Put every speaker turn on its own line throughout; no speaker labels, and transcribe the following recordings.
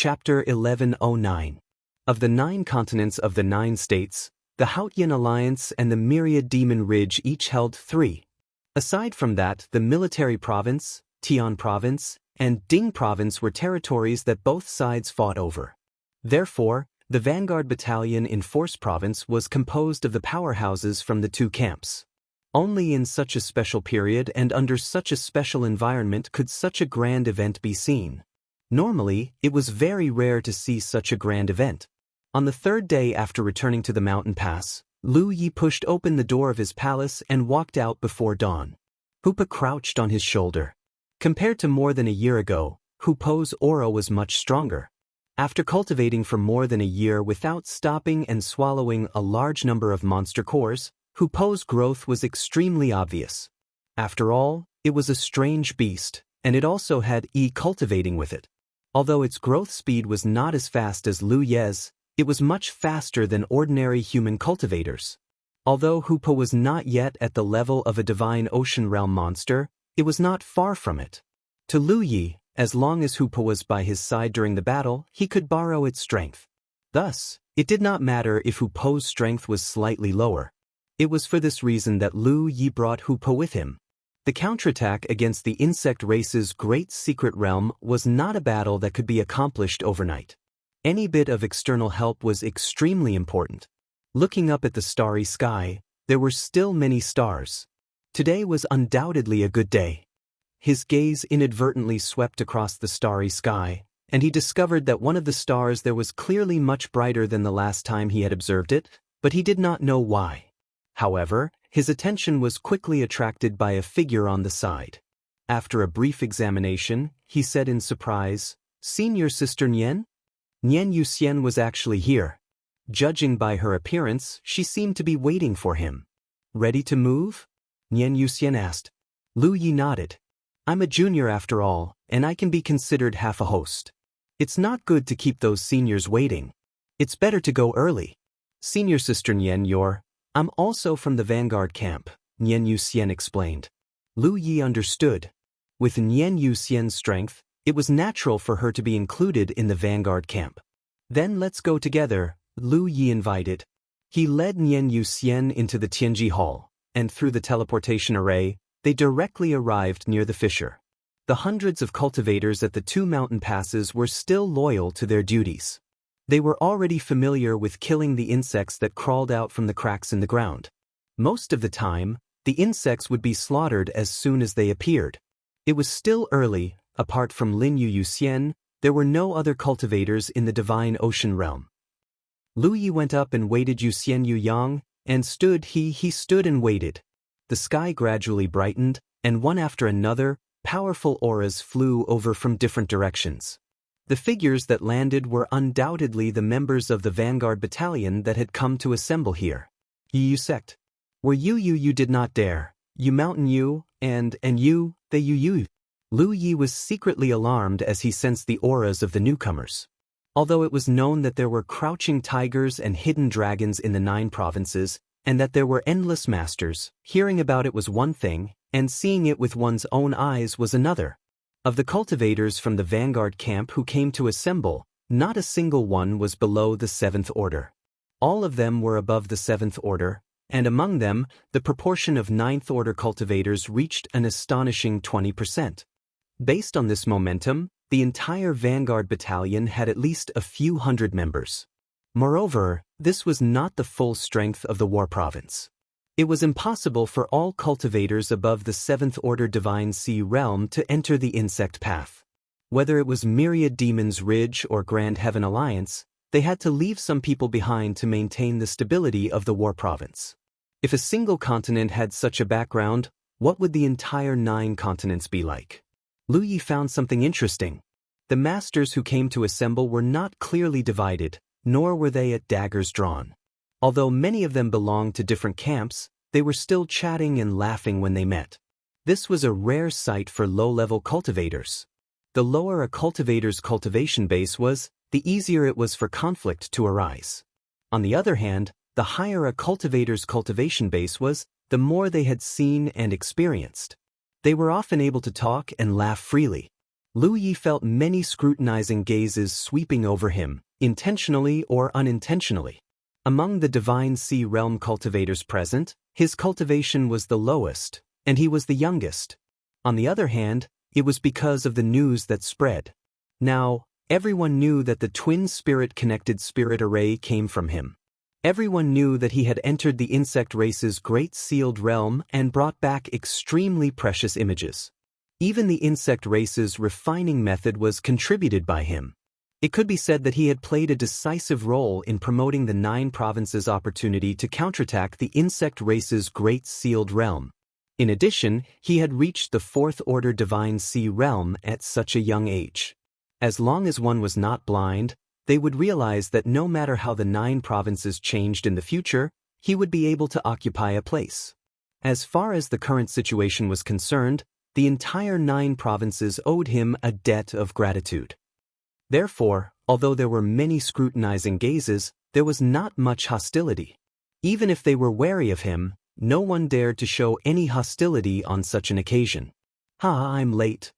Chapter 1109. Of the 9 continents of the 9 states, the Hautian Alliance and the Myriad Demon Ridge each held 3. Aside from that, the Military Province, Tian Province, and Ding Province were territories that both sides fought over. Therefore, the Vanguard Battalion in Force Province was composed of the powerhouses from the 2 camps. Only in such a special period and under such a special environment could such a grand event be seen. Normally, it was very rare to see such a grand event. On the 3rd day after returning to the mountain pass, Lu Yi pushed open the door of his palace and walked out before dawn. Hoopa crouched on his shoulder. Compared to more than a year ago, Hoopo's aura was much stronger. After cultivating for more than a year without stopping and swallowing a large number of monster cores, Hoopo's growth was extremely obvious. After all, it was a strange beast, and it also had cultivating with it. Although its growth speed was not as fast as Lu Ye's, it was much faster than ordinary human cultivators. Although Hoopa was not yet at the level of a divine ocean realm monster, it was not far from it. To Lu Yi, as long as Hoopa was by his side during the battle, he could borrow its strength. Thus, it did not matter if Hoopo's strength was slightly lower. It was for this reason that Lu Yi brought Hoopa with him. The counterattack against the insect race's great secret realm was not a battle that could be accomplished overnight. Any bit of external help was extremely important. Looking up at the starry sky, there were still many stars. Today was undoubtedly a good day. His gaze inadvertently swept across the starry sky, and he discovered that one of the stars there was clearly much brighter than the last time he had observed it, but he did not know why. However, his attention was quickly attracted by a figure on the side. After a brief examination, he said in surprise, "Senior Sister Nian?" Nian Yuxian was actually here. Judging by her appearance, she seemed to be waiting for him. "Ready to move?" Nian Yuxian asked. Lu Yi nodded. "I'm a junior after all, and I can be considered half a host. It's not good to keep those seniors waiting. It's better to go early." "Senior Sister Nian, I'm also from the Vanguard camp," Nian Yuxian explained. Lu Yi understood. With Nian Yuxian's strength, it was natural for her to be included in the Vanguard camp. "Then let's go together," Lu Yi invited. He led Nian Yuxian into the Tianji Hall, and through the teleportation array, they directly arrived near the fissure. The hundreds of cultivators at the 2 mountain passes were still loyal to their duties. They were already familiar with killing the insects that crawled out from the cracks in the ground. Most of the time, the insects would be slaughtered as soon as they appeared. It was still early. Apart from Lin Yu Yuxian, there were no other cultivators in the divine ocean realm. Lu Yi went up and waited Yuxian Yu Yang, and he stood and waited. The sky gradually brightened, and one after another, powerful auras flew over from different directions. The figures that landed were undoubtedly the members of the Vanguard Battalion that had come to assemble here. "You sect. Were you did not dare. You mountain you, and you, they you." Lu Yi was secretly alarmed as he sensed the auras of the newcomers. Although it was known that there were crouching tigers and hidden dragons in the 9 provinces, and that there were endless masters, hearing about it was one thing, and seeing it with one's own eyes was another. Of the cultivators from the Vanguard camp who came to assemble, not a single one was below the 7th order. All of them were above the 7th order, and among them, the proportion of 9th order cultivators reached an astonishing 20%. Based on this momentum, the entire Vanguard Battalion had at least a few hundred members. Moreover, this was not the full strength of the War Province. It was impossible for all cultivators above the 7th order Divine Sea realm to enter the insect path. Whether it was Myriad Demons Ridge or Grand Heaven Alliance, they had to leave some people behind to maintain the stability of the War Province. If a single continent had such a background, what would the entire 9 continents be like? Lu Yi found something interesting. The masters who came to assemble were not clearly divided, nor were they at daggers drawn. Although many of them belonged to different camps, they were still chatting and laughing when they met. This was a rare sight for low-level cultivators. The lower a cultivator's cultivation base was, the easier it was for conflict to arise. On the other hand, the higher a cultivator's cultivation base was, the more they had seen and experienced. They were often able to talk and laugh freely. Lu Yi felt many scrutinizing gazes sweeping over him, intentionally or unintentionally. Among the divine sea realm cultivators present, his cultivation was the lowest, and he was the youngest. On the other hand, it was because of the news that spread. Now, everyone knew that the twin spirit-connected spirit array came from him. Everyone knew that he had entered the insect race's great sealed realm and brought back extremely precious images. Even the insect race's refining method was contributed by him. It could be said that he had played a decisive role in promoting the 9 provinces' opportunity to counterattack the insect race's great sealed realm. In addition, he had reached the 4th order divine sea realm at such a young age. As long as one was not blind, they would realize that no matter how the 9 provinces changed in the future, he would be able to occupy a place. As far as the current situation was concerned, the entire 9 provinces owed him a debt of gratitude. Therefore, although there were many scrutinizing gazes, there was not much hostility. Even if they were wary of him, no one dared to show any hostility on such an occasion. "Ha, I'm late."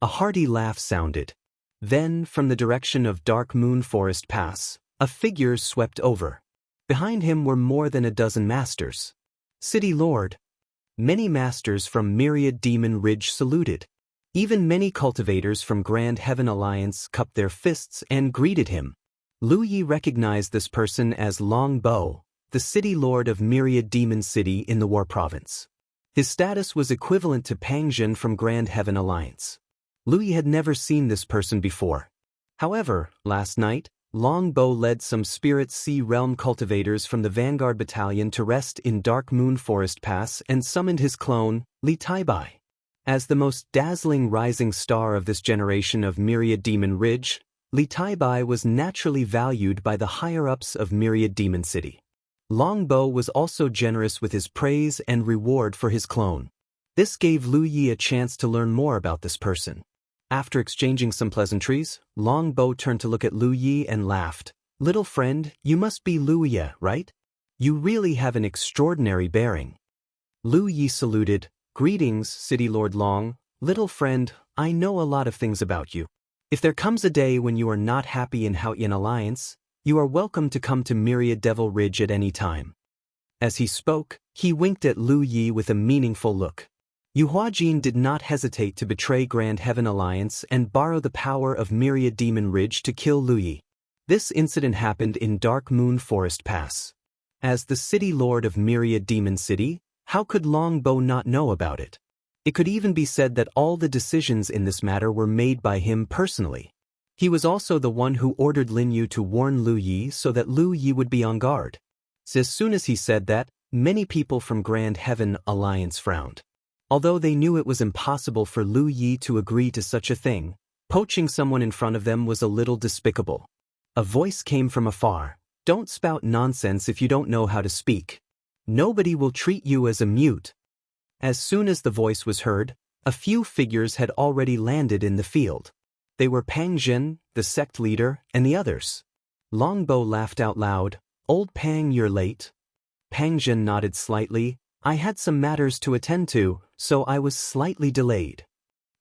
A hearty laugh sounded. Then, from the direction of Dark Moon Forest Pass, a figure swept over. Behind him were more than a dozen masters. "City Lord." Many masters from Myriad Demon Ridge saluted. Even many cultivators from Grand Heaven Alliance cupped their fists and greeted him. Lu Yi recognized this person as Long Bo, the city lord of Myriad Demon City in the War Province. His status was equivalent to Pangjin from Grand Heaven Alliance. Lu Yi had never seen this person before. However, last night, Long Bo led some Spirit Sea Realm cultivators from the Vanguard Battalion to rest in Dark Moon Forest Pass and summoned his clone, Li Taibai. As the most dazzling rising star of this generation of Myriad Demon Ridge, Li Taibai was naturally valued by the higher-ups of Myriad Demon City. Long Bo was also generous with his praise and reward for his clone. This gave Lu Yi a chance to learn more about this person. After exchanging some pleasantries, Long Bo turned to look at Lu Yi and laughed. "Little friend, you must be Lu Yi, right? You really have an extraordinary bearing." Lu Yi saluted. "Greetings, City Lord Long. Little friend, I know a lot of things about you. If there comes a day when you are not happy in Haotian Alliance, you are welcome to come to Myriad Devil Ridge at any time." As he spoke, he winked at Lu Yi with a meaningful look. Yu Huajin did not hesitate to betray Grand Heaven Alliance and borrow the power of Myriad Demon Ridge to kill Lu Yi. This incident happened in Dark Moon Forest Pass. As the city lord of Myriad Demon City, how could Long Bo not know about it? It could even be said that all the decisions in this matter were made by him personally. He was also the one who ordered Lin Yu to warn Lu Yi so that Lu Yi would be on guard. As soon as he said that, many people from Grand Heaven Alliance frowned. Although they knew it was impossible for Lu Yi to agree to such a thing, poaching someone in front of them was a little despicable. A voice came from afar. "Don't spout nonsense if you don't know how to speak. Nobody will treat you as a mute." As soon as the voice was heard, a few figures had already landed in the field. They were Pangjin, the sect leader, and the others. Long Bo laughed out loud. "Old Pang, you're late." Pangjin nodded slightly. "I had some matters to attend to, so I was slightly delayed."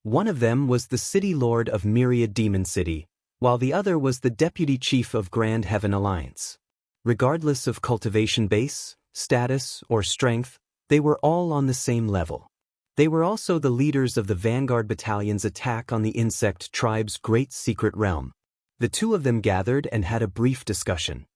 One of them was the city lord of Myriad Demon City, while the other was the deputy chief of Grand Heaven Alliance. Regardless of cultivation base, status, or strength, they were all on the same level. They were also the leaders of the Vanguard Battalion's attack on the insect tribe's great secret realm. The two of them gathered and had a brief discussion.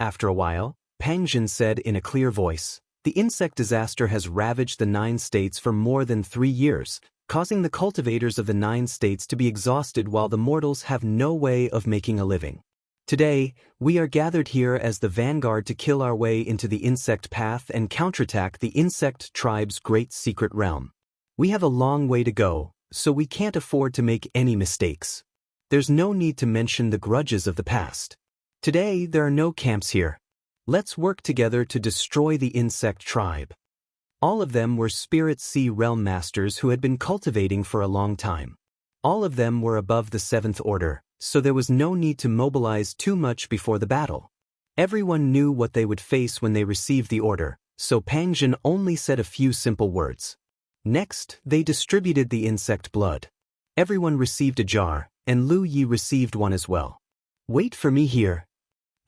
After a while, Pangjin said in a clear voice, "The insect disaster has ravaged the 9 states for more than 3 years, causing the cultivators of the 9 states to be exhausted while the mortals have no way of making a living. Today, we are gathered here as the vanguard to kill our way into the insect path and counterattack the insect tribe's great secret realm. We have a long way to go, so we can't afford to make any mistakes. There's no need to mention the grudges of the past. Today, there are no camps here. Let's work together to destroy the insect tribe." All of them were Spirit Sea Realm Masters who had been cultivating for a long time. All of them were above the 7th Order, so there was no need to mobilize too much before the battle. Everyone knew what they would face when they received the order, so Pangjin only said a few simple words. Next, they distributed the insect blood. Everyone received a jar, and Lu Yi received one as well. Wait for me here.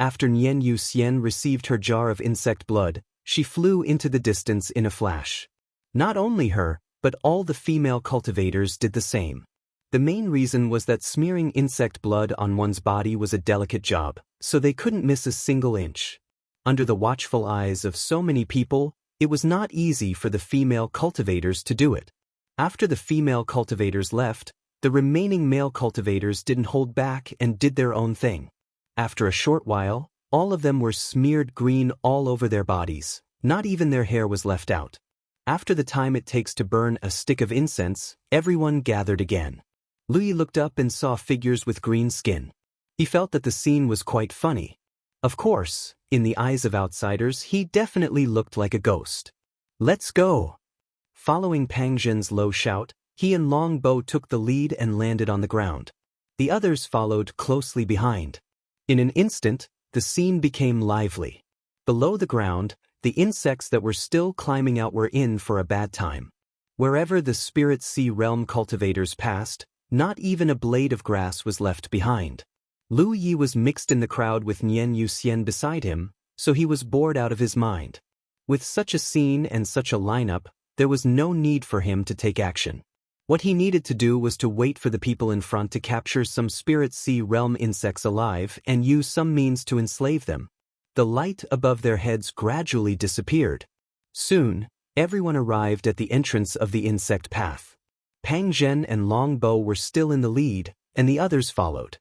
After Nian Yuxian received her jar of insect blood, she flew into the distance in a flash. Not only her, but all the female cultivators did the same. The main reason was that smearing insect blood on one's body was a delicate job, so they couldn't miss a single inch. Under the watchful eyes of so many people, it was not easy for the female cultivators to do it. After the female cultivators left, the remaining male cultivators didn't hold back and did their own thing. After a short while, all of them were smeared green all over their bodies. Not even their hair was left out. After the time it takes to burn a stick of incense, everyone gathered again. Lu Yi looked up and saw figures with green skin. He felt that the scene was quite funny. Of course, in the eyes of outsiders, he definitely looked like a ghost. Let's go! Following Pang Zhen's low shout, he and Long Bo took the lead and landed on the ground. The others followed closely behind. In an instant, the scene became lively. Below the ground, the insects that were still climbing out were in for a bad time. Wherever the Spirit Sea Realm cultivators passed, not even a blade of grass was left behind. Lu Yi was mixed in the crowd with Nian Yuxian beside him, so he was bored out of his mind. With such a scene and such a lineup, there was no need for him to take action. What he needed to do was to wait for the people in front to capture some Spirit Sea Realm insects alive and use some means to enslave them. The light above their heads gradually disappeared. Soon, everyone arrived at the entrance of the insect path. Pang Zhen and Long Bo were still in the lead, and the others followed.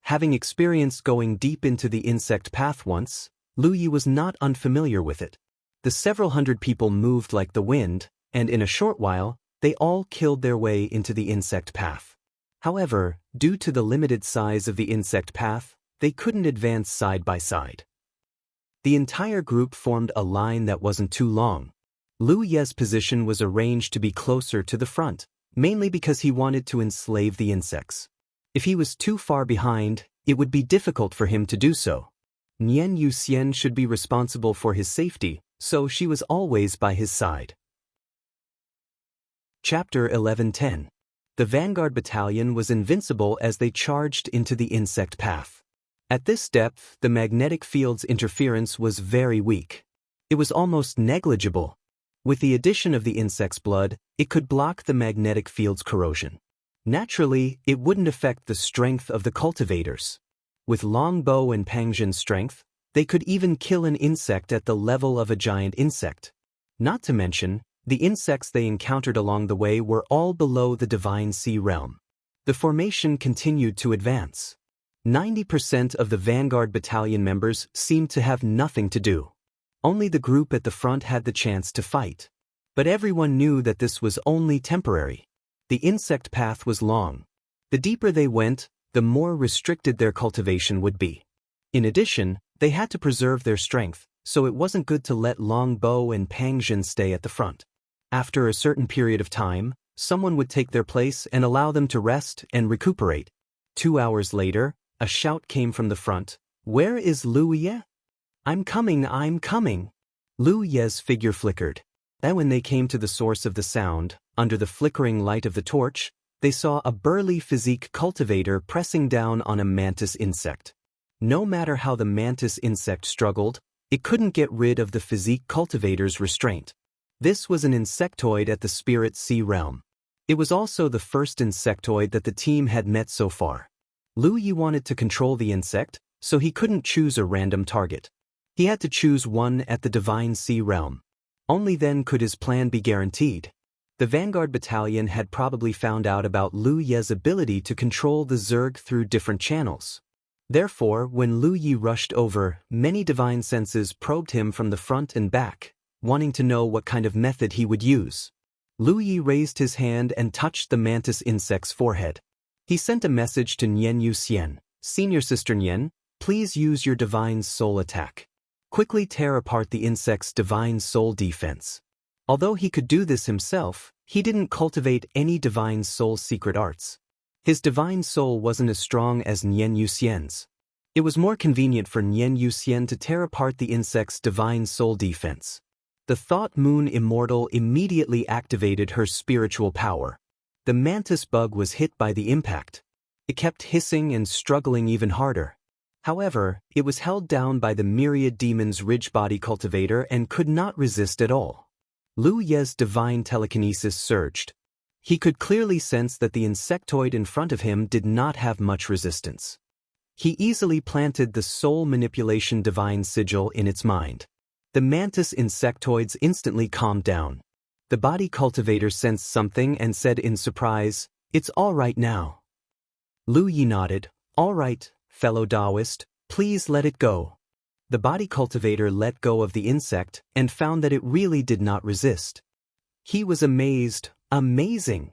Having experienced going deep into the insect path once, Lu Yi was not unfamiliar with it. The several hundred people moved like the wind, and in a short while, they all killed their way into the insect path. However, due to the limited size of the insect path, they couldn't advance side by side. The entire group formed a line that wasn't too long. Lu Ye's position was arranged to be closer to the front, mainly because he wanted to enslave the insects. If he was too far behind, it would be difficult for him to do so. Nian Yuxian should be responsible for his safety, so she was always by his side. Chapter 11:10. The Vanguard Battalion was invincible as they charged into the insect path. At this depth, the magnetic field's interference was very weak. It was almost negligible. With the addition of the insect's blood, it could block the magnetic field's corrosion. Naturally, it wouldn't affect the strength of the cultivators. With Long Bo and Pang Zhen's strength, they could even kill an insect at the level of a giant insect. Not to mention, the insects they encountered along the way were all below the Divine Sea Realm. The formation continued to advance. 90% of the Vanguard Battalion members seemed to have nothing to do. Only the group at the front had the chance to fight. But everyone knew that this was only temporary. The insect path was long. The deeper they went, the more restricted their cultivation would be. In addition, they had to preserve their strength, so it wasn't good to let Long Bo and Pang Zhen stay at the front. After a certain period of time, someone would take their place and allow them to rest and recuperate. 2 hours later, a shout came from the front. "Where is Lu Ye?" I'm coming. Lu Ye's figure flickered. Then when they came to the source of the sound, under the flickering light of the torch, they saw a burly physique cultivator pressing down on a mantis insect. No matter how the mantis insect struggled, it couldn't get rid of the physique cultivator's restraint. This was an insectoid at the Spirit Sea Realm. It was also the first insectoid that the team had met so far. Lu Yi wanted to control the insect, so he couldn't choose a random target. He had to choose one at the Divine Sea Realm. Only then could his plan be guaranteed. The Vanguard Battalion had probably found out about Lu Ye's ability to control the Zerg through different channels. Therefore, when Lu Yi rushed over, many divine senses probed him from the front and back, wanting to know what kind of method he would use. Lu Yi raised his hand and touched the mantis insect's forehead. He sent a message to Nian Yuxian. "Senior Sister Nian, please use your Divine Soul attack. Quickly tear apart the insect's Divine Soul defense." Although he could do this himself, he didn't cultivate any Divine Soul secret arts. His Divine Soul wasn't as strong as Nian Yuxian's. It was more convenient for Nian Yuxian to tear apart the insect's Divine Soul defense. The Thought Moon Immortal immediately activated her spiritual power. The mantis bug was hit by the impact. It kept hissing and struggling even harder. However, it was held down by the myriad demon's ridge-body cultivator and could not resist at all. Lu Ye's divine telekinesis surged. He could clearly sense that the insectoid in front of him did not have much resistance. He easily planted the soul manipulation divine sigil in its mind. The mantis insectoids instantly calmed down. The body cultivator sensed something and said in surprise, "It's all right now." Lu Yi nodded, "All right, fellow Taoist, please let it go." The body cultivator let go of the insect and found that it really did not resist. He was amazed. Amazing!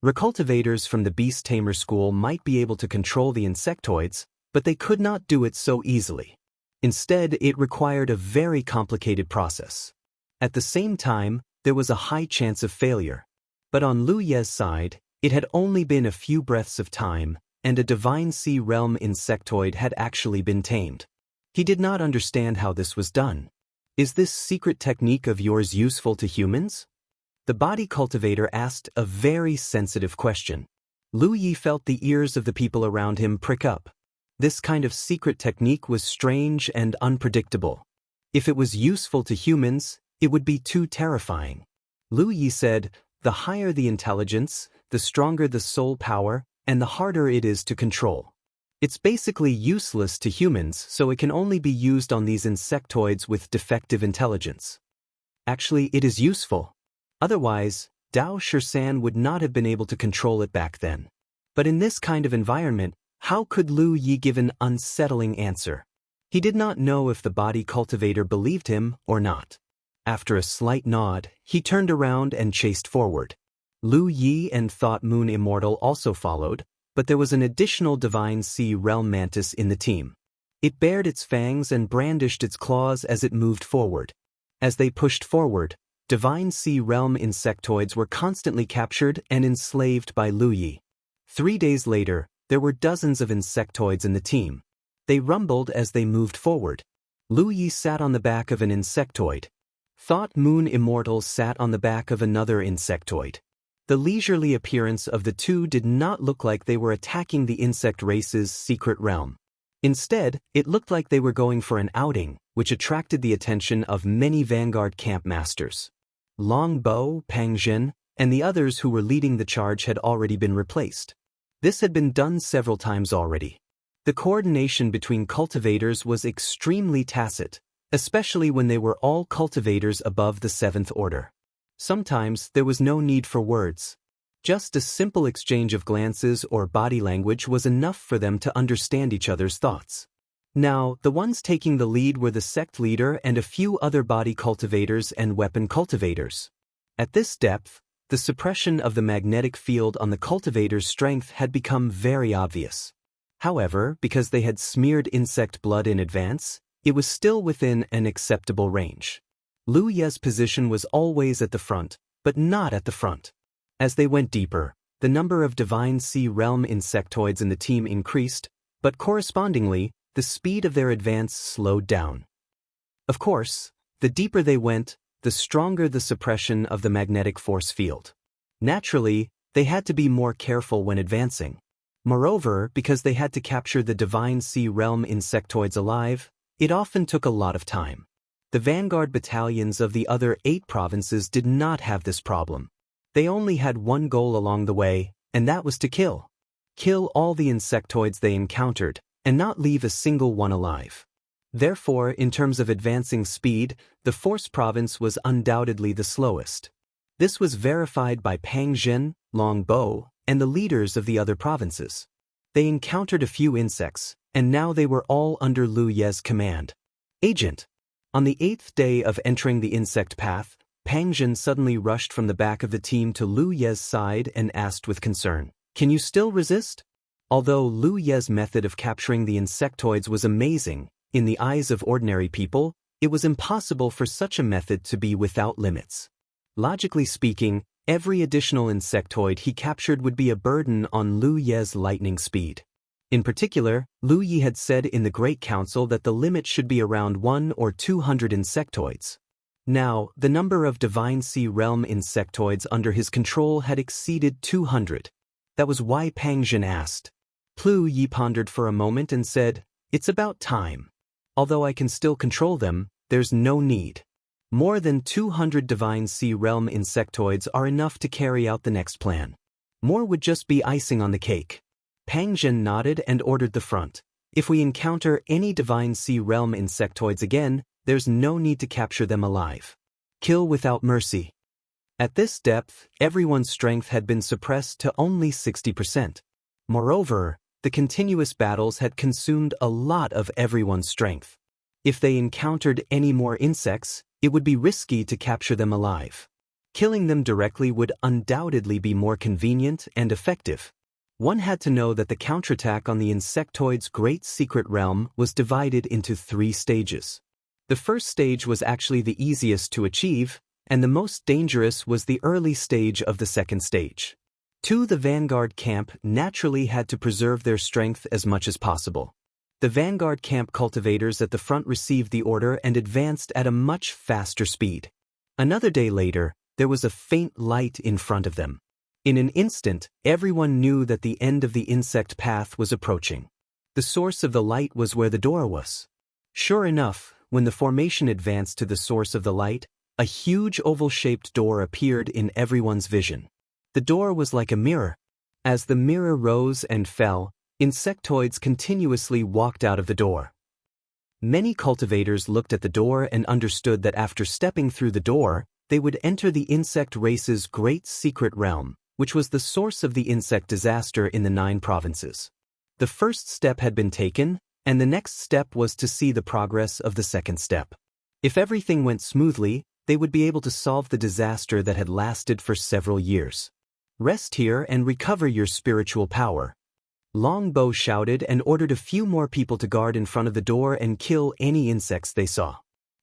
Recultivators from the beast tamer school might be able to control the insectoids, but they could not do it so easily. Instead, it required a very complicated process. At the same time, there was a high chance of failure. But on Lu Ye's side, it had only been a few breaths of time, and a divine sea realm insectoid had actually been tamed. He did not understand how this was done. "Is this secret technique of yours useful to humans?" The body cultivator asked a very sensitive question. Lu Yi felt the ears of the people around him prick up. This kind of secret technique was strange and unpredictable. If it was useful to humans, it would be too terrifying. Lu Yi said, "The higher the intelligence, the stronger the soul power, and the harder it is to control. It's basically useless to humans, so it can only be used on these insectoids with defective intelligence." Actually, it is useful. Otherwise, Dao Shisan would not have been able to control it back then. But in this kind of environment, how could Lu Yi give an unsettling answer? He did not know if the body cultivator believed him or not. After a slight nod, he turned around and chased forward. Lu Yi and Thought Moon Immortal also followed, but there was an additional divine sea realm mantis in the team. It bared its fangs and brandished its claws as it moved forward. As they pushed forward, divine sea realm insectoids were constantly captured and enslaved by Lu Yi. 3 days later, there were dozens of insectoids in the team. They rumbled as they moved forward. Lu Yi sat on the back of an insectoid. Thought Moon Immortal sat on the back of another insectoid. The leisurely appearance of the two did not look like they were attacking the insect race's secret realm. Instead, it looked like they were going for an outing, which attracted the attention of many vanguard camp masters. Long Bo, Pang Zhen, and the others who were leading the charge had already been replaced. This had been done several times already. The coordination between cultivators was extremely tacit, especially when they were all cultivators above the 7th order. Sometimes there was no need for words. Just a simple exchange of glances or body language was enough for them to understand each other's thoughts. Now, the ones taking the lead were the sect leader and a few other body cultivators and weapon cultivators. At this depth, the suppression of the magnetic field on the cultivator's strength had become very obvious. However, because they had smeared insect blood in advance, it was still within an acceptable range. Lu Ye's position was always at the front, but not at the front. As they went deeper, the number of divine sea realm insectoids in the team increased, but correspondingly, the speed of their advance slowed down. Of course, the deeper they went, the stronger the suppression of the magnetic force field. Naturally, they had to be more careful when advancing. Moreover, because they had to capture the divine sea realm insectoids alive, it often took a lot of time. The vanguard battalions of the other 8 provinces did not have this problem. They only had one goal along the way, and that was to kill. Kill all the insectoids they encountered, and not leave a single one alive. Therefore, in terms of advancing speed, the Force province was undoubtedly the slowest. This was verified by Pang Zhen, Long Bo, and the leaders of the other provinces. They encountered a few insects, and now they were all under Lu Ye's command. Agent. On the 8th day of entering the insect path, Pang Zhen suddenly rushed from the back of the team to Lu Ye's side and asked with concern, "Can you still resist?" Although Lu Ye's method of capturing the insectoids was amazing, in the eyes of ordinary people, it was impossible for such a method to be without limits. Logically speaking, every additional insectoid he captured would be a burden on Lu Ye's lightning speed. In particular, Lu Yi had said in the Great Council that the limit should be around 100 or 200 insectoids. Now, the number of Divine Sea Realm insectoids under his control had exceeded 200. That was why Pangjin asked. Plu Yi pondered for a moment and said, "It's about time. Although I can still control them, there's no need. More than 200 Divine Sea Realm insectoids are enough to carry out the next plan. More would just be icing on the cake." Pangjin nodded and ordered the front. "If we encounter any Divine Sea Realm insectoids again, there's no need to capture them alive. Kill without mercy." At this depth, everyone's strength had been suppressed to only 60%. Moreover, the continuous battles had consumed a lot of everyone's strength. If they encountered any more insects, it would be risky to capture them alive. Killing them directly would undoubtedly be more convenient and effective. One had to know that the counterattack on the insectoid's great secret realm was divided into 3 stages. The first stage was actually the easiest to achieve, and the most dangerous was the early stage of the second stage. The vanguard camp naturally had to preserve their strength as much as possible. The vanguard camp cultivators at the front received the order and advanced at a much faster speed. Another day later, there was a faint light in front of them. In an instant, everyone knew that the end of the insect path was approaching. The source of the light was where the door was. Sure enough, when the formation advanced to the source of the light, a huge oval-shaped door appeared in everyone's vision. The door was like a mirror. As the mirror rose and fell, insectoids continuously walked out of the door. Many cultivators looked at the door and understood that after stepping through the door, they would enter the insect race's great secret realm, which was the source of the insect disaster in the 9 provinces. The first step had been taken, and the next step was to see the progress of the second step. If everything went smoothly, they would be able to solve the disaster that had lasted for several years. "Rest here and recover your spiritual power." Longbow shouted and ordered a few more people to guard in front of the door and kill any insects they saw.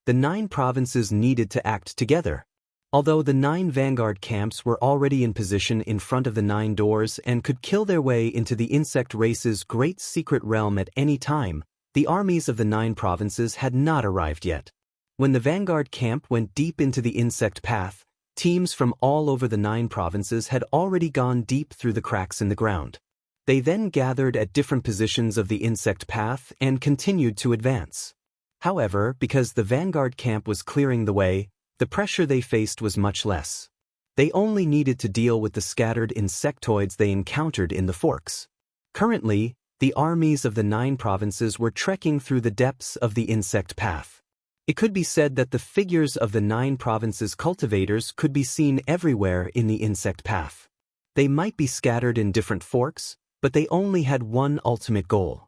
The 9 provinces needed to act together. Although the 9 vanguard camps were already in position in front of the 9 doors and could kill their way into the insect race's great secret realm at any time, the armies of the 9 provinces had not arrived yet. When the vanguard camp went deep into the insect path, teams from all over the 9 provinces had already gone deep through the cracks in the ground. They then gathered at different positions of the insect path and continued to advance. However, because the vanguard camp was clearing the way, the pressure they faced was much less. They only needed to deal with the scattered insectoids they encountered in the forks. Currently, the armies of the 9 provinces were trekking through the depths of the insect path. It could be said that the figures of the 9 provinces' cultivators could be seen everywhere in the insect path. They might be scattered in different forks, but they only had one ultimate goal.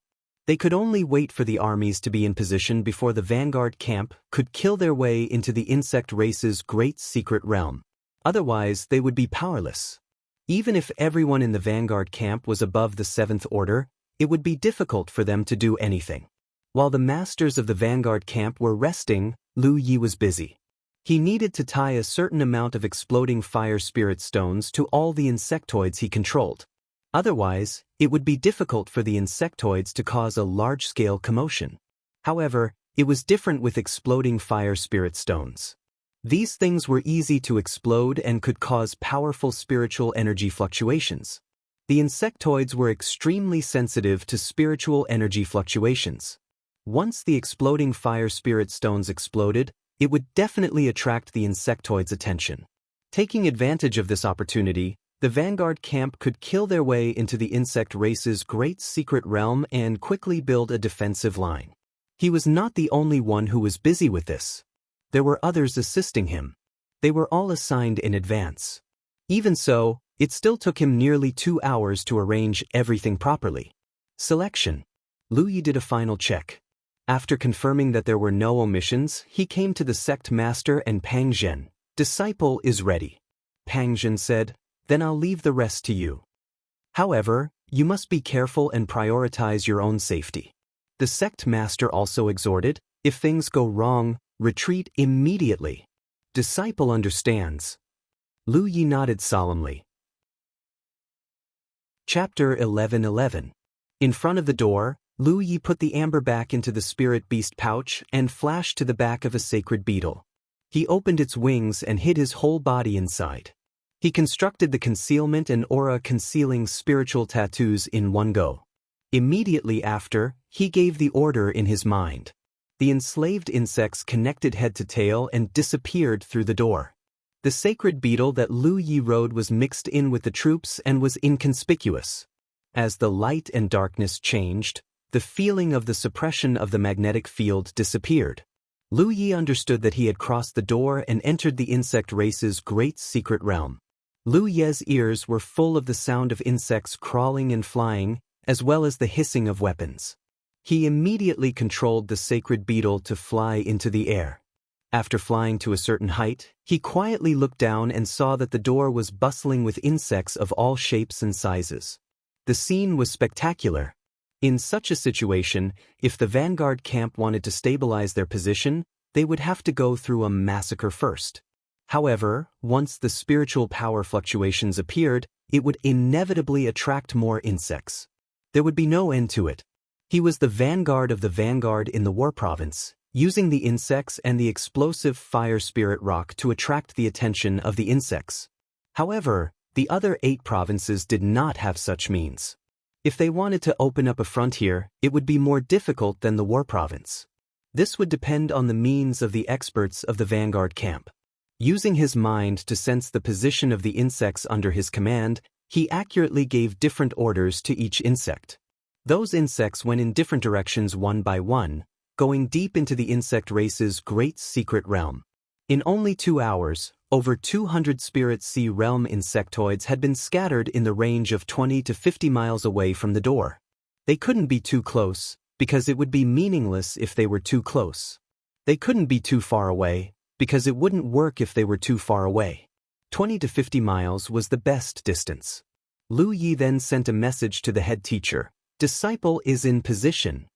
They could only wait for the armies to be in position before the vanguard camp could kill their way into the insect race's great secret realm. Otherwise, they would be powerless. Even if everyone in the vanguard camp was above the 7th order, it would be difficult for them to do anything. While the masters of the vanguard camp were resting, Lu Yi was busy. He needed to tie a certain amount of exploding fire spirit stones to all the insectoids he controlled. Otherwise, it would be difficult for the insectoids to cause a large-scale commotion. However, it was different with exploding fire spirit stones. These things were easy to explode and could cause powerful spiritual energy fluctuations. The insectoids were extremely sensitive to spiritual energy fluctuations. Once the exploding fire spirit stones exploded, it would definitely attract the insectoids' attention. Taking advantage of this opportunity, the vanguard camp could kill their way into the insect race's great secret realm and quickly build a defensive line. He was not the only one who was busy with this. There were others assisting him. They were all assigned in advance. Even so, it still took him nearly 2 hours to arrange everything properly. Selection. Lu Yi did a final check. After confirming that there were no omissions, he came to the sect master and Pangjin. "Disciple is ready." Pangjin said, "Then I'll leave the rest to you. However, you must be careful and prioritize your own safety." The sect master also exhorted, "If things go wrong, retreat immediately." Disciple understands. Lu Yi nodded solemnly. Chapter 11:11. In front of the door, Lu Yi put the amber back into the spirit beast pouch and flashed to the back of a sacred beetle. He opened its wings and hid his whole body inside. He constructed the concealment and aura-concealing spiritual tattoos in one go. Immediately after, he gave the order in his mind. The enslaved insects connected head to tail and disappeared through the door. The sacred beetle that Lu Yi rode was mixed in with the troops and was inconspicuous. As the light and darkness changed, the feeling of the suppression of the magnetic field disappeared. Lu Yi understood that he had crossed the door and entered the insect race's great secret realm. Lu Ye's ears were full of the sound of insects crawling and flying, as well as the hissing of weapons. He immediately controlled the sacred beetle to fly into the air. After flying to a certain height, he quietly looked down and saw that the door was bustling with insects of all shapes and sizes. The scene was spectacular. In such a situation, if the vanguard camp wanted to stabilize their position, they would have to go through a massacre first. However, once the spiritual power fluctuations appeared, it would inevitably attract more insects. There would be no end to it. He was the vanguard of the vanguard in the war province, using the insects and the explosive fire spirit rock to attract the attention of the insects. However, the other 8 provinces did not have such means. If they wanted to open up a frontier, it would be more difficult than the war province. This would depend on the means of the experts of the vanguard camp. Using his mind to sense the position of the insects under his command, he accurately gave different orders to each insect. Those insects went in different directions one by one, going deep into the insect race's great secret realm. In only 2 hours, over 200 Spirit Sea realm insectoids had been scattered in the range of 20 to 50 miles away from the door. They couldn't be too close, because it would be meaningless if they were too close. They couldn't be too far away, because it wouldn't work if they were too far away. 20 to 50 miles was the best distance. Lu Yi then sent a message to the head teacher. Disciple is in position.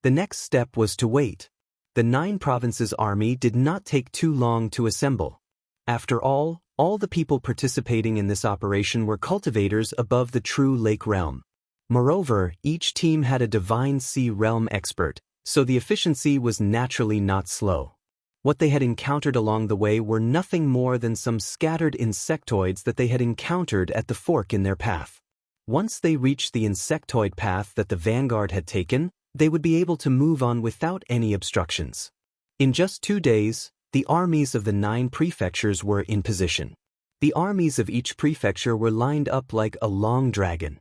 The next step was to wait. The 9 provinces army did not take too long to assemble. After all the people participating in this operation were cultivators above the true lake realm. Moreover, each team had a divine sea realm expert, so the efficiency was naturally not slow. What they had encountered along the way were nothing more than some scattered insectoids that they had encountered at the fork in their path. Once they reached the insectoid path that the vanguard had taken, they would be able to move on without any obstructions. In just 2 days, the armies of the 9 prefectures were in position. The armies of each prefecture were lined up like a long dragon.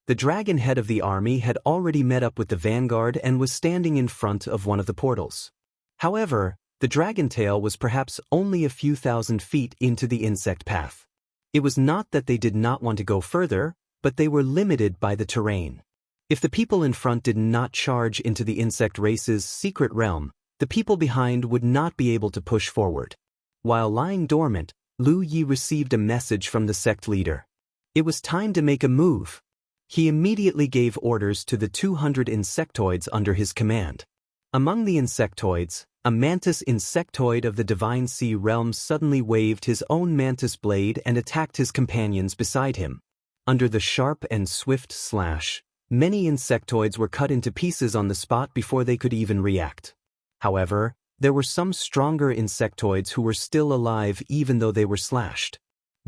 The dragon head of the army had already met up with the vanguard and was standing in front of one of the portals. However, the dragon tail was perhaps only a few thousand feet into the insect path. It was not that they did not want to go further, but they were limited by the terrain. If the people in front did not charge into the insect race's secret realm, the people behind would not be able to push forward. While lying dormant, Lu Yi received a message from the sect leader. It was time to make a move. He immediately gave orders to the 200 insectoids under his command. Among the insectoids, a mantis insectoid of the divine sea realm suddenly waved his own mantis blade and attacked his companions beside him. Under the sharp and swift slash, many insectoids were cut into pieces on the spot before they could even react. However, there were some stronger insectoids who were still alive even though they were slashed.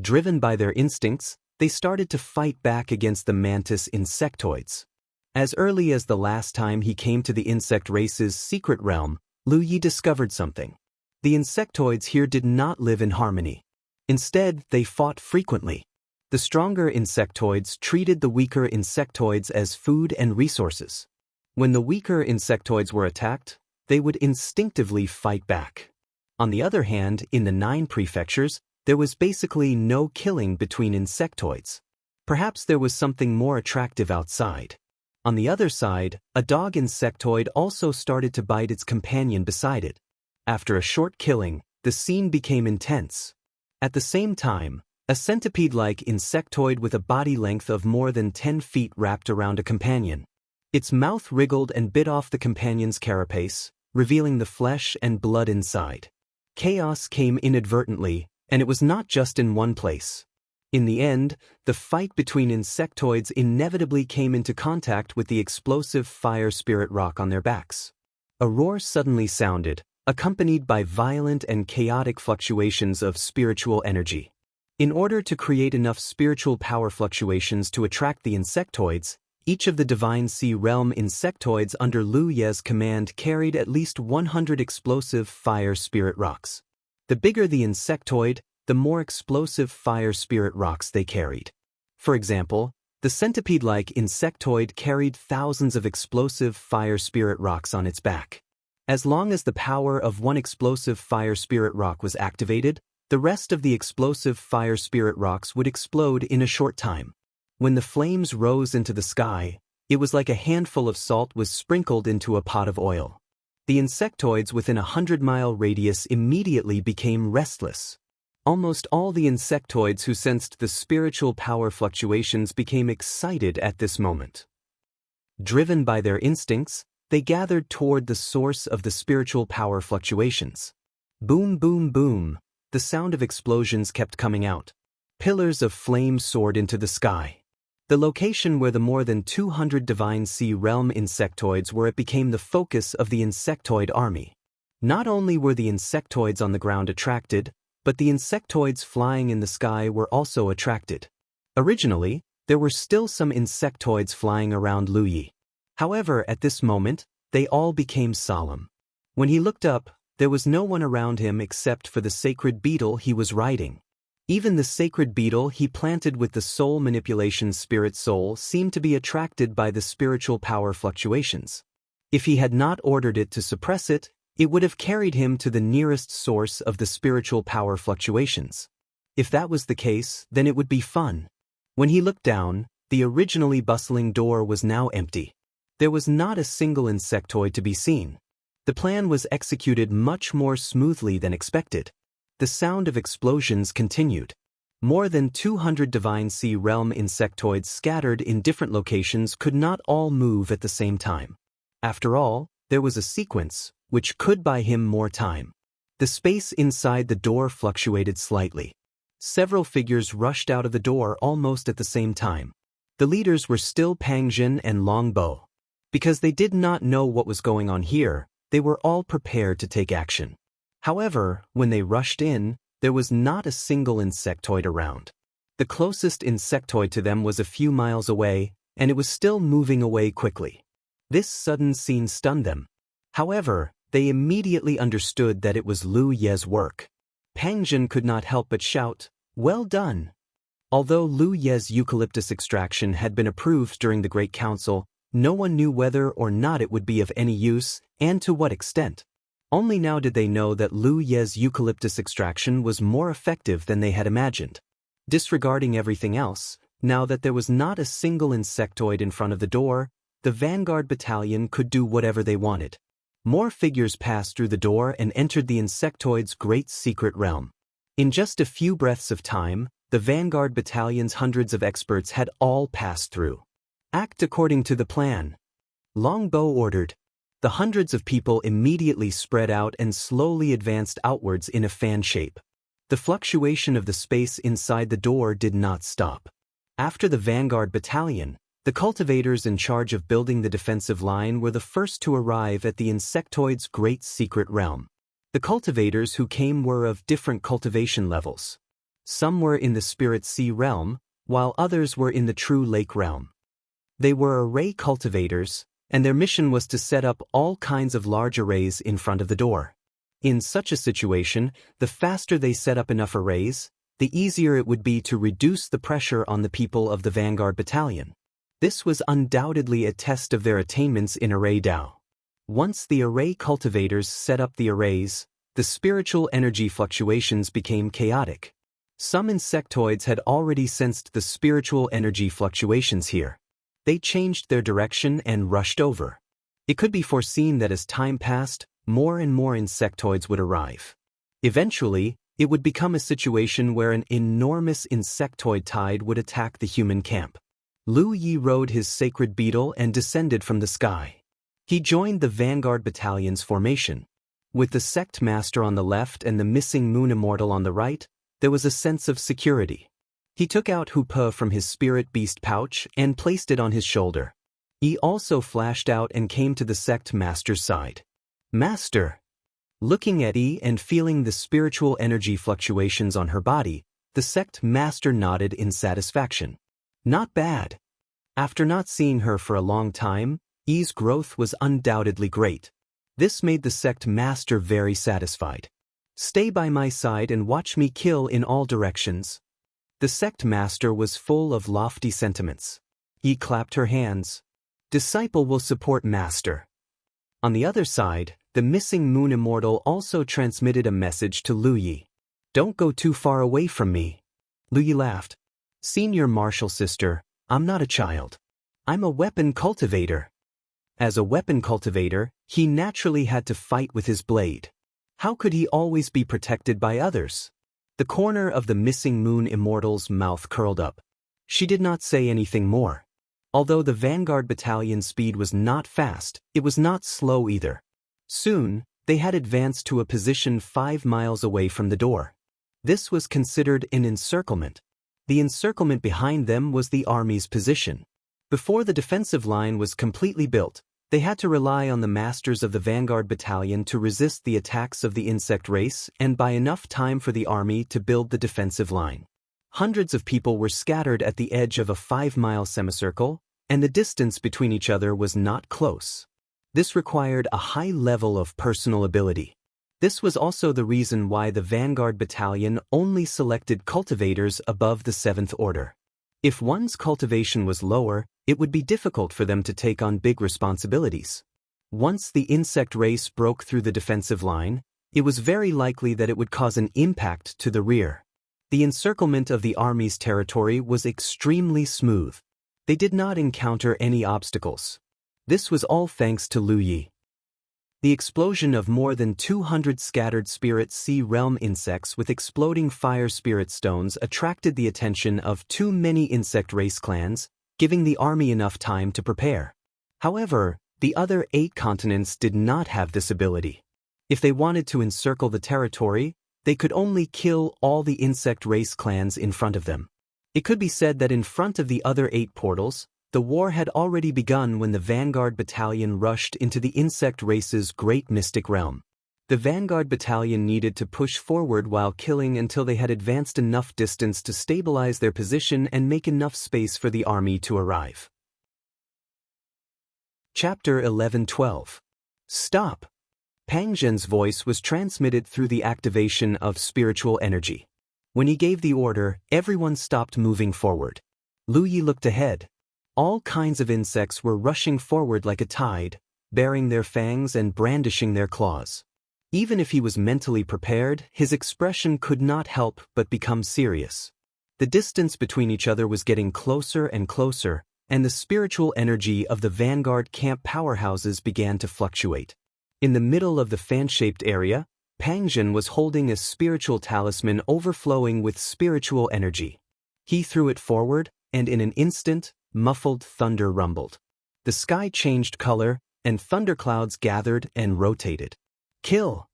Driven by their instincts, they started to fight back against the mantis insectoids. As early as the last time he came to the insect race's secret realm, Lu Yi discovered something. The insectoids here did not live in harmony. Instead, they fought frequently. The stronger insectoids treated the weaker insectoids as food and resources. When the weaker insectoids were attacked, they would instinctively fight back. On the other hand, in the 9 prefectures, there was basically no killing between insectoids. Perhaps there was something more attractive outside. On the other side, a dog insectoid also started to bite its companion beside it. After a short killing, the scene became intense. At the same time, a centipede-like insectoid with a body length of more than 10 feet wrapped around a companion. Its mouth wriggled and bit off the companion's carapace, revealing the flesh and blood inside. Chaos came inadvertently, and it was not just in one place. In the end, the fight between insectoids inevitably came into contact with the explosive fire spirit rock on their backs. A roar suddenly sounded, accompanied by violent and chaotic fluctuations of spiritual energy. In order to create enough spiritual power fluctuations to attract the insectoids, each of the Divine Sea Realm insectoids under Lu Ye's command carried at least 100 explosive fire spirit rocks. The bigger the insectoid, the more explosive fire spirit rocks they carried. For example, the centipede-like insectoid carried thousands of explosive fire spirit rocks on its back. As long as the power of one explosive fire spirit rock was activated, the rest of the explosive fire spirit rocks would explode in a short time. When the flames rose into the sky, it was like a handful of salt was sprinkled into a pot of oil. The insectoids within a 100-mile radius immediately became restless. Almost all the insectoids who sensed the spiritual power fluctuations became excited at this moment. Driven by their instincts, they gathered toward the source of the spiritual power fluctuations. Boom, boom, boom. The sound of explosions kept coming out. Pillars of flame soared into the sky. The location where the more than 200 Divine Sea Realm insectoids were, it became the focus of the insectoid army. Not only were the insectoids on the ground attracted, but the insectoids flying in the sky were also attracted. Originally, there were still some insectoids flying around Lu Yi. However, at this moment, they all became solemn. When he looked up, there was no one around him except for the sacred beetle he was riding. Even the sacred beetle he planted with the soul manipulation spirit soul seemed to be attracted by the spiritual power fluctuations. If he had not ordered it to suppress it, it would have carried him to the nearest source of the spiritual power fluctuations. If that was the case, then it would be fun. When he looked down, the originally bustling door was now empty. There was not a single insectoid to be seen. The plan was executed much more smoothly than expected. The sound of explosions continued. More than 200 Divine Sea Realm insectoids scattered in different locations could not all move at the same time. After all, there was a sequence, which could buy him more time. The space inside the door fluctuated slightly. Several figures rushed out of the door almost at the same time. The leaders were still Pang Jin and Long Bo. Because they did not know what was going on here, they were all prepared to take action. However, when they rushed in, there was not a single insectoid around. The closest insectoid to them was a few miles away, and it was still moving away quickly. This sudden scene stunned them. However, they immediately understood that it was Lu Ye's work. Pang Jin could not help but shout, "Well done!" Although Lu Ye's eucalyptus extraction had been approved during the Great Council, no one knew whether or not it would be of any use, and to what extent. Only now did they know that Lu Ye's eucalyptus extraction was more effective than they had imagined. Disregarding everything else, now that there was not a single insectoid in front of the door, the Vanguard Battalion could do whatever they wanted. More figures passed through the door and entered the insectoid's great secret realm. In just a few breaths of time, the Vanguard Battalion's hundreds of experts had all passed through. Act according to the plan. Long Bo ordered. The hundreds of people immediately spread out and slowly advanced outwards in a fan shape. The fluctuation of the space inside the door did not stop. After the Vanguard Battalion, the cultivators in charge of building the defensive line were the first to arrive at the insectoid's great secret realm. The cultivators who came were of different cultivation levels. Some were in the Spirit Sea realm, while others were in the True Lake realm. They were array cultivators, and their mission was to set up all kinds of large arrays in front of the door. In such a situation, the faster they set up enough arrays, the easier it would be to reduce the pressure on the people of the Vanguard Battalion. This was undoubtedly a test of their attainments in array Dao. Once the array cultivators set up the arrays, the spiritual energy fluctuations became chaotic. Some insectoids had already sensed the spiritual energy fluctuations here. They changed their direction and rushed over. It could be foreseen that as time passed, more and more insectoids would arrive. Eventually, it would become a situation where an enormous insectoid tide would attack the human camp. Lu Yi rode his sacred beetle and descended from the sky. He joined the Vanguard Battalion's formation. With the sect master on the left and the missing moon immortal on the right, there was a sense of security. He took out Hupa from his spirit beast pouch and placed it on his shoulder. He also flashed out and came to the sect master's side. "Master!" Looking at Yi and feeling the spiritual energy fluctuations on her body, the sect master nodded in satisfaction. Not bad. After not seeing her for a long time, Yi's growth was undoubtedly great. This made the sect master very satisfied. Stay by my side and watch me kill in all directions. The sect master was full of lofty sentiments. Yi clapped her hands. Disciple will support master. On the other side, the missing moon immortal also transmitted a message to Lu Yi. Don't go too far away from me. Lu Yi laughed. Senior martial sister, I'm not a child. I'm a weapon cultivator. As a weapon cultivator, he naturally had to fight with his blade. How could he always be protected by others? The corner of the missing moon immortal's mouth curled up. She did not say anything more. Although the vanguard battalion's speed was not fast, it was not slow either. Soon, they had advanced to a position 5 miles away from the door. This was considered an encirclement. The encirclement behind them was the army's position. Before the defensive line was completely built, they had to rely on the masters of the vanguard battalion to resist the attacks of the insect race and buy enough time for the army to build the defensive line. Hundreds of people were scattered at the edge of a 5-mile semicircle, and the distance between each other was not close. This required a high level of personal ability. This was also the reason why the vanguard battalion only selected cultivators above the 7th order. If one's cultivation was lower, it would be difficult for them to take on big responsibilities. Once the insect race broke through the defensive line, it was very likely that it would cause an impact to the rear. The encirclement of the army's territory was extremely smooth. They did not encounter any obstacles. This was all thanks to Lu Yi. The explosion of more than 200 scattered spirit sea realm insects with exploding fire spirit stones attracted the attention of too many insect race clans, giving the army enough time to prepare. However, the other 8 continents did not have this ability. If they wanted to encircle the territory, they could only kill all the insect race clans in front of them. It could be said that in front of the other 8 portals, the war had already begun when the vanguard battalion rushed into the insect race's great mystic realm. The vanguard battalion needed to push forward while killing until they had advanced enough distance to stabilize their position and make enough space for the army to arrive. Chapter 11-12. Stop! Pang Zhen's voice was transmitted through the activation of spiritual energy. When he gave the order, everyone stopped moving forward. Lu Yi looked ahead. All kinds of insects were rushing forward like a tide, baring their fangs and brandishing their claws. Even if he was mentally prepared, his expression could not help but become serious. The distance between each other was getting closer and closer, and the spiritual energy of the vanguard camp powerhouses began to fluctuate. In the middle of the fan-shaped area, Pang Zhen was holding a spiritual talisman overflowing with spiritual energy. He threw it forward, and in an instant, muffled thunder rumbled. The sky changed color, and thunderclouds gathered and rotated. Kill!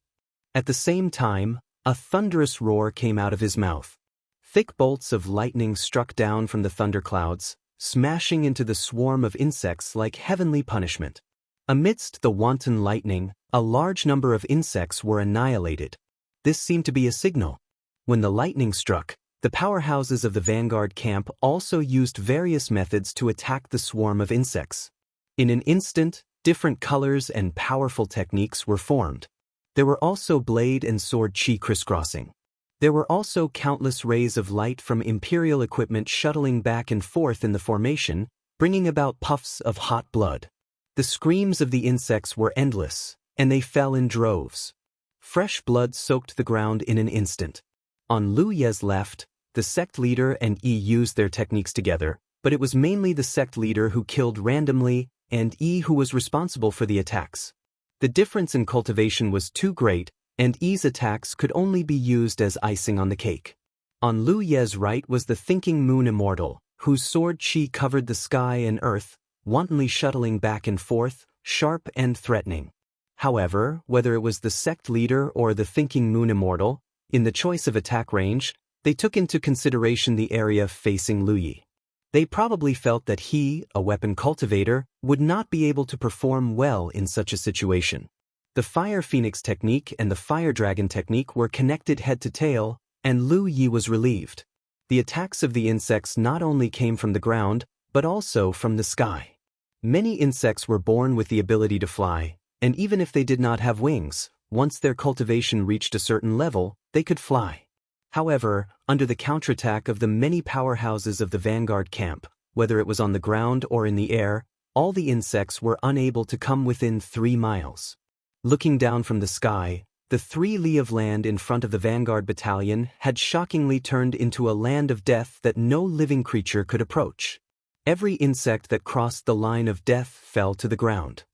At the same time, a thunderous roar came out of his mouth. Thick bolts of lightning struck down from the thunderclouds, smashing into the swarm of insects like heavenly punishment. Amidst the wanton lightning, a large number of insects were annihilated. This seemed to be a signal. When the lightning struck, the powerhouses of the vanguard camp also used various methods to attack the swarm of insects. In an instant, different colors and powerful techniques were formed. There were also blade and sword chi crisscrossing. There were also countless rays of light from Imperial equipment shuttling back and forth in the formation, bringing about puffs of hot blood. The screams of the insects were endless, and they fell in droves. Fresh blood soaked the ground in an instant. On Lu Ye's left, the sect leader and Yi used their techniques together, but it was mainly the sect leader who killed randomly and Yi who was responsible for the attacks. The difference in cultivation was too great, and Yi's attacks could only be used as icing on the cake. On Lu Ye's right was the thinking moon immortal, whose sword chi covered the sky and earth, wantonly shuttling back and forth, sharp and threatening. However, whether it was the sect leader or the thinking moon immortal, in the choice of attack range, they took into consideration the area facing Lu Yi. They probably felt that he, a weapon cultivator, would not be able to perform well in such a situation. The Fire Phoenix technique and the Fire Dragon technique were connected head to tail, and Lu Yi was relieved. The attacks of the insects not only came from the ground, but also from the sky. Many insects were born with the ability to fly, and even if they did not have wings, once their cultivation reached a certain level, they could fly. However, under the counterattack of the many powerhouses of the vanguard camp, whether it was on the ground or in the air, all the insects were unable to come within 3 miles. Looking down from the sky, the 3 li of land in front of the vanguard battalion had shockingly turned into a land of death that no living creature could approach. Every insect that crossed the line of death fell to the ground.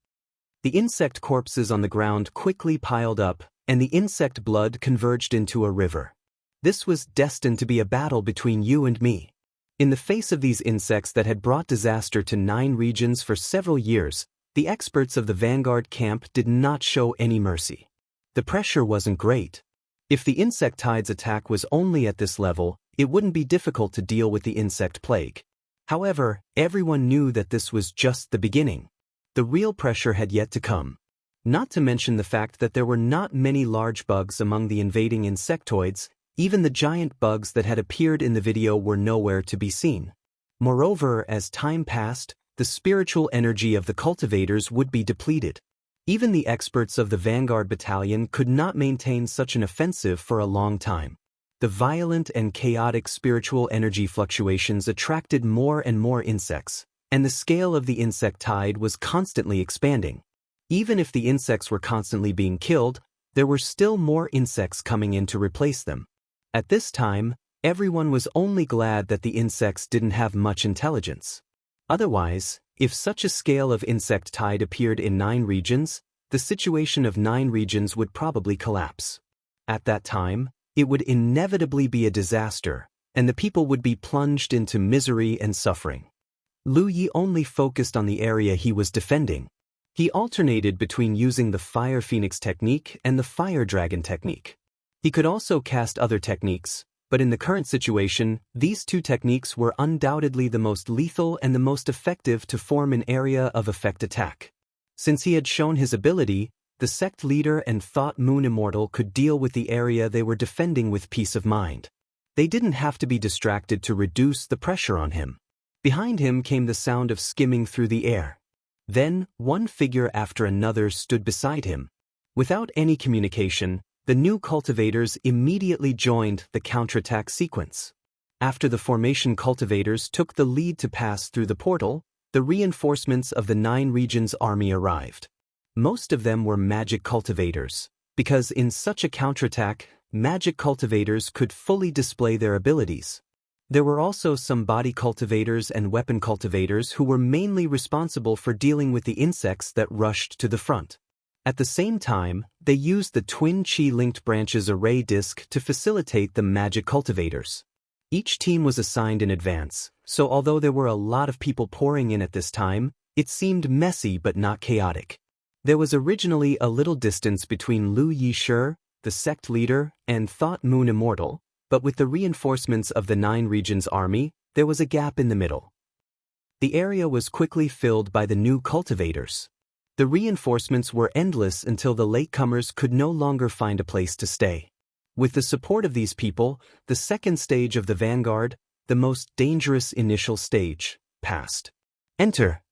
The insect corpses on the ground quickly piled up, and the insect blood converged into a river. This was destined to be a battle between you and me. In the face of these insects that had brought disaster to 9 regions for several years, the experts of the vanguard camp did not show any mercy. The pressure wasn't great. If the insect tide's attack was only at this level, it wouldn't be difficult to deal with the insect plague. However, everyone knew that this was just the beginning. The real pressure had yet to come. Not to mention the fact that there were not many large bugs among the invading insectoids. Even the giant bugs that had appeared in the video were nowhere to be seen. Moreover, as time passed, the spiritual energy of the cultivators would be depleted. Even the experts of the vanguard battalion could not maintain such an offensive for a long time. The violent and chaotic spiritual energy fluctuations attracted more and more insects, and the scale of the insect tide was constantly expanding. Even if the insects were constantly being killed, there were still more insects coming in to replace them. At this time, everyone was only glad that the insects didn't have much intelligence. Otherwise, if such a scale of insect tide appeared in 9 regions, the situation of 9 regions would probably collapse. At that time, it would inevitably be a disaster, and the people would be plunged into misery and suffering. Lu Yi only focused on the area he was defending. He alternated between using the Fire Phoenix technique and the Fire Dragon technique. He could also cast other techniques, but in the current situation, these 2 techniques were undoubtedly the most lethal and the most effective to form an area of effect attack. Since he had shown his ability, the sect leader and Thought Moon Immortal could deal with the area they were defending with peace of mind. They didn't have to be distracted to reduce the pressure on him. Behind him came the sound of skimming through the air. Then, one figure after another stood beside him. Without any communication, the new cultivators immediately joined the counterattack sequence. After the formation cultivators took the lead to pass through the portal, the reinforcements of the 9 regions army arrived. Most of them were magic cultivators, because in such a counterattack, magic cultivators could fully display their abilities. There were also some body cultivators and weapon cultivators who were mainly responsible for dealing with the insects that rushed to the front. At the same time, they used the twin chi-linked branches array disc to facilitate the magic cultivators. Each team was assigned in advance, so although there were a lot of people pouring in at this time, it seemed messy but not chaotic. There was originally a little distance between Lu Yi Shi, the sect leader, and Thought Moon Immortal, but with the reinforcements of the 9 regions army, there was a gap in the middle. The area was quickly filled by the new cultivators. The reinforcements were endless until the latecomers could no longer find a place to stay. With the support of these people, the second stage of the vanguard, the most dangerous initial stage, passed. Enter!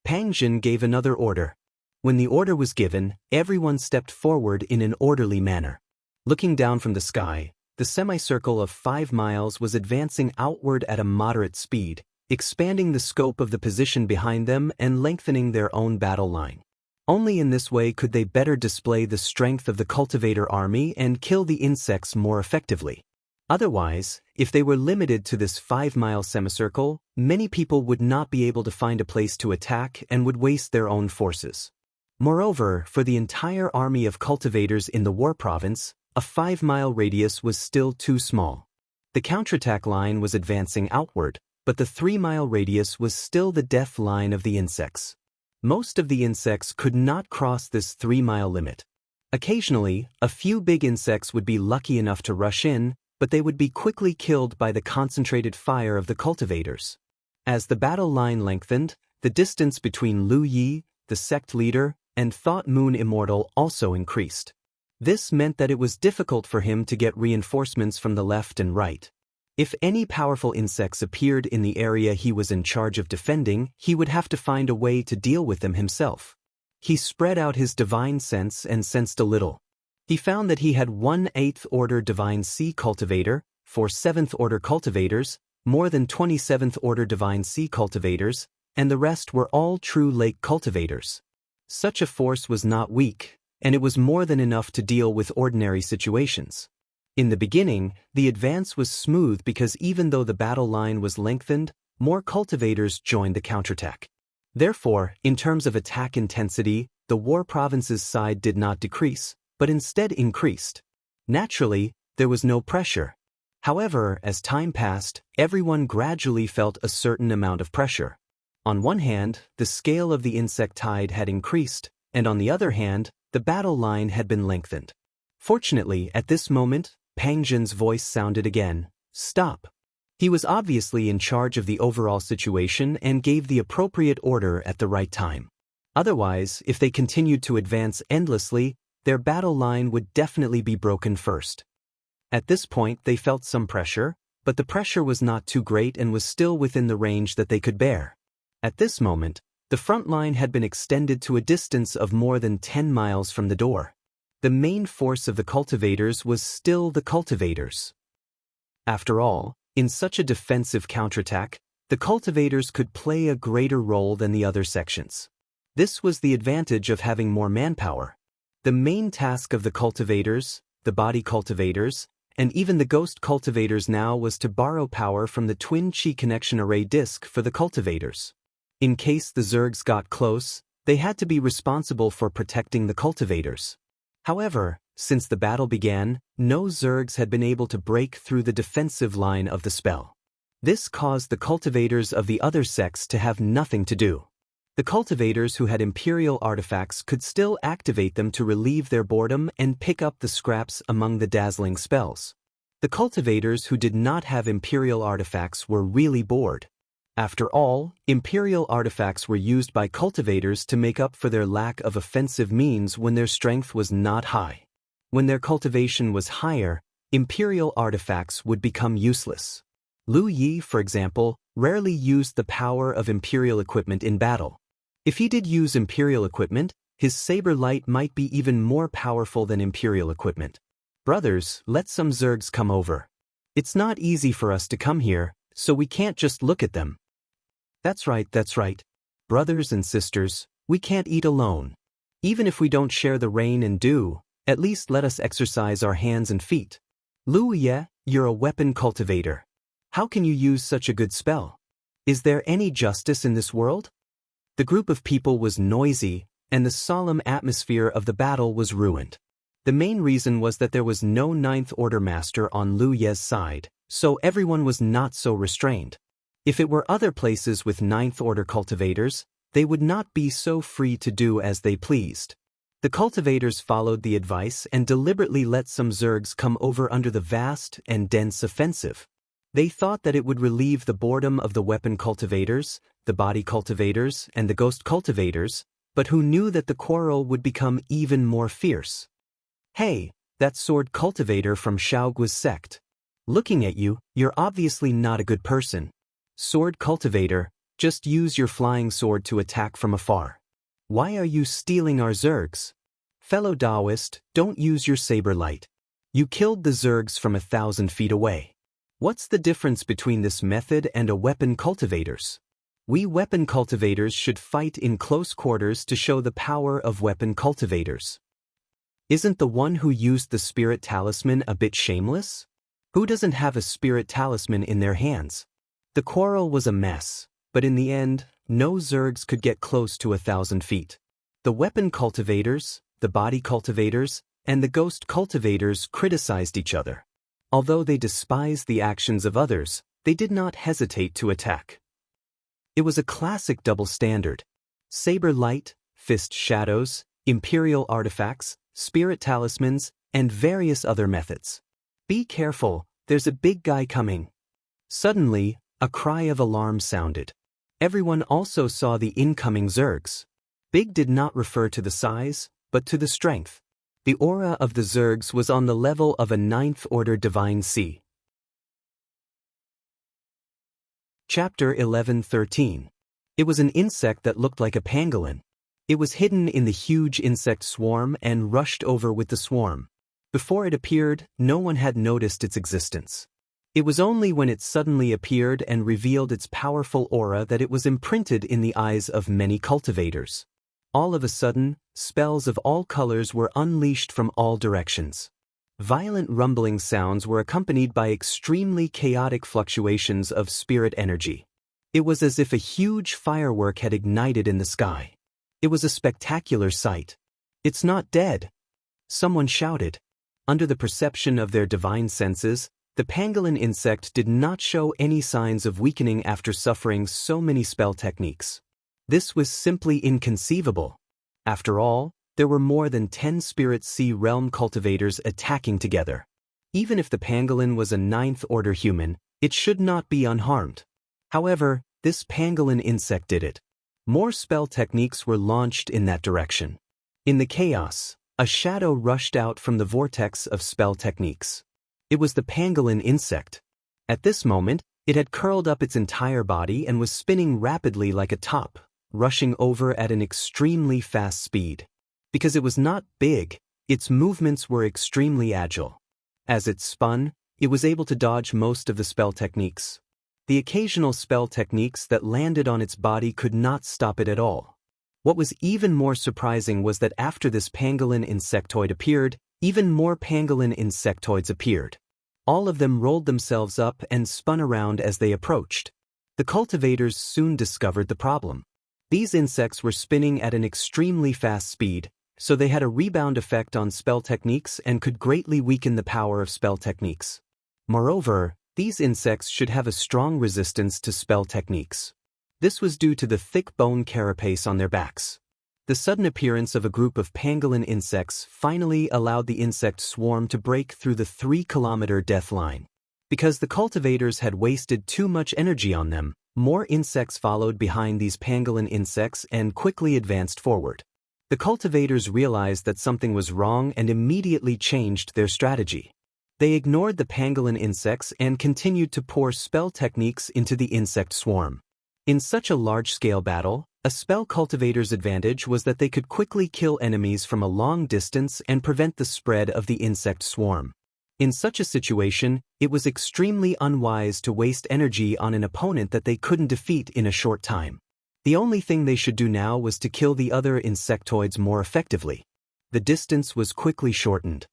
Pang Jin gave another order. When the order was given, everyone stepped forward in an orderly manner. Looking down from the sky, the semicircle of 5 miles was advancing outward at a moderate speed, expanding the scope of the position behind them and lengthening their own battle line. Only in this way could they better display the strength of the cultivator army and kill the insects more effectively. Otherwise, if they were limited to this 5-mile semicircle, many people would not be able to find a place to attack and would waste their own forces. Moreover, for the entire army of cultivators in the War Province, a 5-mile radius was still too small. The counterattack line was advancing outward, but the 3-mile radius was still the death line of the insects. Most of the insects could not cross this 3-mile limit. Occasionally, a few big insects would be lucky enough to rush in, but they would be quickly killed by the concentrated fire of the cultivators. As the battle line lengthened, the distance between Lu Yi, the sect leader, and Thought Moon Immortal also increased. This meant that it was difficult for him to get reinforcements from the left and right. If any powerful insects appeared in the area he was in charge of defending, he would have to find a way to deal with them himself. He spread out his divine sense and sensed a little. He found that he had 1 8th order divine sea cultivator, 4 7th order cultivators, more than 27th order divine sea cultivators, and the rest were all true lake cultivators. Such a force was not weak, and it was more than enough to deal with ordinary situations. In the beginning, the advance was smooth because even though the battle line was lengthened, more cultivators joined the counterattack. Therefore, in terms of attack intensity, the war province's side did not decrease, but instead increased. Naturally, there was no pressure. However, as time passed, everyone gradually felt a certain amount of pressure. On one hand, the scale of the insect tide had increased, and on the other hand, the battle line had been lengthened. Fortunately, at this moment, Pang Zhen's voice sounded again. Stop. He was obviously in charge of the overall situation and gave the appropriate order at the right time. Otherwise, if they continued to advance endlessly, their battle line would definitely be broken first. At this point, they felt some pressure, but the pressure was not too great and was still within the range that they could bear. At this moment, the front line had been extended to a distance of more than 10 miles from the door. The main force of the cultivators was still the cultivators. After all, in such a defensive counterattack, the cultivators could play a greater role than the other sections. This was the advantage of having more manpower. The main task of the cultivators, the body cultivators, and even the ghost cultivators now was to borrow power from the twin chi connection array disk for the cultivators. In case the Zergs got close, they had to be responsible for protecting the cultivators. However, since the battle began, no Zergs had been able to break through the defensive line of the spell. This caused the cultivators of the other sects to have nothing to do. The cultivators who had Imperial artifacts could still activate them to relieve their boredom and pick up the scraps among the dazzling spells. The cultivators who did not have Imperial artifacts were really bored. After all, Imperial artifacts were used by cultivators to make up for their lack of offensive means when their strength was not high. When their cultivation was higher, Imperial artifacts would become useless. Lu Yi, for example, rarely used the power of Imperial equipment in battle. If he did use Imperial equipment, his saber light might be even more powerful than Imperial equipment. Brothers, let some Zergs come over. It's not easy for us to come here, so we can't just look at them. That's right. Brothers and sisters, we can't eat alone. Even if we don't share the rain and dew, at least let us exercise our hands and feet. Lu Ye, you're a weapon cultivator. How can you use such a good spell? Is there any justice in this world? The group of people was noisy, and the solemn atmosphere of the battle was ruined. The main reason was that there was no 9th Order Master on Lu Ye's side, so everyone was not so restrained. If it were other places with 9th Order cultivators, they would not be so free to do as they pleased. The cultivators followed the advice and deliberately let some Zergs come over under the vast and dense offensive. They thought that it would relieve the boredom of the weapon cultivators, the body cultivators, and the ghost cultivators, but who knew that the quarrel would become even more fierce. Hey, that sword cultivator from Xiaogui's sect. Looking at you, you're obviously not a good person. Sword cultivator, just use your flying sword to attack from afar. Why are you stealing our Zergs? Fellow Taoist, don't use your saber light. You killed the Zergs from 1,000 feet away. What's the difference between this method and a weapon cultivators? We weapon cultivators should fight in close quarters to show the power of weapon cultivators. Isn't the one who used the spirit talisman a bit shameless? Who doesn't have a spirit talisman in their hands? The quarrel was a mess, but in the end, no Zergs could get close to 1,000 feet. The weapon cultivators, the body cultivators, and the ghost cultivators criticized each other. Although they despised the actions of others, they did not hesitate to attack. It was a classic double standard. Saber light, fist shadows, Imperial artifacts, spirit talismans, and various other methods. Be careful, there's a big guy coming. Suddenly, a cry of alarm sounded. Everyone also saw the incoming Zergs. Big did not refer to the size, but to the strength. The aura of the Zergs was on the level of a ninth-order divine sea. Chapter 11:13. It was an insect that looked like a pangolin. It was hidden in the huge insect swarm and rushed over with the swarm. Before it appeared, no one had noticed its existence. It was only when it suddenly appeared and revealed its powerful aura that it was imprinted in the eyes of many cultivators. All of a sudden, spells of all colors were unleashed from all directions. Violent rumbling sounds were accompanied by extremely chaotic fluctuations of spirit energy. It was as if a huge firework had ignited in the sky. It was a spectacular sight. "It's not dead!" someone shouted. Under the perception of their divine senses, the pangolin insect did not show any signs of weakening after suffering so many spell techniques. This was simply inconceivable. After all, there were more than 10 Spirit Sea Realm cultivators attacking together. Even if the pangolin was a ninth-order human, it should not be unharmed. However, this pangolin insect did it. More spell techniques were launched in that direction. In the chaos, a shadow rushed out from the vortex of spell techniques. It was the pangolin insect. At this moment, it had curled up its entire body and was spinning rapidly like a top, rushing over at an extremely fast speed. Because it was not big, its movements were extremely agile. As it spun, it was able to dodge most of the spell techniques. The occasional spell techniques that landed on its body could not stop it at all. What was even more surprising was that after this pangolin insectoid appeared, even more pangolin insectoids appeared. All of them rolled themselves up and spun around as they approached. The cultivators soon discovered the problem. These insects were spinning at an extremely fast speed, so they had a rebound effect on spell techniques and could greatly weaken the power of spell techniques. Moreover, these insects should have a strong resistance to spell techniques. This was due to the thick bone carapace on their backs. The sudden appearance of a group of pangolin insects finally allowed the insect swarm to break through the 3-kilometer death line. Because the cultivators had wasted too much energy on them, more insects followed behind these pangolin insects and quickly advanced forward. The cultivators realized that something was wrong and immediately changed their strategy. They ignored the pangolin insects and continued to pour spell techniques into the insect swarm. In such a large-scale battle, a spell cultivator's advantage was that they could quickly kill enemies from a long distance and prevent the spread of the insect swarm. In such a situation, it was extremely unwise to waste energy on an opponent that they couldn't defeat in a short time. The only thing they should do now was to kill the other insectoids more effectively. The distance was quickly shortened.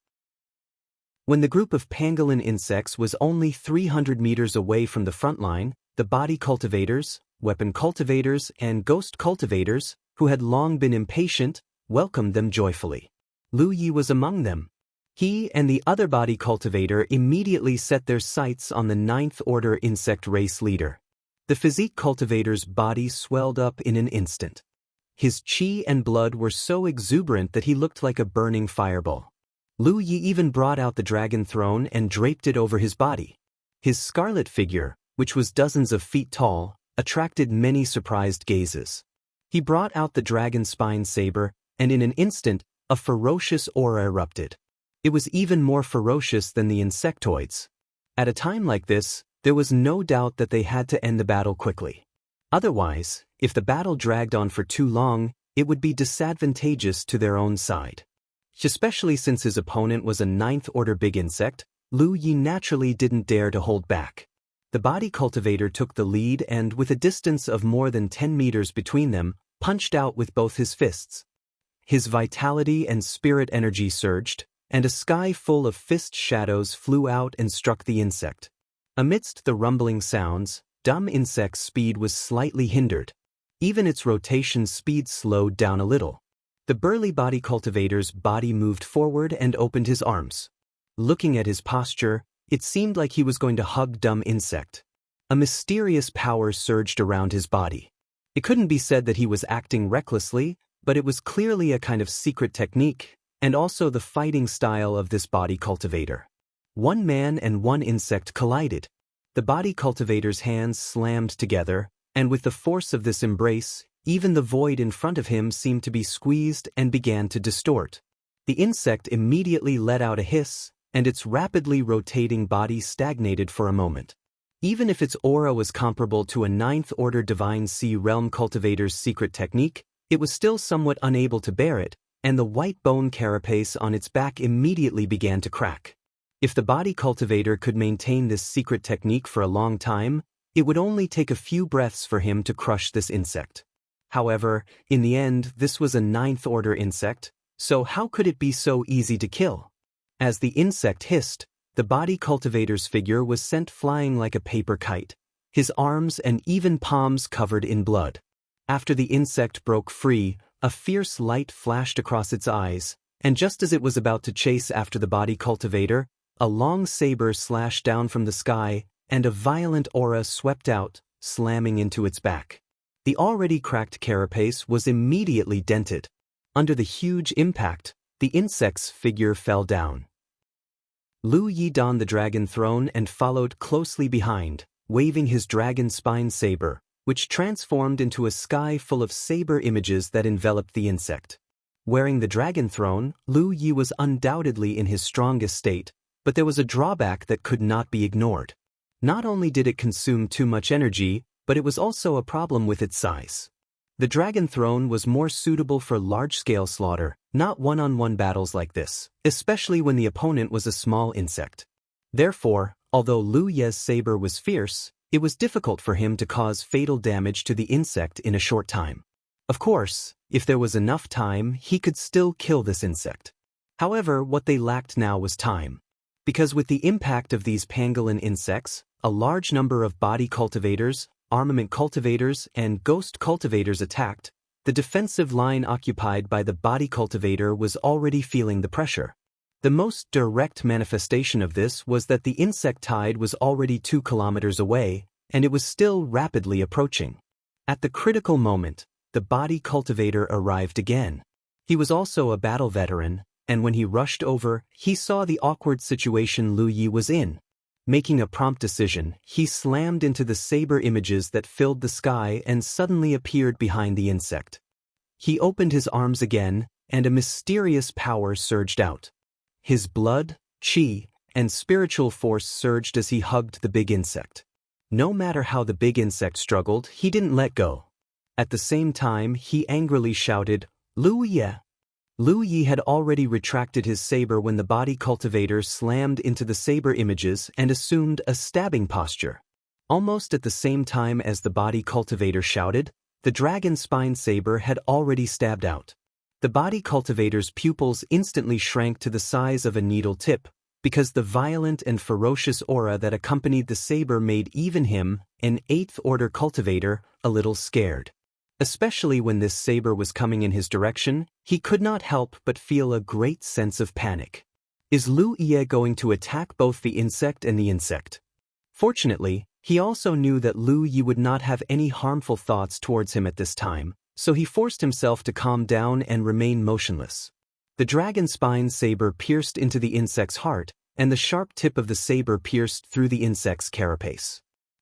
When the group of pangolin insects was only 300 meters away from the front line, the body cultivators, weapon cultivators, and ghost cultivators, who had long been impatient, welcomed them joyfully. Lu Yi was among them. He and the other body cultivator immediately set their sights on the ninth-order insect race leader. The physique cultivator's body swelled up in an instant. His chi and blood were so exuberant that he looked like a burning fireball. Lu Yi even brought out the dragon throne and draped it over his body. His scarlet figure, which was dozens of feet tall, attracted many surprised gazes. He brought out the dragon spine saber, and in an instant, a ferocious aura erupted. It was even more ferocious than the insectoids. At a time like this, there was no doubt that they had to end the battle quickly. Otherwise, if the battle dragged on for too long, it would be disadvantageous to their own side. Especially since his opponent was a ninth-order big insect, Lu Yi naturally didn't dare to hold back. The body cultivator took the lead and, with a distance of more than 10 meters between them, punched out with both his fists. His vitality and spirit energy surged, and a sky full of fist shadows flew out and struck the insect. Amidst the rumbling sounds, dumb insect's speed was slightly hindered. Even its rotation speed slowed down a little. The burly body cultivator's body moved forward and opened his arms. Looking at his posture, it seemed like he was going to hug dumb insect. A mysterious power surged around his body. It couldn't be said that he was acting recklessly, but it was clearly a kind of secret technique, and also the fighting style of this body cultivator. One man and one insect collided. The body cultivator's hands slammed together, and with the force of this embrace, Even the void in front of him seemed to be squeezed and began to distort. The insect immediately let out a hiss, and its rapidly rotating body stagnated for a moment. Even if its aura was comparable to a ninth-order Divine Sea Realm cultivator's secret technique, it was still somewhat unable to bear it, and the white bone carapace on its back immediately began to crack. If the body cultivator could maintain this secret technique for a long time, it would only take a few breaths for him to crush this insect. However, in the end, this was a ninth-order insect, so how could it be so easy to kill? As the insect hissed, the body cultivator's figure was sent flying like a paper kite, his arms and even palms covered in blood. After the insect broke free, a fierce light flashed across its eyes, and just as it was about to chase after the body cultivator, a long saber slashed down from the sky, and a violent aura swept out, slamming into its back. The already cracked carapace was immediately dented. Under the huge impact, the insect's figure fell down. Lu Yi donned the dragon throne and followed closely behind, waving his dragon spine saber, which transformed into a sky full of saber images that enveloped the insect. Wearing the dragon throne, Lu Yi was undoubtedly in his strongest state, but there was a drawback that could not be ignored. Not only did it consume too much energy, but it was also a problem with its size. The dragon throne was more suitable for large-scale slaughter, not one-on-one battles like this, especially when the opponent was a small insect. Therefore, although Lu Ye's saber was fierce, it was difficult for him to cause fatal damage to the insect in a short time. Of course, if there was enough time, he could still kill this insect. However, what they lacked now was time. Because with the impact of these pangolin insects, a large number of body cultivators, armament cultivators, and ghost cultivators attacked, the defensive line occupied by the body cultivator was already feeling the pressure. The most direct manifestation of this was that the insect tide was already 2 kilometers away, and it was still rapidly approaching. At the critical moment, the body cultivator arrived again. He was also a battle veteran, and when he rushed over, he saw the awkward situation Lu Yi was in. Making a prompt decision, he slammed into the saber images that filled the sky and suddenly appeared behind the insect. He opened his arms again, and a mysterious power surged out. His blood, chi, and spiritual force surged as he hugged the big insect. No matter how the big insect struggled, he didn't let go. At the same time, he angrily shouted, "Lu Yi!" Lu Yi had already retracted his saber when the body cultivator slammed into the saber images and assumed a stabbing posture. Almost at the same time as the body cultivator shouted, the dragon spine saber had already stabbed out. The body cultivator's pupils instantly shrank to the size of a needle tip, because the violent and ferocious aura that accompanied the saber made even him, an 8th-order cultivator, a little scared. Especially when this saber was coming in his direction, he could not help but feel a great sense of panic. Is Lu Yi going to attack both the insect and the insect? Fortunately, he also knew that Lu Yi would not have any harmful thoughts towards him at this time, so he forced himself to calm down and remain motionless. The dragon spine saber pierced into the insect's heart, and the sharp tip of the saber pierced through the insect's carapace.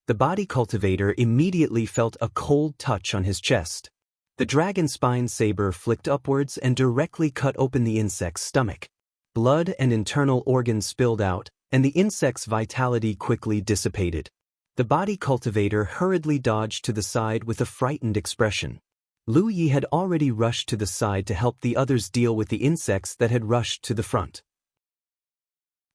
The body cultivator immediately felt a cold touch on his chest. The dragon spine saber flicked upwards and directly cut open the insect's stomach. Blood and internal organs spilled out, and the insect's vitality quickly dissipated. The body cultivator hurriedly dodged to the side with a frightened expression. Lu Yi had already rushed to the side to help the others deal with the insects that had rushed to the front.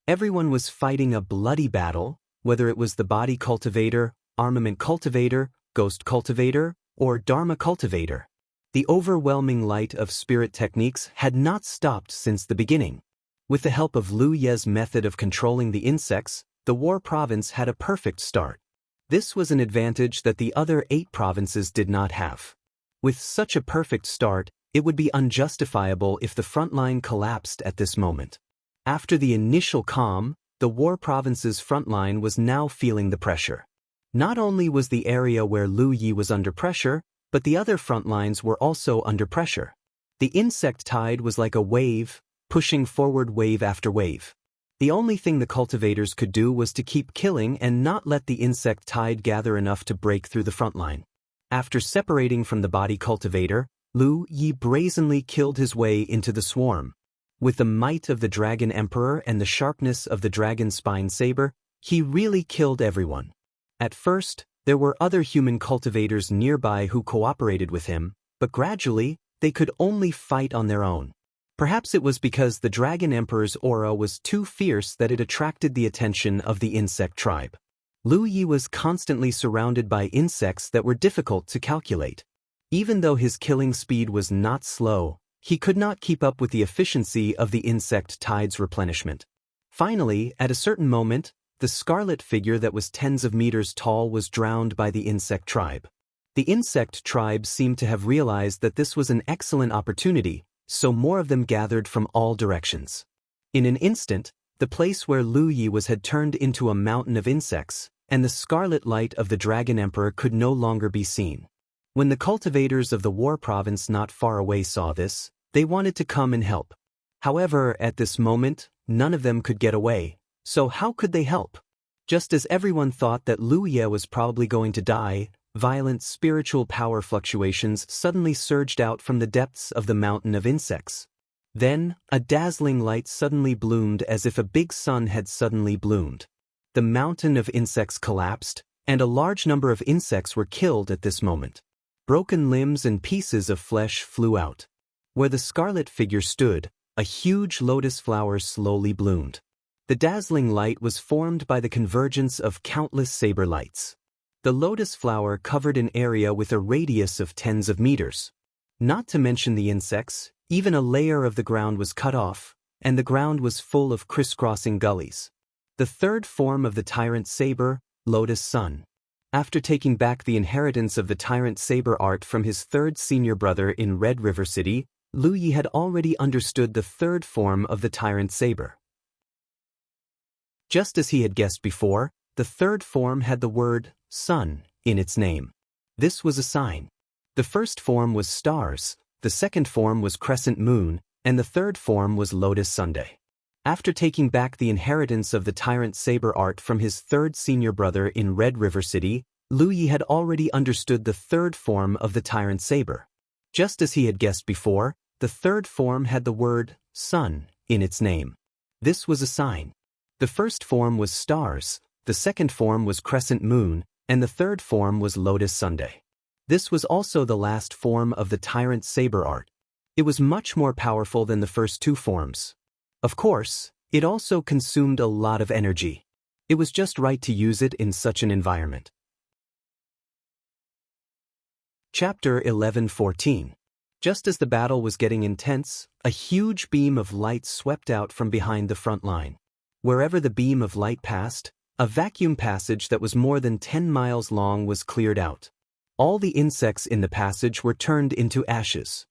Everyone was fighting a bloody battle, whether it was the body cultivator, armament cultivator, ghost cultivator, or dharma cultivator. The overwhelming light of spirit techniques had not stopped since the beginning. With the help of Lu Ye's method of controlling the insects, the war province had a perfect start. This was an advantage that the other 8 provinces did not have. With such a perfect start, it would be unjustifiable if the front line collapsed at this moment. After the initial calm, the war province's front line was now feeling the pressure. Not only was the area where Lu Yi was under pressure, but the other front lines were also under pressure. The insect tide was like a wave, pushing forward wave after wave. The only thing the cultivators could do was to keep killing and not let the insect tide gather enough to break through the front line. After separating from the body cultivator, Lu Yi brazenly killed his way into the swarm. With the might of the Dragon Emperor and the sharpness of the dragon spine saber, he really killed everyone. At first, there were other human cultivators nearby who cooperated with him, but gradually, they could only fight on their own. Perhaps it was because the Dragon Emperor's aura was too fierce that it attracted the attention of the insect tribe. Lu Yi was constantly surrounded by insects that were difficult to calculate. Even though his killing speed was not slow, he could not keep up with the efficiency of the insect tide's replenishment. Finally, at a certain moment, the scarlet figure that was tens of meters tall was drowned by the insect tribe. The insect tribe seemed to have realized that this was an excellent opportunity, so more of them gathered from all directions. In an instant, the place where Lu Yi was had turned into a mountain of insects, and the scarlet light of the Dragon Emperor could no longer be seen. When the cultivators of the war province not far away saw this, they wanted to come and help. However, at this moment, none of them could get away, so how could they help? Just as everyone thought that Lu Ye was probably going to die, violent spiritual power fluctuations suddenly surged out from the depths of the mountain of insects. Then, a dazzling light suddenly bloomed as if a big sun had suddenly bloomed. The mountain of insects collapsed, and a large number of insects were killed at this moment. Broken limbs and pieces of flesh flew out. Where the scarlet figure stood, a huge lotus flower slowly bloomed. The dazzling light was formed by the convergence of countless saber lights. The lotus flower covered an area with a radius of tens of meters. Not to mention the insects, even a layer of the ground was cut off, and the ground was full of crisscrossing gullies. The third form of the tyrant saber, Lotus Sun. After taking back the inheritance of the tyrant saber art from his third senior brother in Red River City, Lu Yi had already understood the third form of the tyrant saber. Just as he had guessed before, the third form had the word sun in its name. This was a sign. The first form was stars, the second form was crescent moon, and the third form was lotus Sunday. After taking back the inheritance of the tyrant saber art from his third senior brother in Red River City, Lu Yi had already understood the third form of the tyrant saber. Just as he had guessed before, the third form had the word sun in its name. This was a sign. The first form was stars, the second form was crescent moon, and the third form was lotus Sunday. This was also the last form of the tyrant saber art. It was much more powerful than the first two forms. Of course, it also consumed a lot of energy. It was just right to use it in such an environment. Chapter 11:14. Just as the battle was getting intense, a huge beam of light swept out from behind the front line. Wherever the beam of light passed, a vacuum passage that was more than 10 miles long was cleared out. All the insects in the passage were turned into ashes.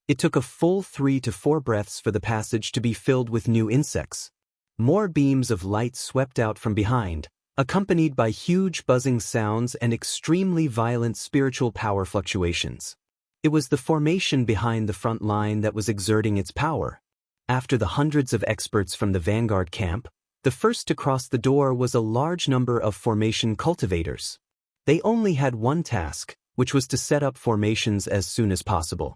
It took a full 3 to 4 breaths for the passage to be filled with new insects. More beams of light swept out from behind, accompanied by huge buzzing sounds and extremely violent spiritual power fluctuations. It was the formation behind the front line that was exerting its power. After the hundreds of experts from the vanguard camp, the first to cross the door was a large number of formation cultivators. They only had one task, which was to set up formations as soon as possible.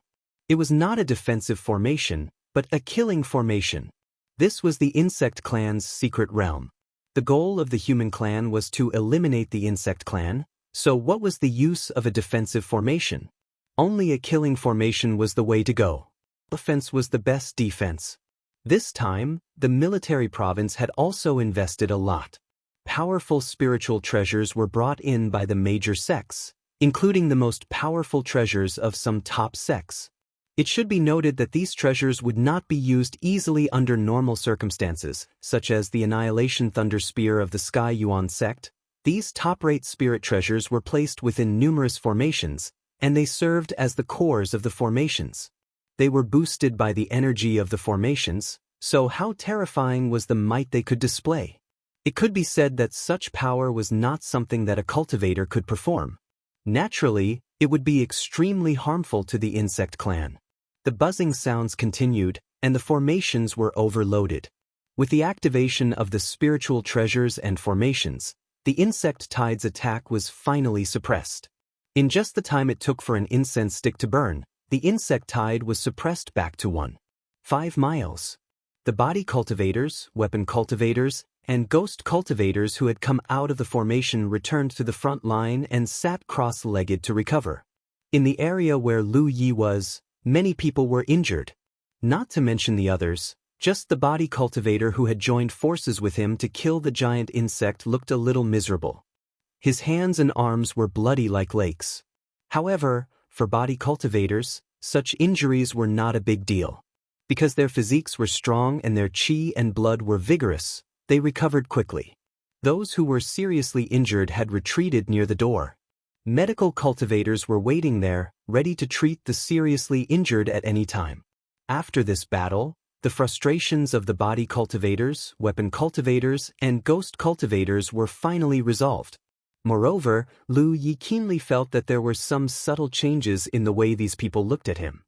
It was not a defensive formation, but a killing formation. This was the insect clan's secret realm. The goal of the human clan was to eliminate the insect clan, so what was the use of a defensive formation? Only a killing formation was the way to go. Offense was the best defense. This time, the military province had also invested a lot. Powerful spiritual treasures were brought in by the major sects, including the most powerful treasures of some top sects. It should be noted that these treasures would not be used easily under normal circumstances, such as the Annihilation Thunder Spear of the Sky Yuan sect. These top-rate spirit treasures were placed within numerous formations, and they served as the cores of the formations. They were boosted by the energy of the formations, so how terrifying was the might they could display? It could be said that such power was not something that a cultivator could perform. Naturally, it would be extremely harmful to the insect clan. The buzzing sounds continued, and the formations were overloaded. With the activation of the spiritual treasures and formations, the insect tide's attack was finally suppressed. In just the time it took for an incense stick to burn, the insect tide was suppressed back to 1.5 miles. The body cultivators, weapon cultivators, and ghost cultivators who had come out of the formation returned to the front line and sat cross-legged to recover. In the area where Lu Yi was, many people were injured. Not to mention the others, just the body cultivator who had joined forces with him to kill the giant insect looked a little miserable. His hands and arms were bloody like lakes. However, for body cultivators, such injuries were not a big deal. Because their physiques were strong and their qi and blood were vigorous, they recovered quickly. Those who were seriously injured had retreated near the door. Medical cultivators were waiting there, ready to treat the seriously injured at any time. After this battle, the frustrations of the body cultivators, weapon cultivators, and ghost cultivators were finally resolved. Moreover, Lu Yi keenly felt that there were some subtle changes in the way these people looked at him.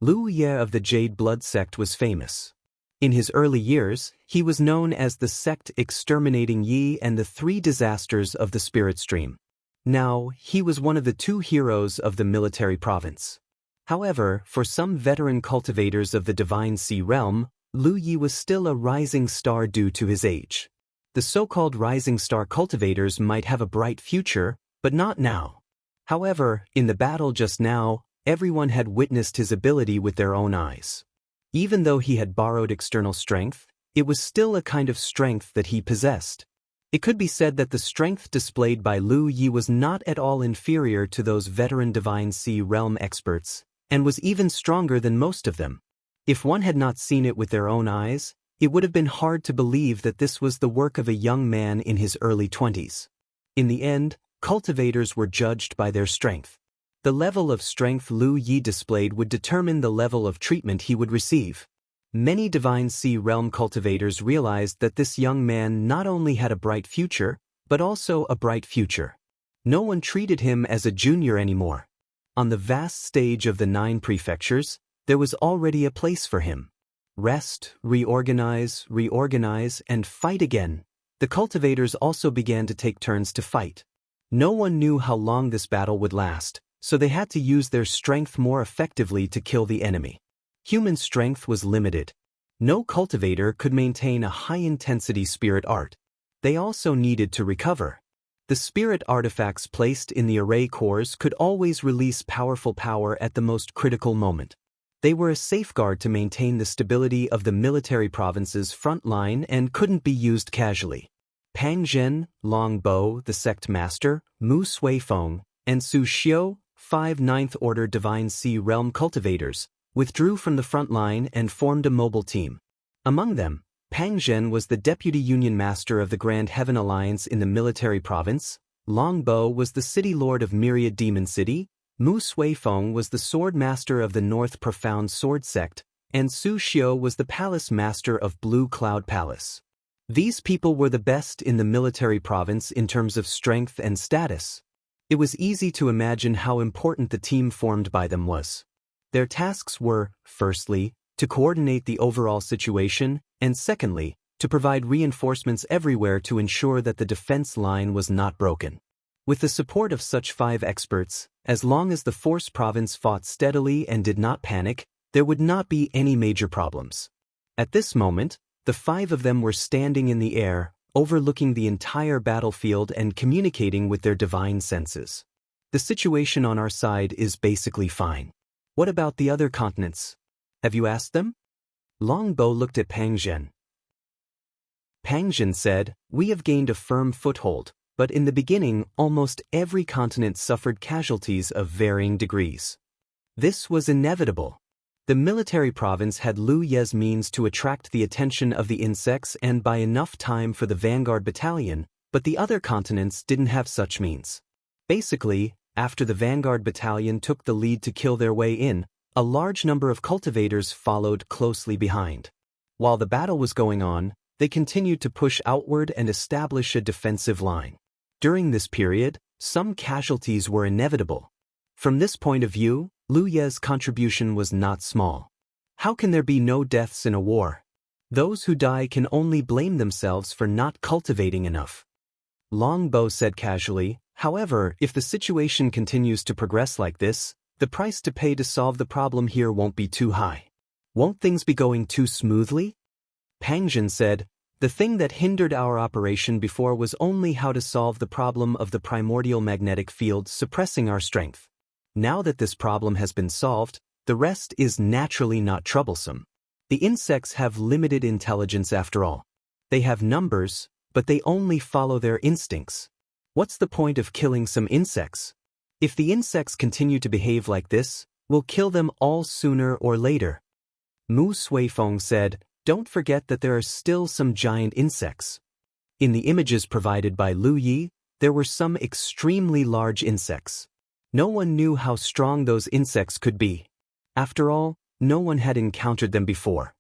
Lu Ye of the Jade Blood sect was famous. In his early years, he was known as the sect exterminating Yi and the three disasters of the spirit stream. Now, he was one of the two heroes of the military province. However, for some veteran cultivators of the Divine Sea realm, Lu Yi was still a rising star due to his age. The so-called rising star cultivators might have a bright future, but not now. However, in the battle just now, everyone had witnessed his ability with their own eyes. Even though he had borrowed external strength, it was still a kind of strength that he possessed. It could be said that the strength displayed by Lu Yi was not at all inferior to those veteran Divine Sea realm experts, and was even stronger than most of them. If one had not seen it with their own eyes, it would have been hard to believe that this was the work of a young man in his early 20s. In the end, cultivators were judged by their strength. The level of strength Lu Yi displayed would determine the level of treatment he would receive. Many Divine Sea realm cultivators realized that this young man not only had a bright future, but also a bright future. No one treated him as a junior anymore. On the vast stage of the 9 prefectures, there was already a place for him. Rest, reorganize, and fight again. The cultivators also began to take turns to fight. No one knew how long this battle would last, so they had to use their strength more effectively to kill the enemy. Human strength was limited. No cultivator could maintain a high-intensity spirit art. They also needed to recover. The spirit artifacts placed in the array cores could always release powerful power at the most critical moment. They were a safeguard to maintain the stability of the military province's front line and couldn't be used casually. Pang Zhen, Long Bo, the sect master, Mu Suifeng, and Su Xiu, 5 Ninth Order Divine Sea realm cultivators, withdrew from the front line and formed a mobile team. Among them, Pang Zhen was the deputy union master of the Grand Heaven Alliance in the military province, Long Bo was the city lord of Myriad Demon City, Mu Suifeng was the sword master of the North Profound Sword Sect, and Su Xiu was the palace master of Blue Cloud Palace. These people were the best in the military province in terms of strength and status. It was easy to imagine how important the team formed by them was. Their tasks were, firstly, to coordinate the overall situation, and secondly, to provide reinforcements everywhere to ensure that the defense line was not broken. With the support of such 5 experts, as long as the Force province fought steadily and did not panic, there would not be any major problems. At this moment, the 5 of them were standing in the air, overlooking the entire battlefield and communicating with their divine senses. The situation on our side is basically fine. What about the other continents? Have you asked them? Long Bo looked at Pang Zhen. Pang Zhen said, "We have gained a firm foothold, but in the beginning almost every continent suffered casualties of varying degrees. This was inevitable. The military province had Lu Ye's means to attract the attention of the insects and buy enough time for the vanguard battalion, but the other continents didn't have such means. Basically, after the vanguard battalion took the lead to kill their way in, a large number of cultivators followed closely behind. While the battle was going on, they continued to push outward and establish a defensive line. During this period, some casualties were inevitable. From this point of view, Lu Ye's contribution was not small. How can there be no deaths in a war? Those who die can only blame themselves for not cultivating enough. Long Bo said casually, However, if the situation continues to progress like this, the price to pay to solve the problem here won't be too high. Won't things be going too smoothly? Pangjin said, the thing that hindered our operation before was only how to solve the problem of the primordial magnetic field suppressing our strength. Now that this problem has been solved, the rest is naturally not troublesome. The insects have limited intelligence after all. They have numbers, but they only follow their instincts. What's the point of killing some insects? If the insects continue to behave like this, we'll kill them all sooner or later. Mu Suifeng said, don't forget that there are still some giant insects. In the images provided by Lu Yi, there were some extremely large insects. No one knew how strong those insects could be. After all, no one had encountered them before.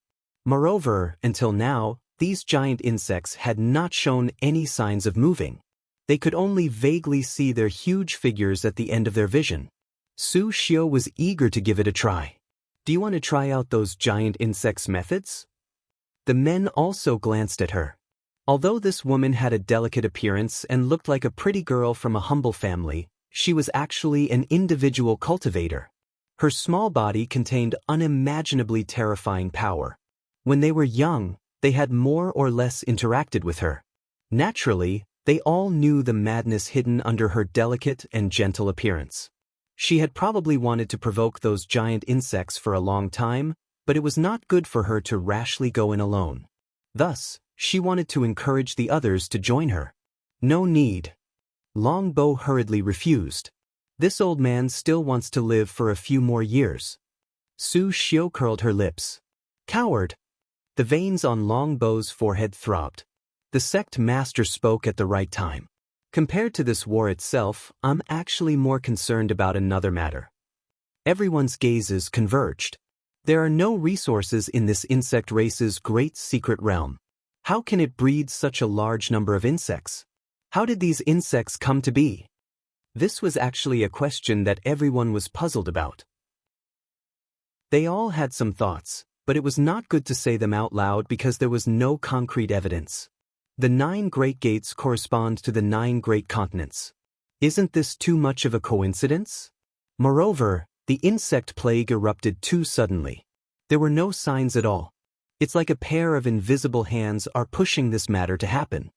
Moreover, until now, these giant insects had not shown any signs of moving. They could only vaguely see their huge figures at the end of their vision. Su Xiu was eager to give it a try. Do you want to try out those giant insects' methods? The men also glanced at her. Although this woman had a delicate appearance and looked like a pretty girl from a humble family, she was actually an individual cultivator. Her small body contained unimaginably terrifying power. When they were young, they had more or less interacted with her. Naturally, they all knew the madness hidden under her delicate and gentle appearance. She had probably wanted to provoke those giant insects for a long time, but it was not good for her to rashly go in alone. Thus, she wanted to encourage the others to join her. No need. Longbow hurriedly refused. This old man still wants to live for a few more years. Su Xiu curled her lips. Coward! The veins on Longbow's forehead throbbed. The sect master spoke at the right time. Compared to this war itself, I'm actually more concerned about another matter. Everyone's gazes converged. There are no resources in this insect race's great secret realm. How can it breed such a large number of insects? How did these insects come to be? This was actually a question that everyone was puzzled about. They all had some thoughts, but it was not good to say them out loud because there was no concrete evidence. The 9 Great Gates correspond to the 9 great continents. Isn't this too much of a coincidence? Moreover, the insect plague erupted too suddenly. There were no signs at all. It's like a pair of invisible hands are pushing this matter to happen.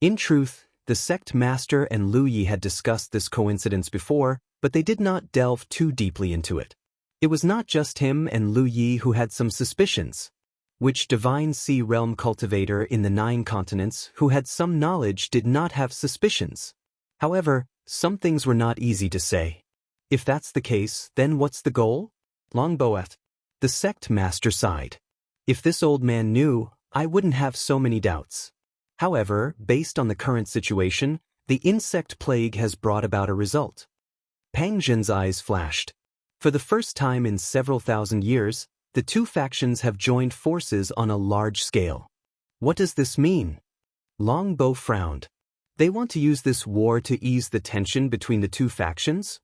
In truth, the sect master and Lu Yi had discussed this coincidence before, but they did not delve too deeply into it. It was not just him and Lu Yi who had some suspicions. Which divine sea realm cultivator in the 9 continents who had some knowledge did not have suspicions? However, some things were not easy to say. If that's the case, then what's the goal? Longbow. The sect master sighed. If this old man knew, I wouldn't have so many doubts. However, based on the current situation, the insect plague has brought about a result. Pangjin's eyes flashed. For the first time in several thousand years, the 2 factions have joined forces on a large scale. What does this mean? Longbow frowned. They want to use this war to ease the tension between the 2 factions?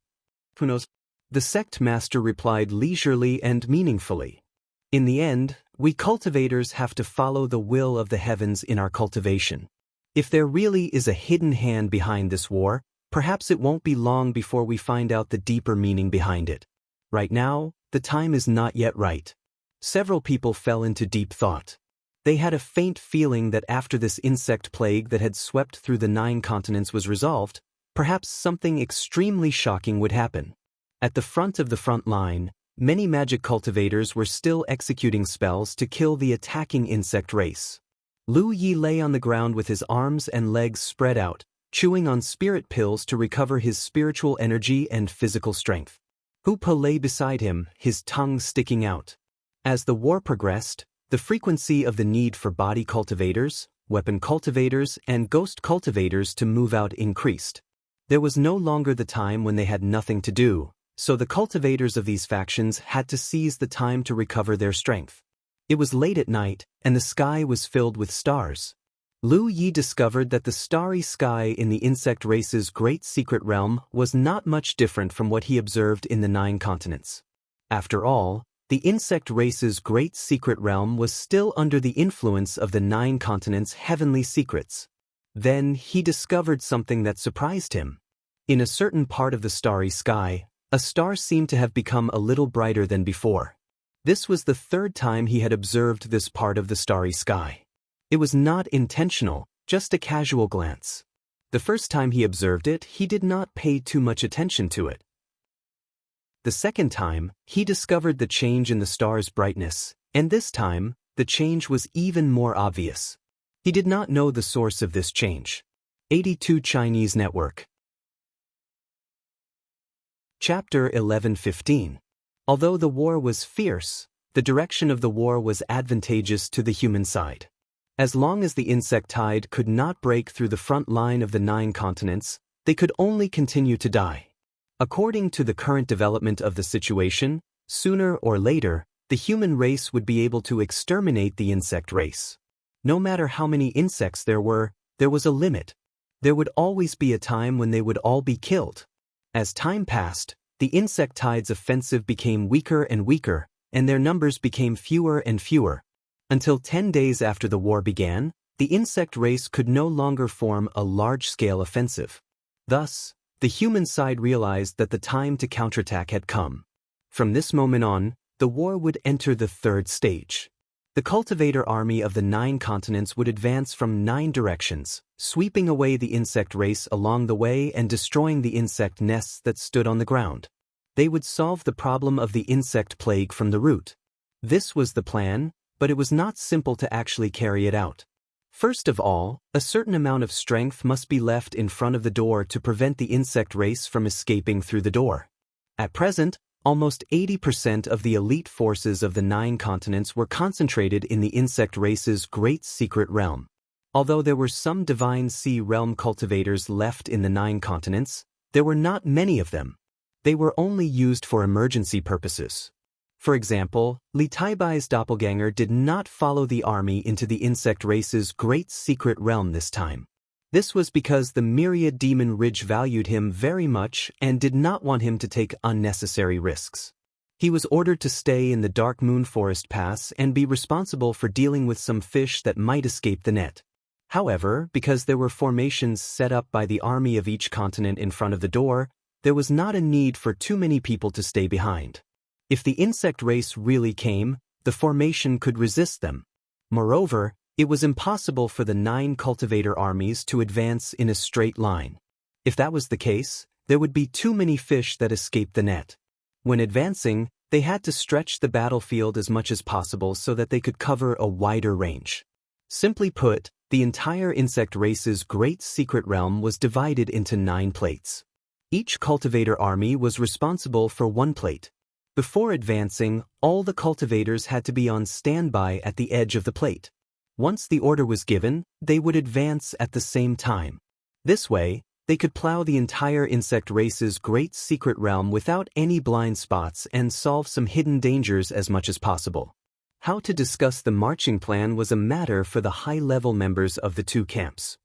Who knows? The sect master replied leisurely and meaningfully. In the end, we cultivators have to follow the will of the heavens in our cultivation. If there really is a hidden hand behind this war, perhaps it won't be long before we find out the deeper meaning behind it. Right now, the time is not yet right. Several people fell into deep thought. They had a faint feeling that after this insect plague that had swept through the 9 continents was resolved, perhaps something extremely shocking would happen. At the front of the front line, many magic cultivators were still executing spells to kill the attacking insect race. Lu Yi lay on the ground with his arms and legs spread out, chewing on spirit pills to recover his spiritual energy and physical strength. Hoopa lay beside him, his tongue sticking out. As the war progressed, the frequency of the need for body cultivators, weapon cultivators, and ghost cultivators to move out increased. There was no longer the time when they had nothing to do, so the cultivators of these factions had to seize the time to recover their strength. It was late at night, and the sky was filled with stars. Lu Yi discovered that the starry sky in the insect race's great secret realm was not much different from what he observed in the 9 continents. After all, the insect race's great secret realm was still under the influence of the 9 continents' heavenly secrets. Then he discovered something that surprised him. In a certain part of the starry sky, a star seemed to have become a little brighter than before. This was the third time he had observed this part of the starry sky. It was not intentional, just a casual glance. The first time he observed it, he did not pay too much attention to it. The second time, he discovered the change in the star's brightness, and this time, the change was even more obvious. He did not know the source of this change. 82 Chinese Network. Chapter 11:15. Although the war was fierce, the direction of the war was advantageous to the human side. As long as the insect tide could not break through the front line of the 9 continents, they could only continue to die. According to the current development of the situation, sooner or later, the human race would be able to exterminate the insect race. No matter how many insects there was a limit. There would always be a time when they would all be killed. As time passed, the insect tide's offensive became weaker and weaker, and their numbers became fewer and fewer. Until 10 days after the war began, the insect race could no longer form a large-scale offensive. Thus, the human side realized that the time to counterattack had come. From this moment on, the war would enter the third stage. The cultivator army of the 9 continents would advance from 9 directions, sweeping away the insect race along the way and destroying the insect nests that stood on the ground. They would solve the problem of the insect plague from the root. This was the plan, but it was not simple to actually carry it out. First of all, a certain amount of strength must be left in front of the door to prevent the insect race from escaping through the door. At present, almost 80% of the elite forces of the 9 continents were concentrated in the insect race's great secret realm. Although there were some divine sea realm cultivators left in the 9 continents, there were not many of them. They were only used for emergency purposes. For example, Li Taibai's doppelganger did not follow the army into the insect race's great secret realm this time. This was because the myriad demon ridge valued him very much and did not want him to take unnecessary risks. He was ordered to stay in the Dark Moon Forest Pass and be responsible for dealing with some fish that might escape the net. However, because there were formations set up by the army of each continent in front of the door, there was not a need for too many people to stay behind. If the insect race really came, the formation could resist them. Moreover, it was impossible for the 9 cultivator armies to advance in a straight line. If that was the case, there would be too many fish that escaped the net. When advancing, they had to stretch the battlefield as much as possible so that they could cover a wider range. Simply put, the entire insect race's great secret realm was divided into 9 plates. Each cultivator army was responsible for 1 plate. Before advancing, all the cultivators had to be on standby at the edge of the plate. Once the order was given, they would advance at the same time. This way, they could plow the entire insect race's great secret realm without any blind spots and solve some hidden dangers as much as possible. How to discuss the marching plan was a matter for the high-level members of the 2 camps.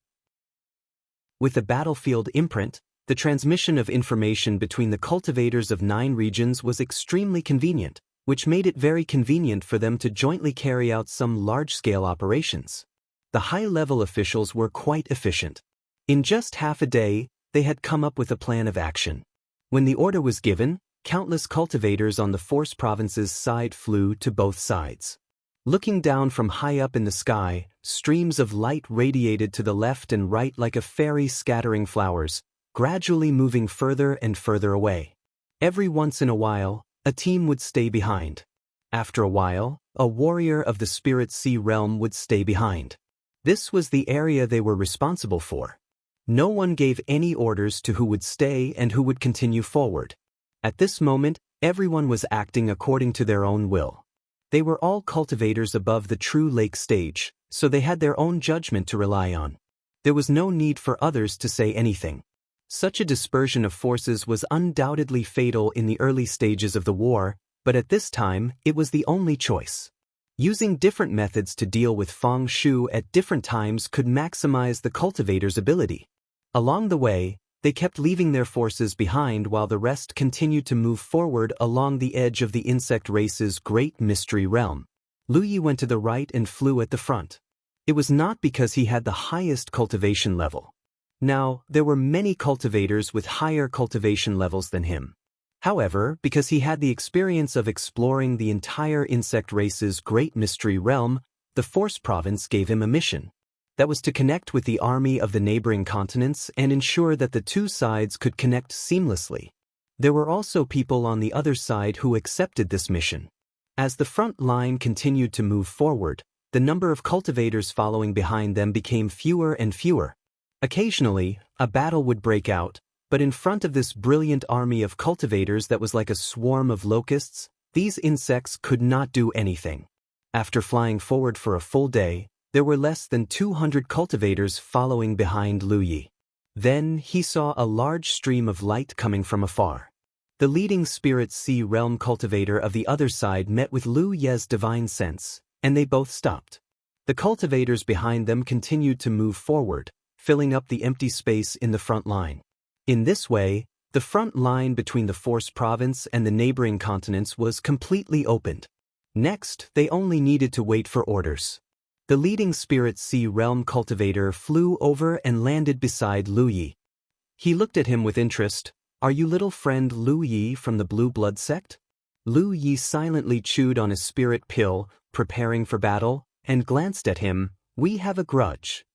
With the battlefield imprint, the transmission of information between the cultivators of 9 regions was extremely convenient, which made it very convenient for them to jointly carry out some large-scale operations. The high-level officials were quite efficient. In just half a day, they had come up with a plan of action. When the order was given, countless cultivators on the Force Province's side flew to both sides. Looking down from high up in the sky, streams of light radiated to the left and right like a fairy scattering flowers, gradually moving further and further away. Every once in a while, a team would stay behind. After a while, a warrior of the Spirit Sea realm would stay behind. This was the area they were responsible for. No one gave any orders to who would stay and who would continue forward. At this moment, everyone was acting according to their own will. They were all cultivators above the true lake stage, so they had their own judgment to rely on. There was no need for others to say anything. Such a dispersion of forces was undoubtedly fatal in the early stages of the war, but at this time, it was the only choice. Using different methods to deal with feng shui at different times could maximize the cultivator's ability. Along the way, they kept leaving their forces behind while the rest continued to move forward along the edge of the insect race's great mystery realm. Lu Yi went to the right and flew at the front. It was not because he had the highest cultivation level. Now, there were many cultivators with higher cultivation levels than him. However, because he had the experience of exploring the entire insect race's great mystery realm, the Force Province gave him a mission. That was to connect with the army of the neighboring continents and ensure that the two sides could connect seamlessly. There were also people on the other side who accepted this mission. As the front line continued to move forward, the number of cultivators following behind them became fewer and fewer. Occasionally, a battle would break out, but in front of this brilliant army of cultivators that was like a swarm of locusts, these insects could not do anything. After flying forward for a full day, there were less than 200 cultivators following behind Lu Yi. Then he saw a large stream of light coming from afar. The leading Spirit Sea Realm cultivator of the other side met with Lu Ye's divine sense, and they both stopped. The cultivators behind them continued to move forward, filling up the empty space in the front line. In this way, the front line between the Force Province and the neighboring continents was completely opened. Next, they only needed to wait for orders. The leading Spirit Sea Realm cultivator flew over and landed beside Lu Yi. He looked at him with interest. "Are you little friend Lu Yi from the Blue Blood sect?" Lu Yi silently chewed on his spirit pill, preparing for battle, and glanced at him. "We have a grudge."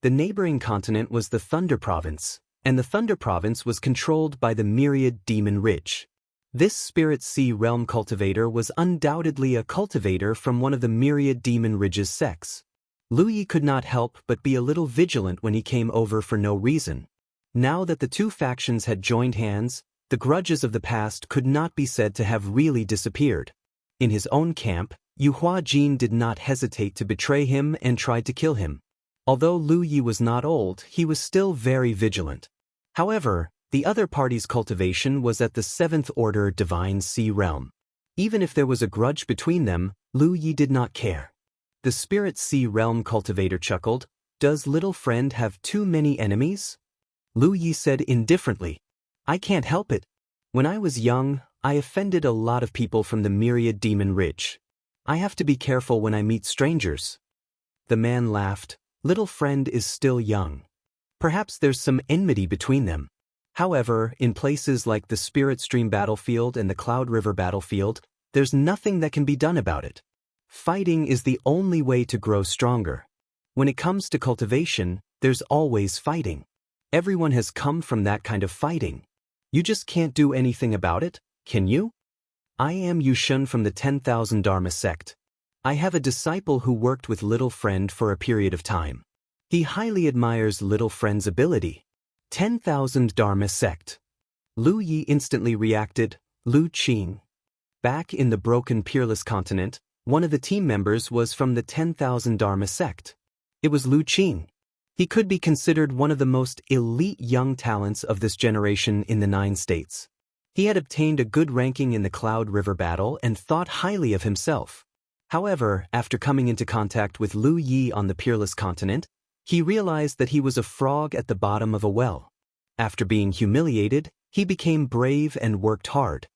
The neighboring continent was the Thunder Province, and the Thunder Province was controlled by the Myriad Demon Ridge. This Spirit Sea Realm cultivator was undoubtedly a cultivator from one of the Myriad Demon Ridge's sects. Lu Yi could not help but be a little vigilant when he came over for no reason. Now that the two factions had joined hands, the grudges of the past could not be said to have really disappeared. In his own camp, Yu Hua Jin did not hesitate to betray him and tried to kill him. Although Lu Yi was not old, he was still very vigilant. However, the other party's cultivation was at the 7th Order Divine Sea Realm. Even if there was a grudge between them, Lu Yi did not care. The Spirit Sea Realm cultivator chuckled. "Does little friend have too many enemies?" Lu Yi said indifferently. "I can't help it. When I was young, I offended a lot of people from the Myriad Demon Ridge. I have to be careful when I meet strangers." The man laughed. "Little friend is still young. Perhaps there's some enmity between them. However, in places like the Spirit Stream battlefield and the Cloud River battlefield, there's nothing that can be done about it. Fighting is the only way to grow stronger. When it comes to cultivation, there's always fighting. Everyone has come from that kind of fighting. You just can't do anything about it, can you? I am Yushun from the 10,000 Dharma sect. I have a disciple who worked with Little Friend for a period of time. He highly admires Little Friend's ability. 10,000 Dharma sect. Lu Yi instantly reacted. Lu Qing. Back in the broken Peerless continent, one of the team members was from the 10,000 Dharma sect. It was Lu Qing. He could be considered one of the most elite young talents of this generation in the 9 states. He had obtained a good ranking in the Cloud River battle and thought highly of himself. However, after coming into contact with Lu Yi on the Peerless continent, he realized that he was a frog at the bottom of a well. After being humiliated, he became brave and worked hard.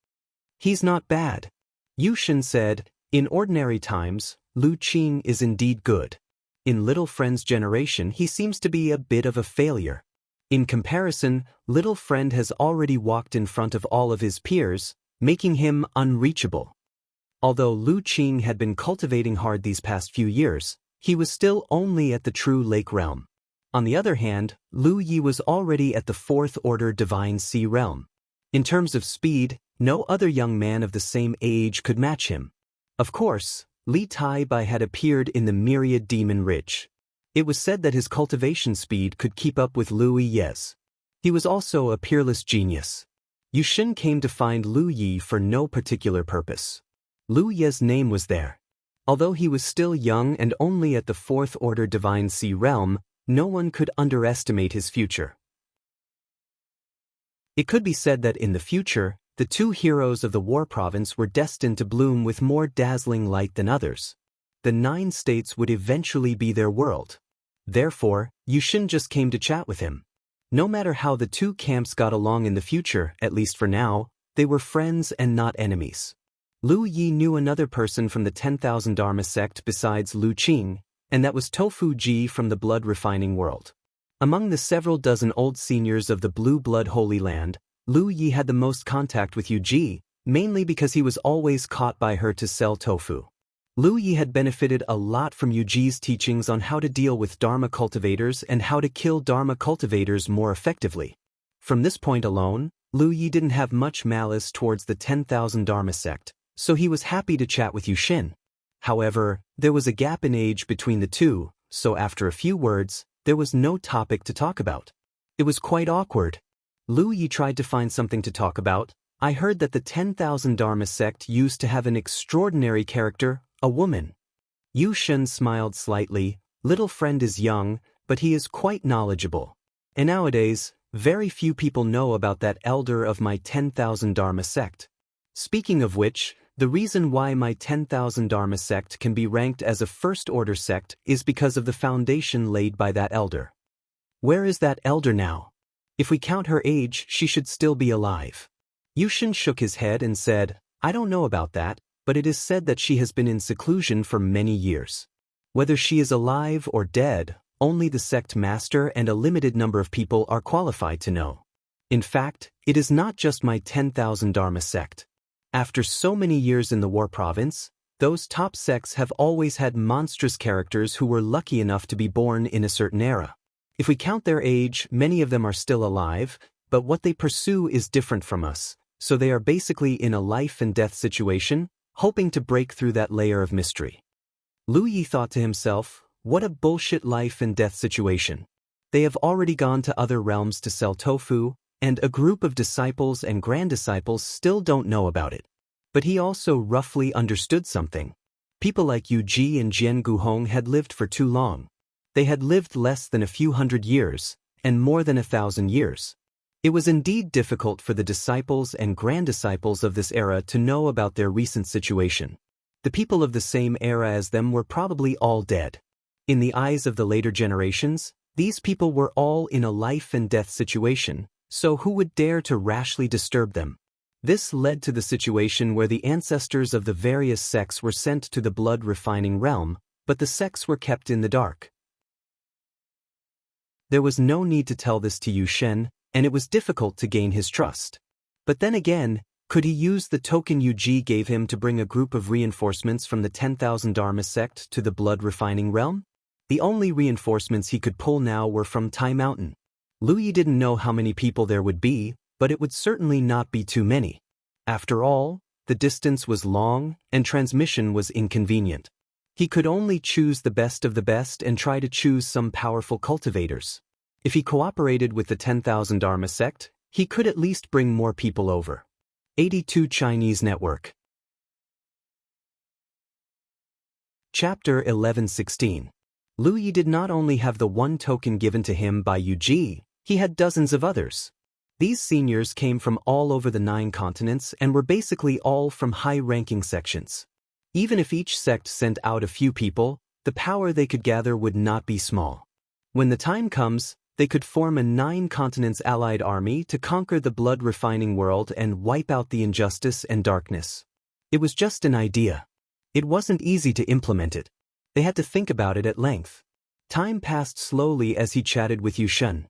"He's not bad," Yushin said. "In ordinary times, Lu Qing is indeed good. In Little Friend's generation, he seems to be a bit of a failure. In comparison, Little Friend has already walked in front of all of his peers, making him unreachable." Although Lu Qing had been cultivating hard these past few years, he was still only at the true lake realm. On the other hand, Lu Yi was already at the 4th Order Divine Sea Realm. In terms of speed, no other young man of the same age could match him. Of course, Li Tai-bai had appeared in the Myriad Demon Ridge. It was said that his cultivation speed could keep up with Lu Yi's. He was also a peerless genius. Yushin came to find Lu Yi for no particular purpose. Lu Yi's name was there. Although he was still young and only at the 4th Order Divine Sea Realm, no one could underestimate his future. It could be said that in the future, the two heroes of the War Province were destined to bloom with more dazzling light than others. The 9 states would eventually be their world. Therefore, Yushin just came to chat with him. No matter how the two camps got along in the future, at least for now, they were friends and not enemies. Lu Yi knew another person from the 10,000 Dharma sect besides Lu Qing, and that was Tofu Ji from the blood refining world. Among the several dozen old seniors of the Blue Blood Holy Land, Lu Yi had the most contact with Yu Ji, mainly because he was always caught by her to sell tofu. Lu Yi had benefited a lot from Yu Ji's teachings on how to deal with Dharma cultivators and how to kill Dharma cultivators more effectively. From this point alone, Lu Yi didn't have much malice towards the 10,000 Dharma sect, so he was happy to chat with Yu Xin. However, there was a gap in age between the two, so after a few words, there was no topic to talk about. It was quite awkward. Lu Yi tried to find something to talk about. I heard that the 10,000 Dharma sect used to have an extraordinary character, a woman. Yu Xin smiled slightly. Little friend is young, but he is quite knowledgeable. And nowadays, very few people know about that elder of my 10,000 Dharma sect. Speaking of which, the reason why my 10,000 Dharma sect can be ranked as a first-order sect is because of the foundation laid by that elder. Where is that elder now? If we count her age, she should still be alive. Yu Xin shook his head and said, I don't know about that, but it is said that she has been in seclusion for many years. Whether she is alive or dead, only the sect master and a limited number of people are qualified to know. In fact, it is not just my 10,000 Dharma sect. After so many years in the War Province, those top sects have always had monstrous characters who were lucky enough to be born in a certain era. If we count their age, many of them are still alive, but what they pursue is different from us, so they are basically in a life and death situation, hoping to break through that layer of mystery. Lu Yi thought to himself, what a bullshit life and death situation. They have already gone to other realms to sell tofu, and a group of disciples and grand-disciples still don't know about it. But he also roughly understood something. People like Yu Ji and Jian Guhong had lived for too long. They had lived less than a few hundred years, and more than 1,000 years. It was indeed difficult for the disciples and grand-disciples of this era to know about their recent situation. The people of the same era as them were probably all dead. In the eyes of the later generations, these people were all in a life and death situation, so who would dare to rashly disturb them? This led to the situation where the ancestors of the various sects were sent to the blood-refining realm, but the sects were kept in the dark. There was no need to tell this to Yu Xin, and it was difficult to gain his trust. But then again, could he use the token Yu Ji gave him to bring a group of reinforcements from the 10,000 Dharma sect to the blood-refining realm? The only reinforcements he could pull now were from Tai Mountain. Lu Yi didn't know how many people there would be, but it would certainly not be too many. After all, the distance was long, and transmission was inconvenient. He could only choose the best of the best and try to choose some powerful cultivators. If he cooperated with the 10,000 Dharma sect, he could at least bring more people over. 82 Chinese Network. Chapter 1116. Lu Yi did not only have the one token given to him by Yu Ji, he had dozens of others. These seniors came from all over the 9 continents and were basically all from high-ranking sections. Even if each sect sent out a few people, the power they could gather would not be small. When the time comes, they could form a 9 continents allied army to conquer the blood-refining world and wipe out the injustice and darkness. It was just an idea. It wasn't easy to implement it. They had to think about it at length. Time passed slowly as he chatted with Yu Xin.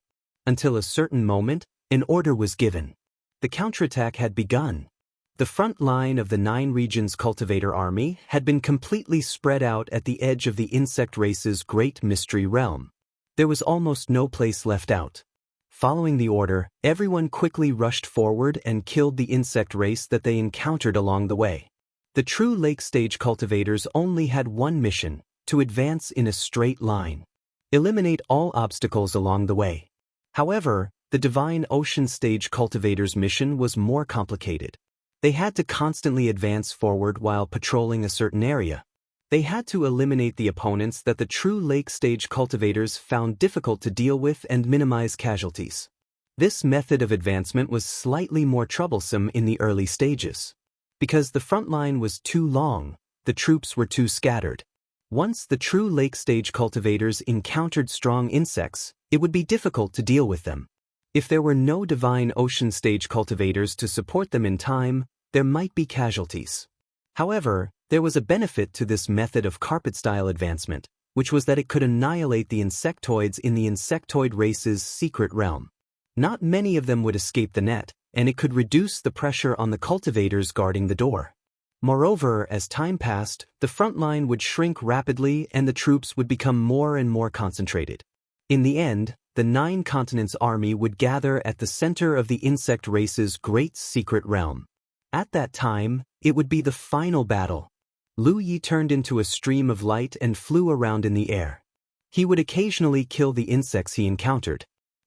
Until a certain moment, an order was given. The counterattack had begun. The front line of the 9 regions cultivator army had been completely spread out at the edge of the insect race's great mystery realm. There was almost no place left out. Following the order, everyone quickly rushed forward and killed the insect race that they encountered along the way. The true lake stage cultivators only had one mission: to advance in a straight line. Eliminate all obstacles along the way. However, the divine ocean stage cultivators' mission was more complicated. They had to constantly advance forward while patrolling a certain area. They had to eliminate the opponents that the true lake stage cultivators found difficult to deal with and minimize casualties. This method of advancement was slightly more troublesome in the early stages. Because the front line was too long, the troops were too scattered. Once the true lake stage cultivators encountered strong insects, it would be difficult to deal with them. If there were no divine ocean stage cultivators to support them in time, there might be casualties. However, there was a benefit to this method of carpet-style advancement, which was that it could annihilate the insectoids in the insectoid race's secret realm. Not many of them would escape the net, and it could reduce the pressure on the cultivators guarding the door. Moreover, as time passed, the front line would shrink rapidly and the troops would become more and more concentrated. In the end, the 9 continents army would gather at the center of the insect race's great secret realm. At that time, it would be the final battle. Lu Yi turned into a stream of light and flew around in the air. He would occasionally kill the insects he encountered.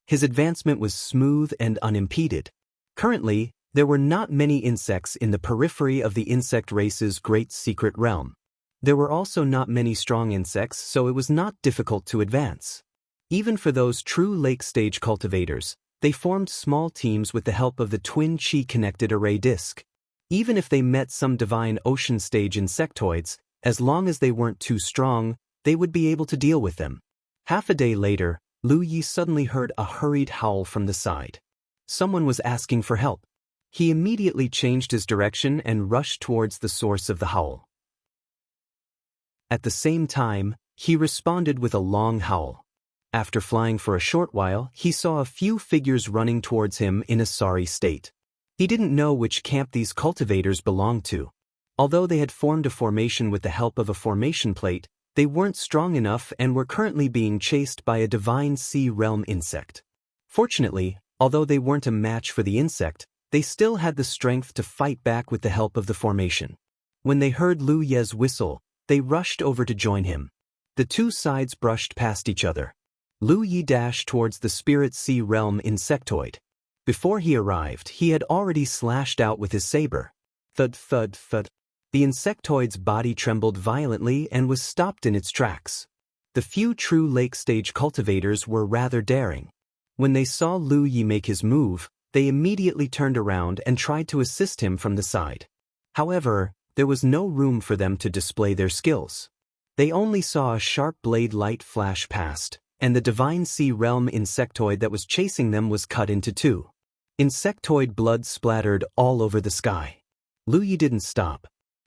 His advancement was smooth and unimpeded. Currently, there were not many insects in the periphery of the insect race's great secret realm. There were also not many strong insects, so it was not difficult to advance. Even for those true lake-stage cultivators, they formed small teams with the help of the twin chi-connected array disk. Even if they met some divine ocean-stage insectoids, as long as they weren't too strong, they would be able to deal with them. Half a day later, Lu Yi suddenly heard a hurried howl from the side. Someone was asking for help. He immediately changed his direction and rushed towards the source of the howl. At the same time, he responded with a long howl. After flying for a short while, he saw a few figures running towards him in a sorry state. He didn't know which camp these cultivators belonged to. Although they had formed a formation with the help of a formation plate, they weren't strong enough and were currently being chased by a divine sea realm insect. Fortunately, although they weren't a match for the insect, they still had the strength to fight back with the help of the formation. When they heard Lu Ye's whistle, they rushed over to join him. The two sides brushed past each other. Lu Yi dashed towards the spirit sea realm insectoid. Before he arrived, he had already slashed out with his saber. Thud, thud, thud. The insectoid's body trembled violently and was stopped in its tracks. The few true lake-stage cultivators were rather daring. When they saw Lu Yi make his move, they immediately turned around and tried to assist him from the side. However, there was no room for them to display their skills. They only saw a sharp blade light flash past, and the divine sea realm insectoid that was chasing them was cut into 2. Insectoid blood splattered all over the sky. Lu Yi didn't stop.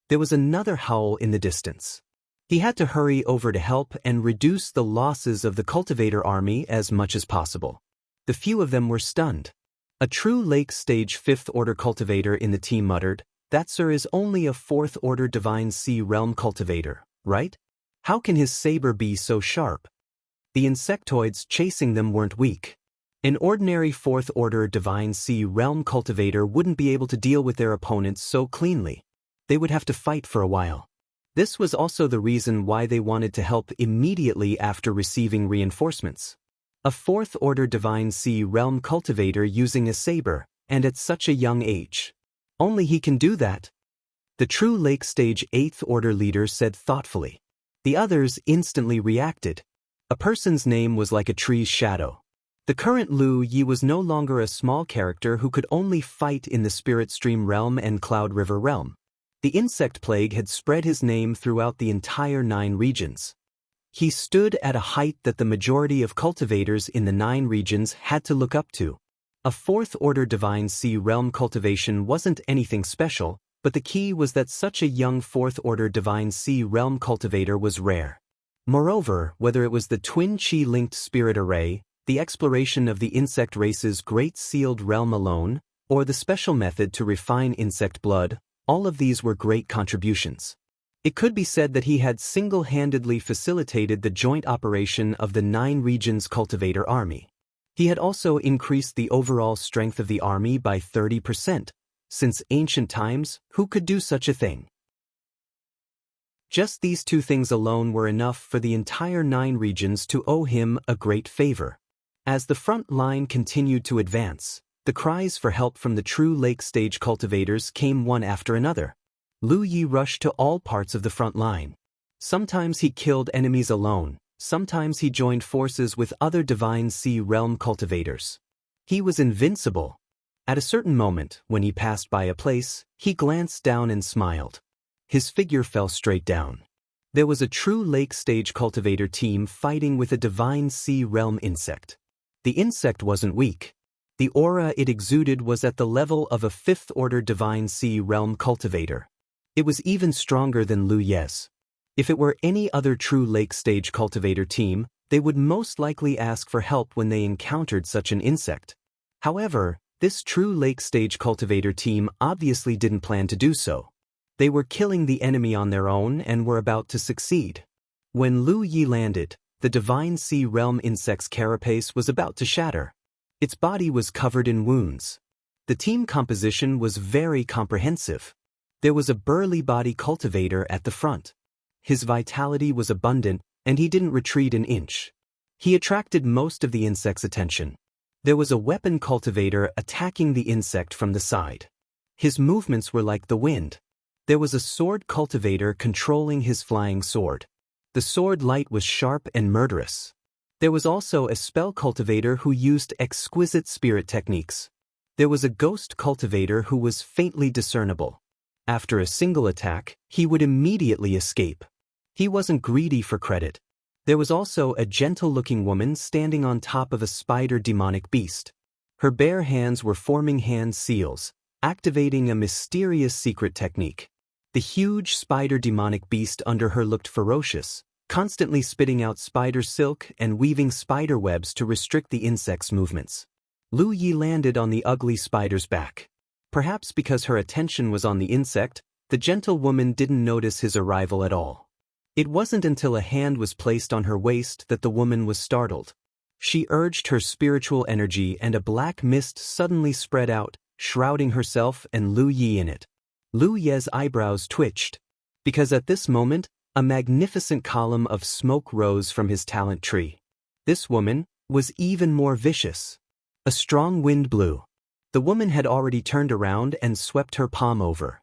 There was another howl in the distance. He had to hurry over to help and reduce the losses of the cultivator army as much as possible. The few of them were stunned. A true lake-stage 5th-order cultivator in the team muttered, "That sir is only a 4th-order divine sea realm cultivator, right? How can his saber be so sharp?" The insectoids chasing them weren't weak. An ordinary 4th-order divine sea realm cultivator wouldn't be able to deal with their opponents so cleanly. They would have to fight for a while. This was also the reason why they wanted to help immediately after receiving reinforcements. A 4th-order divine sea realm cultivator using a saber, and at such a young age. Only he can do that. The true lake-stage 8th-order leader said thoughtfully. The others instantly reacted. A person's name was like a tree's shadow. The current Lu Yi was no longer a small character who could only fight in the Spirit Stream realm and Cloud River realm. The insect plague had spread his name throughout the entire 9 regions. He stood at a height that the majority of cultivators in the 9 regions had to look up to. A 4th-order divine sea realm cultivation wasn't anything special, but the key was that such a young 4th-order divine sea realm cultivator was rare. Moreover, whether it was the twin chi-linked spirit array, the exploration of the insect race's great sealed realm alone, or the special method to refine insect blood, all of these were great contributions. It could be said that he had single-handedly facilitated the joint operation of the 9 regions cultivator army. He had also increased the overall strength of the army by 30%. Since ancient times, who could do such a thing? Just these 2 things alone were enough for the entire 9 regions to owe him a great favor. As the front line continued to advance, the cries for help from the true lake-stage cultivators came one after another. Lu Yi rushed to all parts of the front line. Sometimes he killed enemies alone, sometimes he joined forces with other divine sea realm cultivators. He was invincible. At a certain moment, when he passed by a place, he glanced down and smiled. His figure fell straight down. There was a true lake-stage cultivator team fighting with a divine sea realm insect. The insect wasn't weak. The aura it exuded was at the level of a 5th-order divine sea realm cultivator. It was even stronger than Lu Ye's. If it were any other true lake stage cultivator team, they would most likely ask for help when they encountered such an insect. However, this true lake stage cultivator team obviously didn't plan to do so. They were killing the enemy on their own and were about to succeed. When Lu Yi landed, the divine sea realm insect's carapace was about to shatter. Its body was covered in wounds. The team composition was very comprehensive. There was a burly body cultivator at the front. His vitality was abundant, and he didn't retreat an inch. He attracted most of the insect's attention. There was a weapon cultivator attacking the insect from the side. His movements were like the wind. There was a sword cultivator controlling his flying sword. The sword light was sharp and murderous. There was also a spell cultivator who used exquisite spirit techniques. There was a ghost cultivator who was faintly discernible. After a single attack, he would immediately escape. He wasn't greedy for credit. There was also a gentle-looking woman standing on top of a spider demonic beast. Her bare hands were forming hand seals, activating a mysterious secret technique. The huge spider demonic beast under her looked ferocious, constantly spitting out spider silk and weaving spider webs to restrict the insect's movements. Lu Yi landed on the ugly spider's back. Perhaps because her attention was on the insect, the gentle woman didn't notice his arrival at all. It wasn't until a hand was placed on her waist that the woman was startled. She urged her spiritual energy and a black mist suddenly spread out, shrouding herself and Lu Yi in it. Lu Ye's eyebrows twitched, because at this moment, a magnificent column of smoke rose from his talent tree. This woman was even more vicious. A strong wind blew. The woman had already turned around and swept her palm over.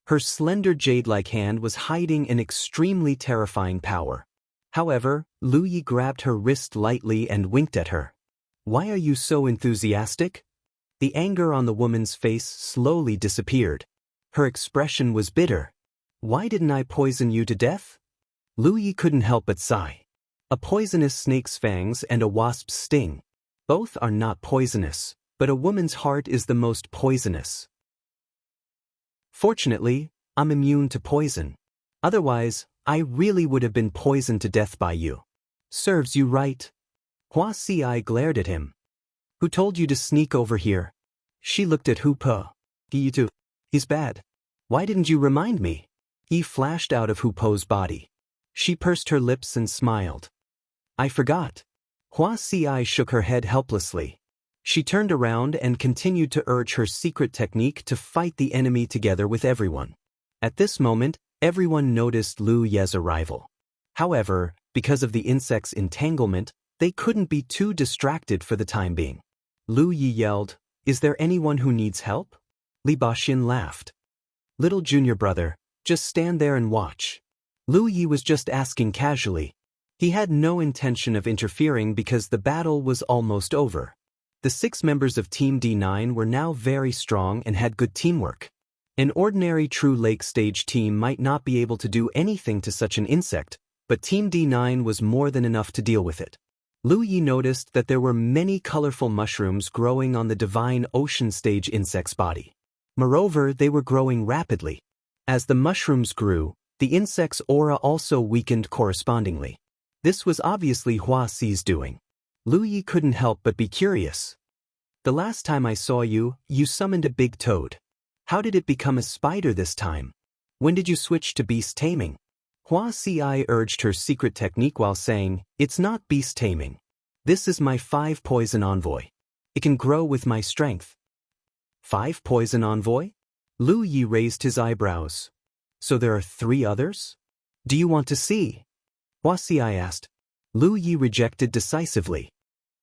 Her slender jade-like hand was hiding an extremely terrifying power. However, Lu Yi grabbed her wrist lightly and winked at her. "Why are you so enthusiastic?" The anger on the woman's face slowly disappeared. Her expression was bitter. "Why didn't I poison you to death?" Lu Yi couldn't help but sigh. A poisonous snake's fangs and a wasp's sting. Both are not poisonous, but a woman's heart is the most poisonous. Fortunately, I'm immune to poison. Otherwise, I really would have been poisoned to death by you. Serves you right. Hua Si glared at him. Who told you to sneak over here? She looked at Hu Po. You too. He's bad. Why didn't you remind me? He flashed out of Hu Po's body. She pursed her lips and smiled. I forgot. Hua Si shook her head helplessly. She turned around and continued to urge her secret technique to fight the enemy together with everyone. At this moment, everyone noticed Lu Ye's arrival. However, because of the insect's entanglement, they couldn't be too distracted for the time being. Lu Yi yelled, "Is there anyone who needs help?" Li Baxin laughed. "Little junior brother, just stand there and watch." Lu Yi was just asking casually. He had no intention of interfering because the battle was almost over. The 6 members of Team D9 were now very strong and had good teamwork. An ordinary true lake stage team might not be able to do anything to such an insect, but Team D9 was more than enough to deal with it. Lu Yi noticed that there were many colorful mushrooms growing on the divine ocean stage insect's body. Moreover, they were growing rapidly. As the mushrooms grew, the insect's aura also weakened correspondingly. This was obviously Hua Si's doing. Lu Yi couldn't help but be curious. The last time I saw you, you summoned a big toad. How did it become a spider this time? When did you switch to beast taming? Hua Si urged her secret technique while saying, "It's not beast taming. This is my 5 poison envoy. It can grow with my strength." 5 poison envoy? Lu Yi raised his eyebrows. So there are 3 others? Do you want to see? Hua Si asked. Lu Yi rejected decisively.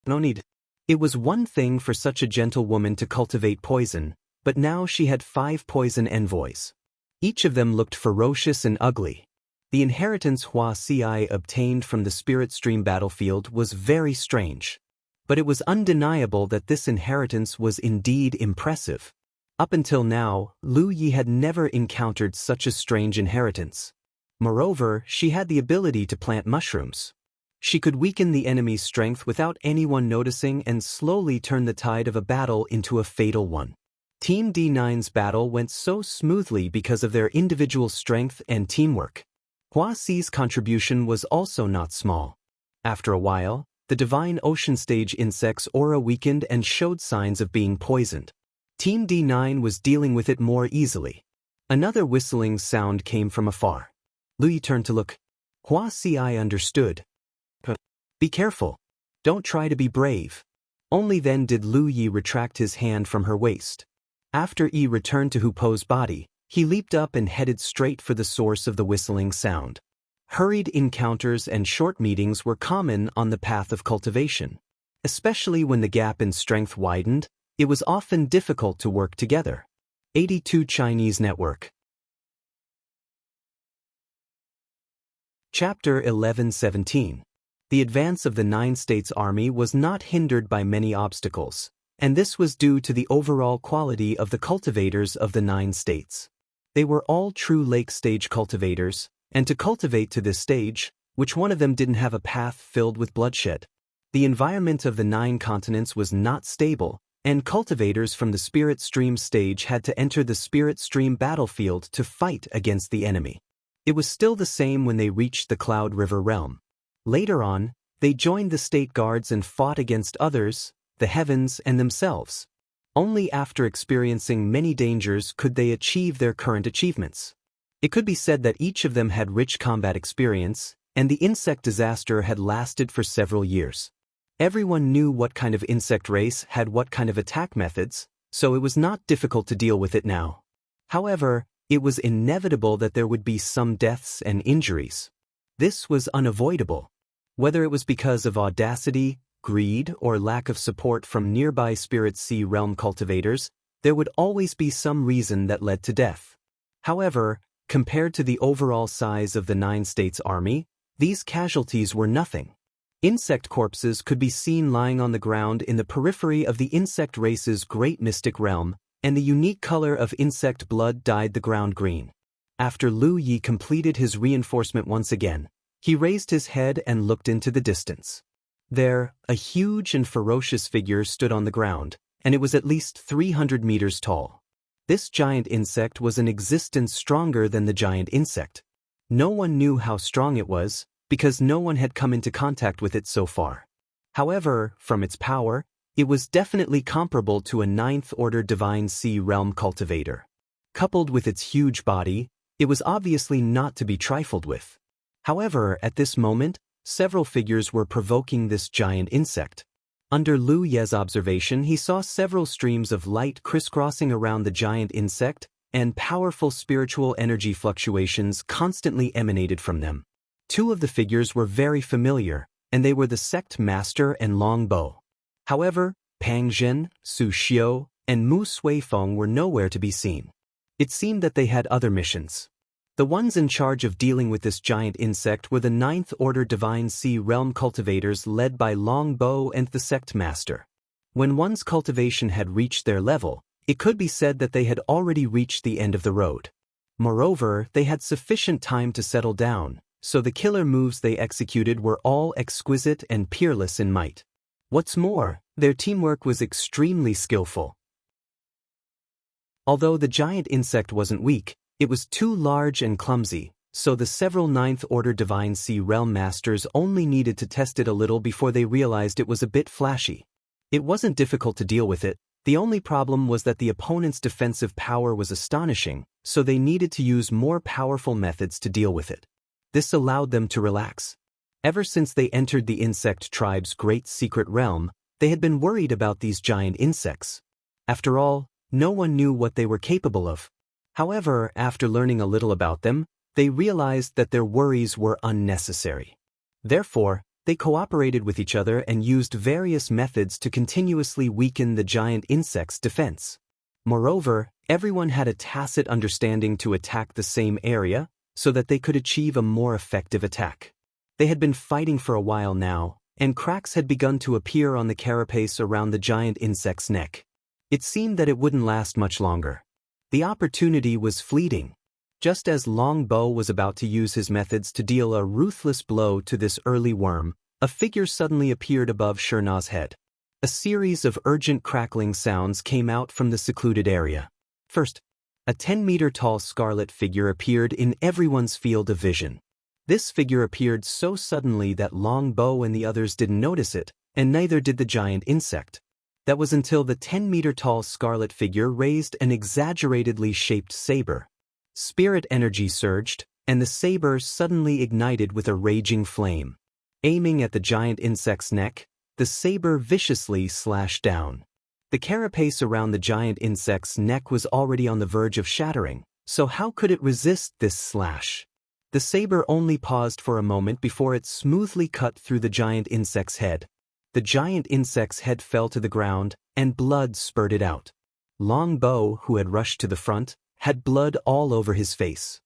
No need. It was one thing for such a gentle woman to cultivate poison, but now she had 5 poison envoys. Each of them looked ferocious and ugly. The inheritance Hua Si obtained from the Spirit Stream battlefield was very strange. But it was undeniable that this inheritance was indeed impressive. Up until now, Lu Yi had never encountered such a strange inheritance. Moreover, she had the ability to plant mushrooms. She could weaken the enemy's strength without anyone noticing and slowly turn the tide of a battle into a fatal one. Team D9's battle went so smoothly because of their individual strength and teamwork. Hua Xi's contribution was also not small. After a while, the divine ocean stage insect's aura weakened and showed signs of being poisoned. Team D9 was dealing with it more easily. Another whistling sound came from afar. Lu Yi turned to look. Hua Xi understood. Be careful. Don't try to be brave. Only then did Lu Yi retract his hand from her waist. After Yi returned to Hu Po's body, he leaped up and headed straight for the source of the whistling sound. Hurried encounters and short meetings were common on the path of cultivation. Especially when the gap in strength widened, it was often difficult to work together. 82 Chinese Network. Chapter 11:17. The advance of the Nine States Army was not hindered by many obstacles, and this was due to the overall quality of the cultivators of the Nine States. They were all true lake stage cultivators, and to cultivate to this stage, which one of them didn't have a path filled with bloodshed? The environment of the 9 continents was not stable, and cultivators from the Spirit Stream stage had to enter the Spirit Stream battlefield to fight against the enemy. It was still the same when they reached the Cloud River realm. Later on, they joined the State Guards and fought against others, the heavens and themselves. Only after experiencing many dangers could they achieve their current achievements. It could be said that each of them had rich combat experience, and the insect disaster had lasted for several years. Everyone knew what kind of insect race had what kind of attack methods, so it was not difficult to deal with it now. However, it was inevitable that there would be some deaths and injuries. This was unavoidable. Whether it was because of audacity, greed, or lack of support from nearby Spirit Sea realm cultivators, there would always be some reason that led to death. However, compared to the overall size of the 9 States Army, these casualties were nothing. Insect corpses could be seen lying on the ground in the periphery of the insect race's great mystic realm, and the unique color of insect blood dyed the ground green. After Lu Yi completed his reinforcement once again, he raised his head and looked into the distance. There, a huge and ferocious figure stood on the ground, and it was at least 300 meters tall. This giant insect was in existence stronger than the giant insect. No one knew how strong it was, because no one had come into contact with it so far. However, from its power, it was definitely comparable to a 9th-order Divine Sea Realm cultivator. Coupled with its huge body, it was obviously not to be trifled with. However, at this moment, several figures were provoking this giant insect. Under Lu Ye's observation, he saw several streams of light crisscrossing around the giant insect, and powerful spiritual energy fluctuations constantly emanated from them. 2 of the figures were very familiar, and they were the Sect Master and Long Bo. However, Pang Zhen, Su Xiu, and Mu Suifeng were nowhere to be seen. It seemed that they had other missions. The ones in charge of dealing with this giant insect were the 9th-order Divine Sea Realm cultivators led by Long Bo and the Sect Master. When one's cultivation had reached their level, it could be said that they had already reached the end of the road. Moreover, they had sufficient time to settle down, so the killer moves they executed were all exquisite and peerless in might. What's more, their teamwork was extremely skillful. Although the giant insect wasn't weak, it was too large and clumsy, so the several 9th-order Divine Sea Realm Masters only needed to test it a little before they realized it was a bit flashy. It wasn't difficult to deal with it, the only problem was that the opponent's defensive power was astonishing, so they needed to use more powerful methods to deal with it. This allowed them to relax. Ever since they entered the insect tribe's great secret realm, they had been worried about these giant insects. After all, no one knew what they were capable of. However, after learning a little about them, they realized that their worries were unnecessary. Therefore, they cooperated with each other and used various methods to continuously weaken the giant insect's defense. Moreover, everyone had a tacit understanding to attack the same area, so that they could achieve a more effective attack. They had been fighting for a while now, and cracks had begun to appear on the carapace around the giant insect's neck. It seemed that it wouldn't last much longer. The opportunity was fleeting. Just as Long Bo was about to use his methods to deal a ruthless blow to this early worm, a figure suddenly appeared above Shurna's head. A series of urgent crackling sounds came out from the secluded area. First, a 10-meter-tall scarlet figure appeared in everyone's field of vision. This figure appeared so suddenly that Long Bow and the others didn't notice it, and neither did the giant insect. That was until the 10-meter-tall scarlet figure raised an exaggeratedly shaped saber. Spirit energy surged, and the saber suddenly ignited with a raging flame. Aiming at the giant insect's neck, the saber viciously slashed down. The carapace around the giant insect's neck was already on the verge of shattering, so how could it resist this slash? The saber only paused for a moment before it smoothly cut through the giant insect's head. The giant insect's head fell to the ground, and blood spurted out. Long Bow, who had rushed to the front, had blood all over his face.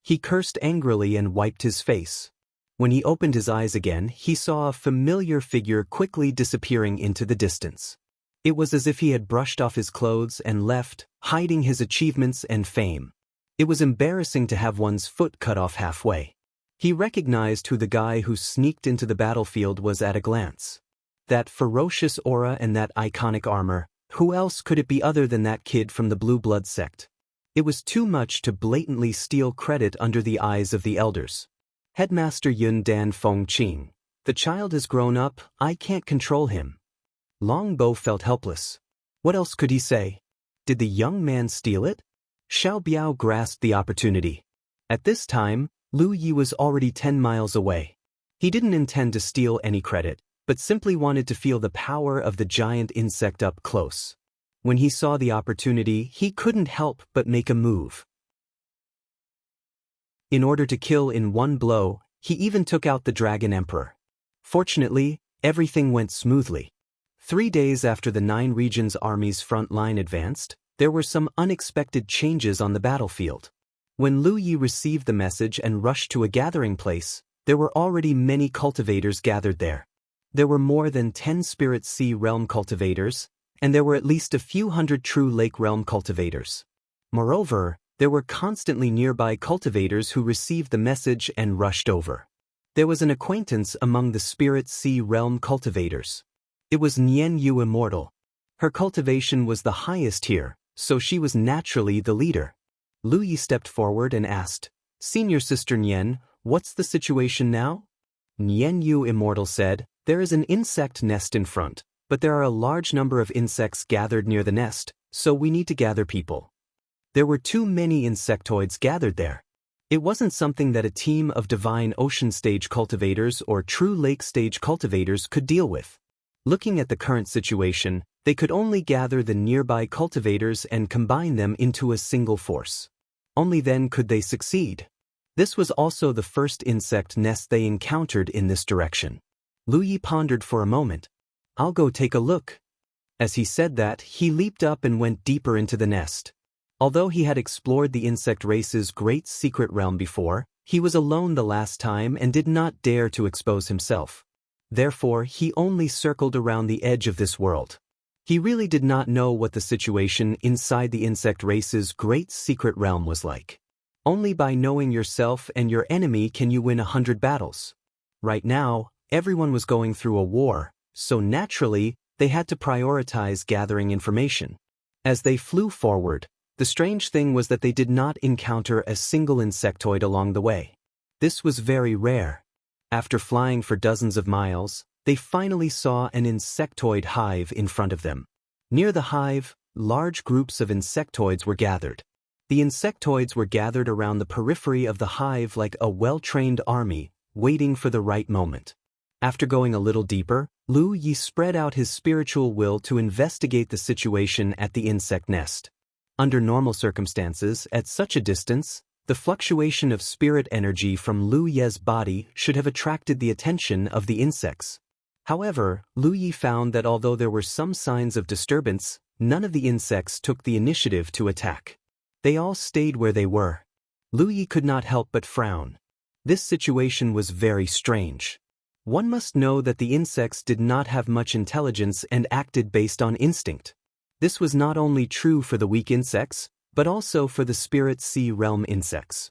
He cursed angrily and wiped his face. When he opened his eyes again, he saw a familiar figure quickly disappearing into the distance. It was as if he had brushed off his clothes and left, hiding his achievements and fame. It was embarrassing to have one's foot cut off halfway. He recognized who the guy who sneaked into the battlefield was at a glance. That ferocious aura and that iconic armor, who else could it be other than that kid from the Blue Blood sect? It was too much to blatantly steal credit under the eyes of the elders. Headmaster Yun Dan Feng Qing. The child has grown up, I can't control him. Long Bow felt helpless. What else could he say? Did the young man steal it? Xiao Biao grasped the opportunity. At this time, Lu Yi was already 10 miles away. He didn't intend to steal any credit, but simply wanted to feel the power of the giant insect up close. When he saw the opportunity, he couldn't help but make a move. In order to kill in one blow, he even took out the Dragon Emperor. Fortunately, everything went smoothly. 3 days after the 9 regions' army's front line advanced, there were some unexpected changes on the battlefield. When Lu Yi received the message and rushed to a gathering place, there were already many cultivators gathered there. There were more than 10 Spirit Sea Realm cultivators, and there were at least a few hundred True Lake Realm cultivators. Moreover, there were constantly nearby cultivators who received the message and rushed over. There was an acquaintance among the Spirit Sea Realm cultivators. It was Nian Yu Immortal. Her cultivation was the highest here, so she was naturally the leader. Lu Yi stepped forward and asked, Senior Sister Nian, what's the situation now? Nian Yu Immortal said, There is an insect nest in front, but there are a large number of insects gathered near the nest, so we need to gather people. There were too many insectoids gathered there. It wasn't something that a team of Divine Ocean Stage cultivators or True Lake Stage cultivators could deal with. Looking at the current situation, they could only gather the nearby cultivators and combine them into a single force. Only then could they succeed. This was also the first insect nest they encountered in this direction. Lu Yi pondered for a moment. I'll go take a look. As he said that, he leaped up and went deeper into the nest. Although he had explored the insect race's great secret realm before, he was alone the last time and did not dare to expose himself. Therefore, he only circled around the edge of this world. He really did not know what the situation inside the insect race's great secret realm was like. Only by knowing yourself and your enemy can you win 100 battles. Right now, everyone was going through a war, so naturally, they had to prioritize gathering information. As they flew forward, the strange thing was that they did not encounter a single insectoid along the way. This was very rare. After flying for dozens of miles, they finally saw an insectoid hive in front of them. Near the hive, large groups of insectoids were gathered. The insectoids were gathered around the periphery of the hive like a well-trained army, waiting for the right moment. After going a little deeper, Lu Yi spread out his spiritual will to investigate the situation at the insect nest. Under normal circumstances, at such a distance, the fluctuation of spirit energy from Lu Ye's body should have attracted the attention of the insects. However, Lu Yi found that although there were some signs of disturbance, none of the insects took the initiative to attack. They all stayed where they were. Lu Yi could not help but frown. This situation was very strange. One must know that the insects did not have much intelligence and acted based on instinct. This was not only true for the weak insects, but also for the Spirit Sea Realm insects.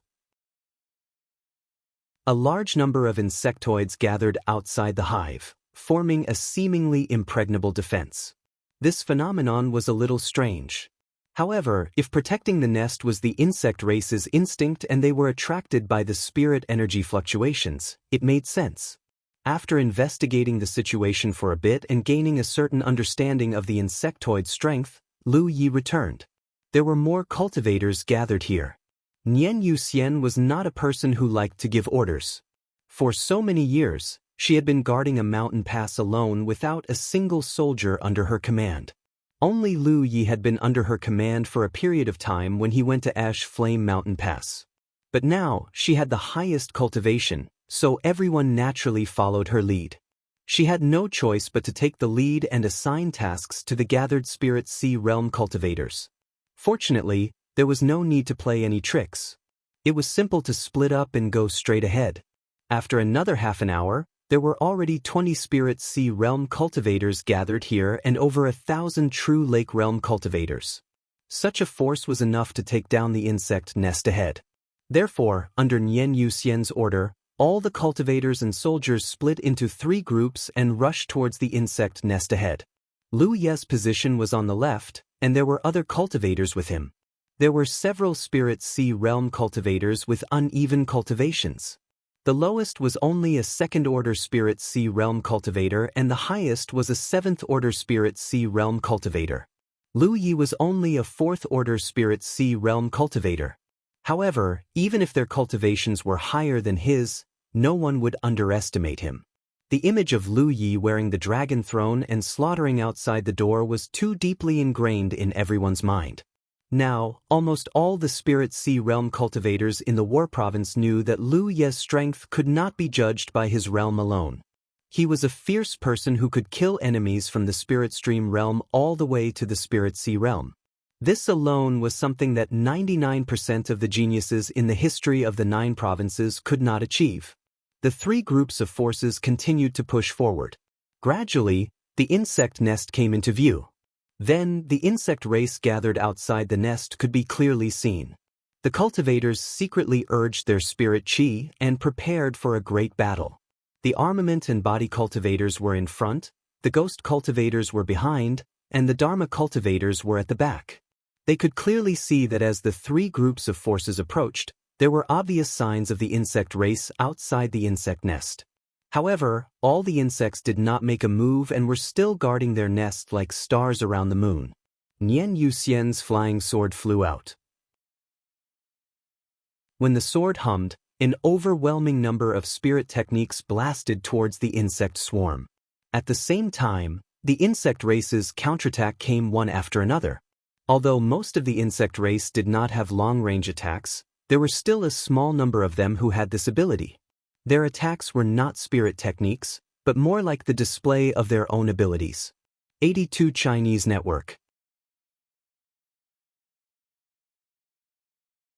A large number of insectoids gathered outside the hive, forming a seemingly impregnable defense. This phenomenon was a little strange. However, if protecting the nest was the insect race's instinct and they were attracted by the spirit energy fluctuations, it made sense. After investigating the situation for a bit and gaining a certain understanding of the insectoid's strength, Lu Yi returned. There were more cultivators gathered here. Nian Yuxian was not a person who liked to give orders. For so many years, she had been guarding a mountain pass alone without a single soldier under her command. Only Lu Yi had been under her command for a period of time when he went to Ash Flame Mountain Pass. But now, she had the highest cultivation, so everyone naturally followed her lead. She had no choice but to take the lead and assign tasks to the gathered Spirit Sea Realm cultivators. Fortunately, there was no need to play any tricks. It was simple to split up and go straight ahead. After another half an hour, there were already 20 Spirit Sea Realm cultivators gathered here and over 1,000 true Lake Realm cultivators. Such a force was enough to take down the insect nest ahead. Therefore, under Nian Yuxian's order, all the cultivators and soldiers split into 3 groups and rushed towards the insect nest ahead. Lu Ye's position was on the left, and there were other cultivators with him. There were several Spirit Sea Realm cultivators with uneven cultivations. The lowest was only a 2nd-order Spirit Sea Realm cultivator and the highest was a 7th-order Spirit Sea Realm cultivator. Lu Yi was only a 4th-order Spirit Sea Realm cultivator. However, even if their cultivations were higher than his, no one would underestimate him. The image of Lu Yi wearing the dragon throne and slaughtering outside the door was too deeply ingrained in everyone's mind. Now, almost all the Spirit Sea Realm cultivators in the War Province knew that Lu Ye's strength could not be judged by his realm alone. He was a fierce person who could kill enemies from the Spirit Stream Realm all the way to the Spirit Sea Realm. This alone was something that 99% of the geniuses in the history of the 9 provinces could not achieve. The 3 groups of forces continued to push forward. Gradually, the insect nest came into view. Then, the insect race gathered outside the nest could be clearly seen. The cultivators secretly urged their spirit chi and prepared for a great battle. The armament and body cultivators were in front, the ghost cultivators were behind, and the Dharma cultivators were at the back. They could clearly see that as the 3 groups of forces approached, there were obvious signs of the insect race outside the insect nest. However, all the insects did not make a move and were still guarding their nest like stars around the moon. Nian Yuxian's flying sword flew out. When the sword hummed, an overwhelming number of spirit techniques blasted towards the insect swarm. At the same time, the insect race's counterattack came one after another. Although most of the insect race did not have long-range attacks, there were still a small number of them who had this ability. Their attacks were not spirit techniques, but more like the display of their own abilities. 82 Chinese Network.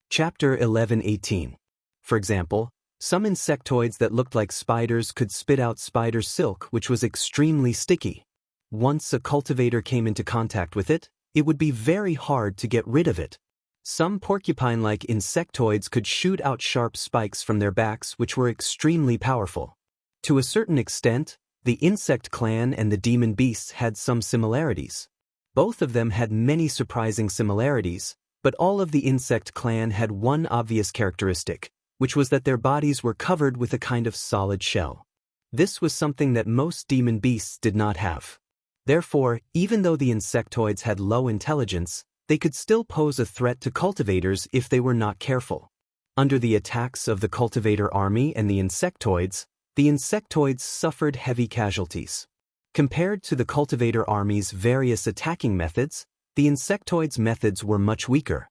Chapter 11:18. For example, some insectoids that looked like spiders could spit out spider silk, which was extremely sticky. Once a cultivator came into contact with it, it would be very hard to get rid of it. Some porcupine-like insectoids could shoot out sharp spikes from their backs which were extremely powerful. To a certain extent, the insect clan and the demon beasts had some similarities. Both of them had many surprising similarities, but all of the insect clan had one obvious characteristic, which was that their bodies were covered with a kind of solid shell. This was something that most demon beasts did not have. Therefore, even though the insectoids had low intelligence, they could still pose a threat to cultivators if they were not careful. Under the attacks of the cultivator army and the insectoids suffered heavy casualties. Compared to the cultivator army's various attacking methods, the insectoids' methods were much weaker.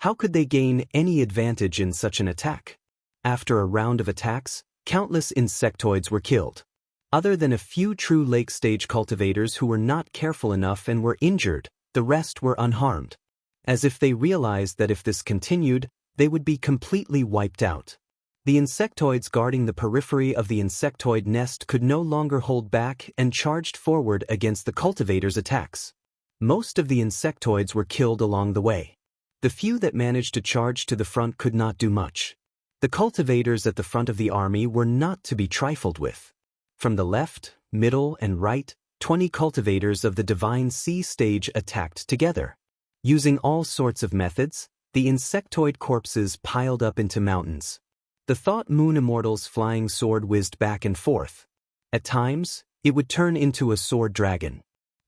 How could they gain any advantage in such an attack? After a round of attacks, countless insectoids were killed. Other than a few true lake-stage cultivators who were not careful enough and were injured, the rest were unharmed. As if they realized that if this continued, they would be completely wiped out. The insectoids guarding the periphery of the insectoid nest could no longer hold back and charged forward against the cultivators' attacks. Most of the insectoids were killed along the way. The few that managed to charge to the front could not do much. The cultivators at the front of the army were not to be trifled with. From the left, middle, and right, 20 cultivators of the Divine Sea stage attacked together. Using all sorts of methods, the insectoid corpses piled up into mountains. The Thought Moon Immortal's flying sword whizzed back and forth. At times, it would turn into a sword dragon.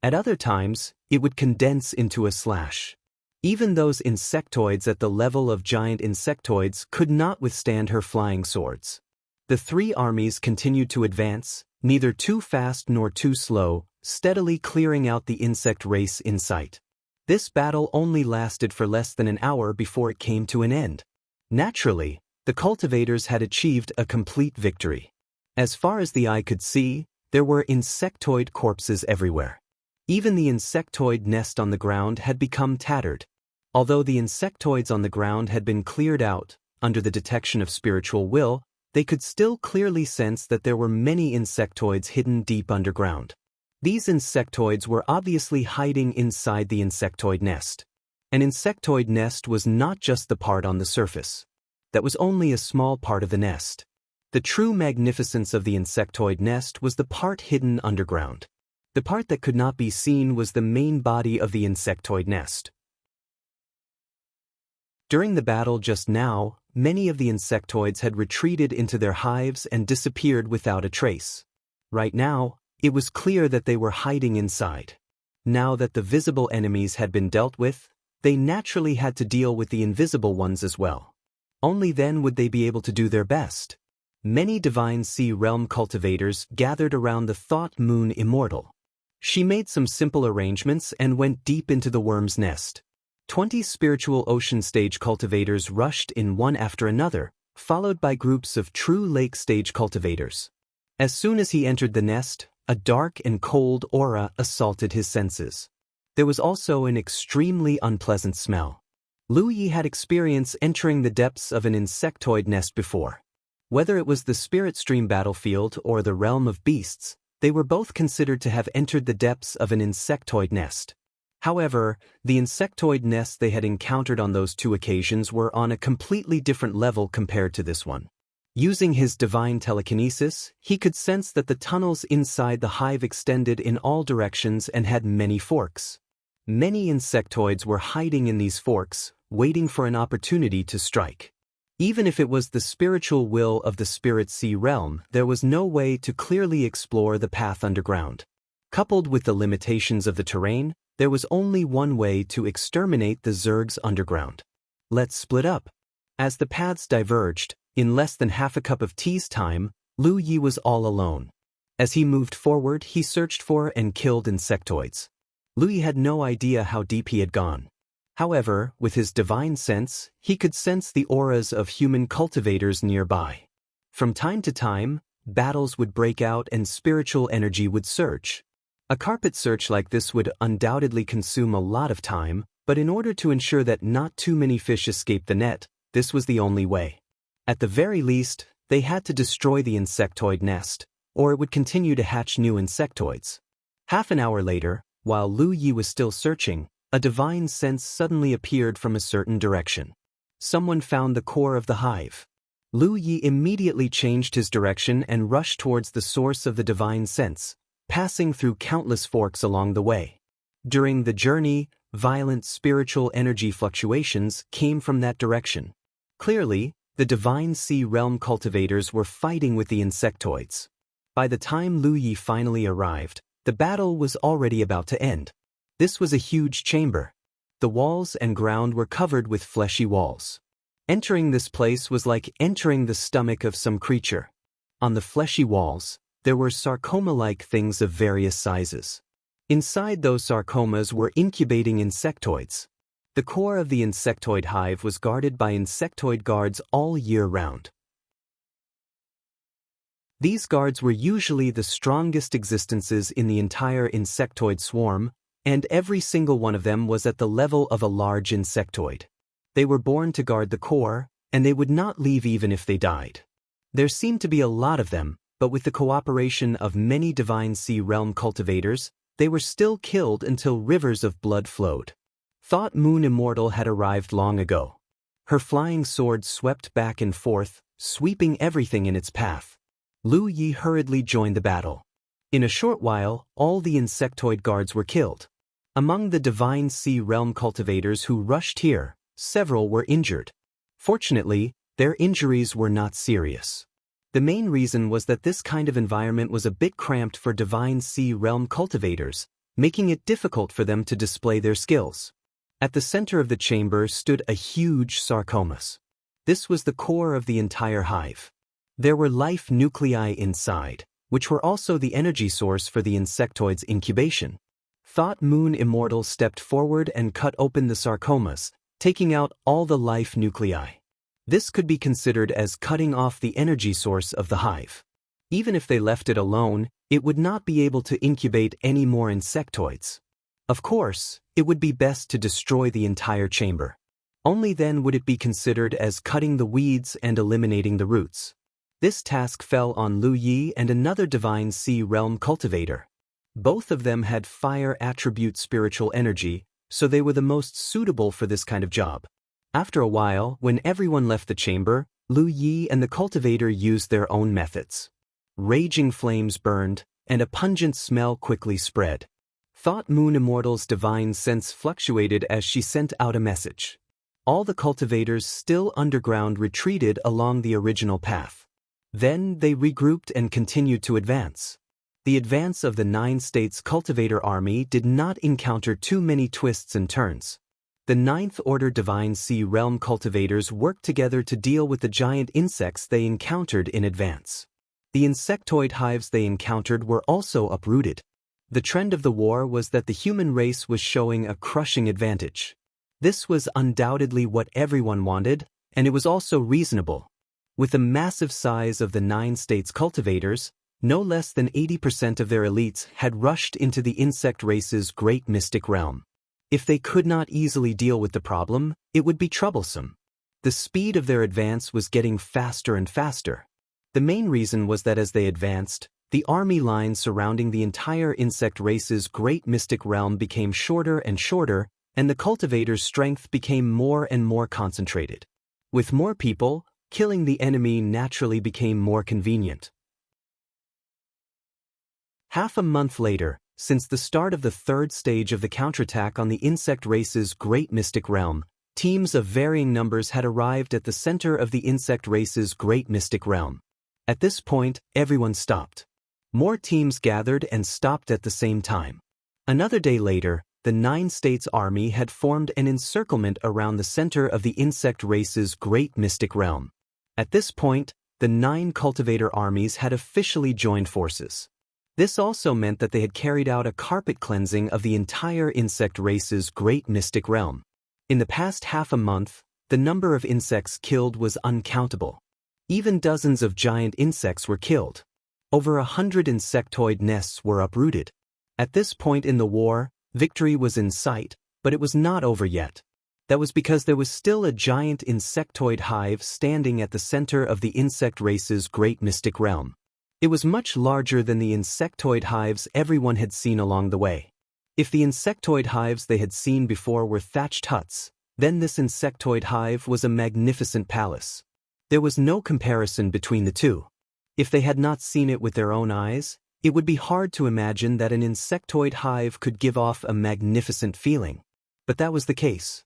At other times, it would condense into a slash. Even those insectoids at the level of giant insectoids could not withstand her flying swords. The three armies continued to advance, neither too fast nor too slow, steadily clearing out the insect race in sight. This battle only lasted for less than an hour before it came to an end. Naturally, the cultivators had achieved a complete victory. As far as the eye could see, there were insectoid corpses everywhere. Even the insectoid nest on the ground had become tattered. Although the insectoids on the ground had been cleared out, under the detection of spiritual will, they could still clearly sense that there were many insectoids hidden deep underground. These insectoids were obviously hiding inside the insectoid nest. An insectoid nest was not just the part on the surface. That was only a small part of the nest. The true magnificence of the insectoid nest was the part hidden underground. The part that could not be seen was the main body of the insectoid nest. During the battle just now, many of the insectoids had retreated into their hives and disappeared without a trace. Right now, it was clear that they were hiding inside. Now that the visible enemies had been dealt with, they naturally had to deal with the invisible ones as well. Only then would they be able to do their best. Many Divine Sea Realm cultivators gathered around the Thought Moon Immortal. She made some simple arrangements and went deep into the worm's nest. 20 spiritual ocean stage cultivators rushed in one after another, followed by groups of true lake stage cultivators. As soon as he entered the nest, a dark and cold aura assaulted his senses. There was also an extremely unpleasant smell. Lu Yi had experience entering the depths of an insectoid nest before. Whether it was the spirit stream battlefield or the realm of beasts, they were both considered to have entered the depths of an insectoid nest. However, the insectoid nests they had encountered on those two occasions were on a completely different level compared to this one. Using his divine telekinesis, he could sense that the tunnels inside the hive extended in all directions and had many forks. Many insectoids were hiding in these forks, waiting for an opportunity to strike. Even if it was the spiritual will of the Spirit Sea Realm, there was no way to clearly explore the path underground. Coupled with the limitations of the terrain, there was only one way to exterminate the Zergs underground. Let's split up. As the paths diverged, in less than half a cup of tea's time, Lu Yi was all alone. As he moved forward, he searched for and killed insectoids. Lu Yi had no idea how deep he had gone. However, with his divine sense, he could sense the auras of human cultivators nearby. From time to time, battles would break out and spiritual energy would surge. A carpet search like this would undoubtedly consume a lot of time, but in order to ensure that not too many fish escaped the net, this was the only way. At the very least, they had to destroy the insectoid nest, or it would continue to hatch new insectoids. Half an hour later, while Lu Yi was still searching, a divine sense suddenly appeared from a certain direction. Someone found the core of the hive. Lu Yi immediately changed his direction and rushed towards the source of the divine sense, passing through countless forks along the way. During the journey, violent spiritual energy fluctuations came from that direction. Clearly, the Divine Sea Realm cultivators were fighting with the insectoids. By the time Lu Yi finally arrived, the battle was already about to end. This was a huge chamber. The walls and ground were covered with fleshy walls. Entering this place was like entering the stomach of some creature. On the fleshy walls, there were sarcoma-like things of various sizes. Inside those sarcomas were incubating insectoids. The core of the insectoid hive was guarded by insectoid guards all year round. These guards were usually the strongest existences in the entire insectoid swarm, and every single one of them was at the level of a large insectoid. They were born to guard the core, and they would not leave even if they died. There seemed to be a lot of them, but with the cooperation of many Divine Sea Realm cultivators, they were still killed until rivers of blood flowed. Thought Moon Immortal had arrived long ago. Her flying sword swept back and forth, sweeping everything in its path. Lu Yi hurriedly joined the battle. In a short while, all the insectoid guards were killed. Among the Divine Sea Realm cultivators who rushed here, several were injured. Fortunately, their injuries were not serious. The main reason was that this kind of environment was a bit cramped for Divine Sea Realm cultivators, making it difficult for them to display their skills. At the center of the chamber stood a huge sarcomas. This was the core of the entire hive. There were life nuclei inside, which were also the energy source for the insectoid's incubation. Thought Moon Immortal stepped forward and cut open the sarcomas, taking out all the life nuclei. This could be considered as cutting off the energy source of the hive. Even if they left it alone, it would not be able to incubate any more insectoids. Of course, it would be best to destroy the entire chamber. Only then would it be considered as cutting the weeds and eliminating the roots. This task fell on Lu Yi and another Divine Sea Realm cultivator. Both of them had fire attribute spiritual energy, so they were the most suitable for this kind of job. After a while, when everyone left the chamber, Lu Yi and the cultivator used their own methods. Raging flames burned, and a pungent smell quickly spread. Thought Moon Immortal's divine sense fluctuated as she sent out a message. All the cultivators still underground retreated along the original path. Then they regrouped and continued to advance. The advance of the 9 states cultivator army did not encounter too many twists and turns. The 9th Order Divine Sea Realm cultivators worked together to deal with the giant insects they encountered in advance. The insectoid hives they encountered were also uprooted. The trend of the war was that the human race was showing a crushing advantage. This was undoubtedly what everyone wanted, and it was also reasonable. With the massive size of the 9 states cultivators, no less than 80% of their elites had rushed into the insect race's great mystic realm. If they could not easily deal with the problem, it would be troublesome. The speed of their advance was getting faster and faster. The main reason was that as they advanced, the army lines surrounding the entire insect race's great mystic realm became shorter and shorter, and the cultivators' strength became more and more concentrated. With more people, killing the enemy naturally became more convenient. Half a month later, since the start of the 3rd stage of the counterattack on the insect race's great mystic realm, teams of varying numbers had arrived at the center of the insect race's great mystic realm. At this point, everyone stopped. More teams gathered and stopped at the same time. Another day later, the 9 states army had formed an encirclement around the center of the insect race's great mystic realm. At this point, the 9 cultivator armies had officially joined forces. This also meant that they had carried out a carpet cleansing of the entire insect race's great mystic realm. In the past half a month, the number of insects killed was uncountable. Even dozens of giant insects were killed. Over 100 insectoid nests were uprooted. At this point in the war, victory was in sight, but it was not over yet. That was because there was still a giant insectoid hive standing at the center of the insect race's great mystic realm. It was much larger than the insectoid hives everyone had seen along the way. If the insectoid hives they had seen before were thatched huts, then this insectoid hive was a magnificent palace. There was no comparison between the two. If they had not seen it with their own eyes, it would be hard to imagine that an insectoid hive could give off a magnificent feeling. But that was the case.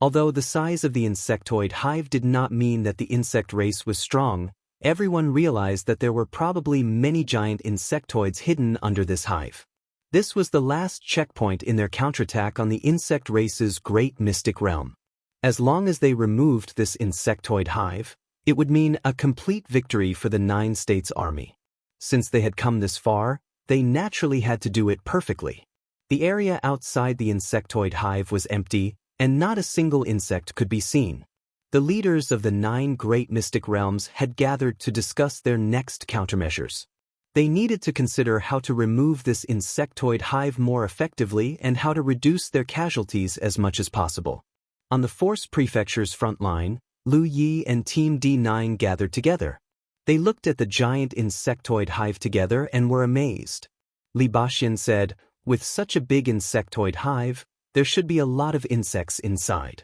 Although the size of the insectoid hive did not mean that the insect race was strong, everyone realized that there were probably many giant insectoids hidden under this hive. This was the last checkpoint in their counterattack on the insect race's great mystic realm. As long as they removed this insectoid hive, it would mean a complete victory for the 9 states army. Since they had come this far, they naturally had to do it perfectly. The area outside the insectoid hive was empty, and not a single insect could be seen. The leaders of the 9 great mystic realms had gathered to discuss their next countermeasures. They needed to consider how to remove this insectoid hive more effectively and how to reduce their casualties as much as possible. On the Force Prefecture's front line, Lu Yi and Team D9 gathered together. They looked at the giant insectoid hive together and were amazed. Li Baxian said, "With such a big insectoid hive, there should be a lot of insects inside.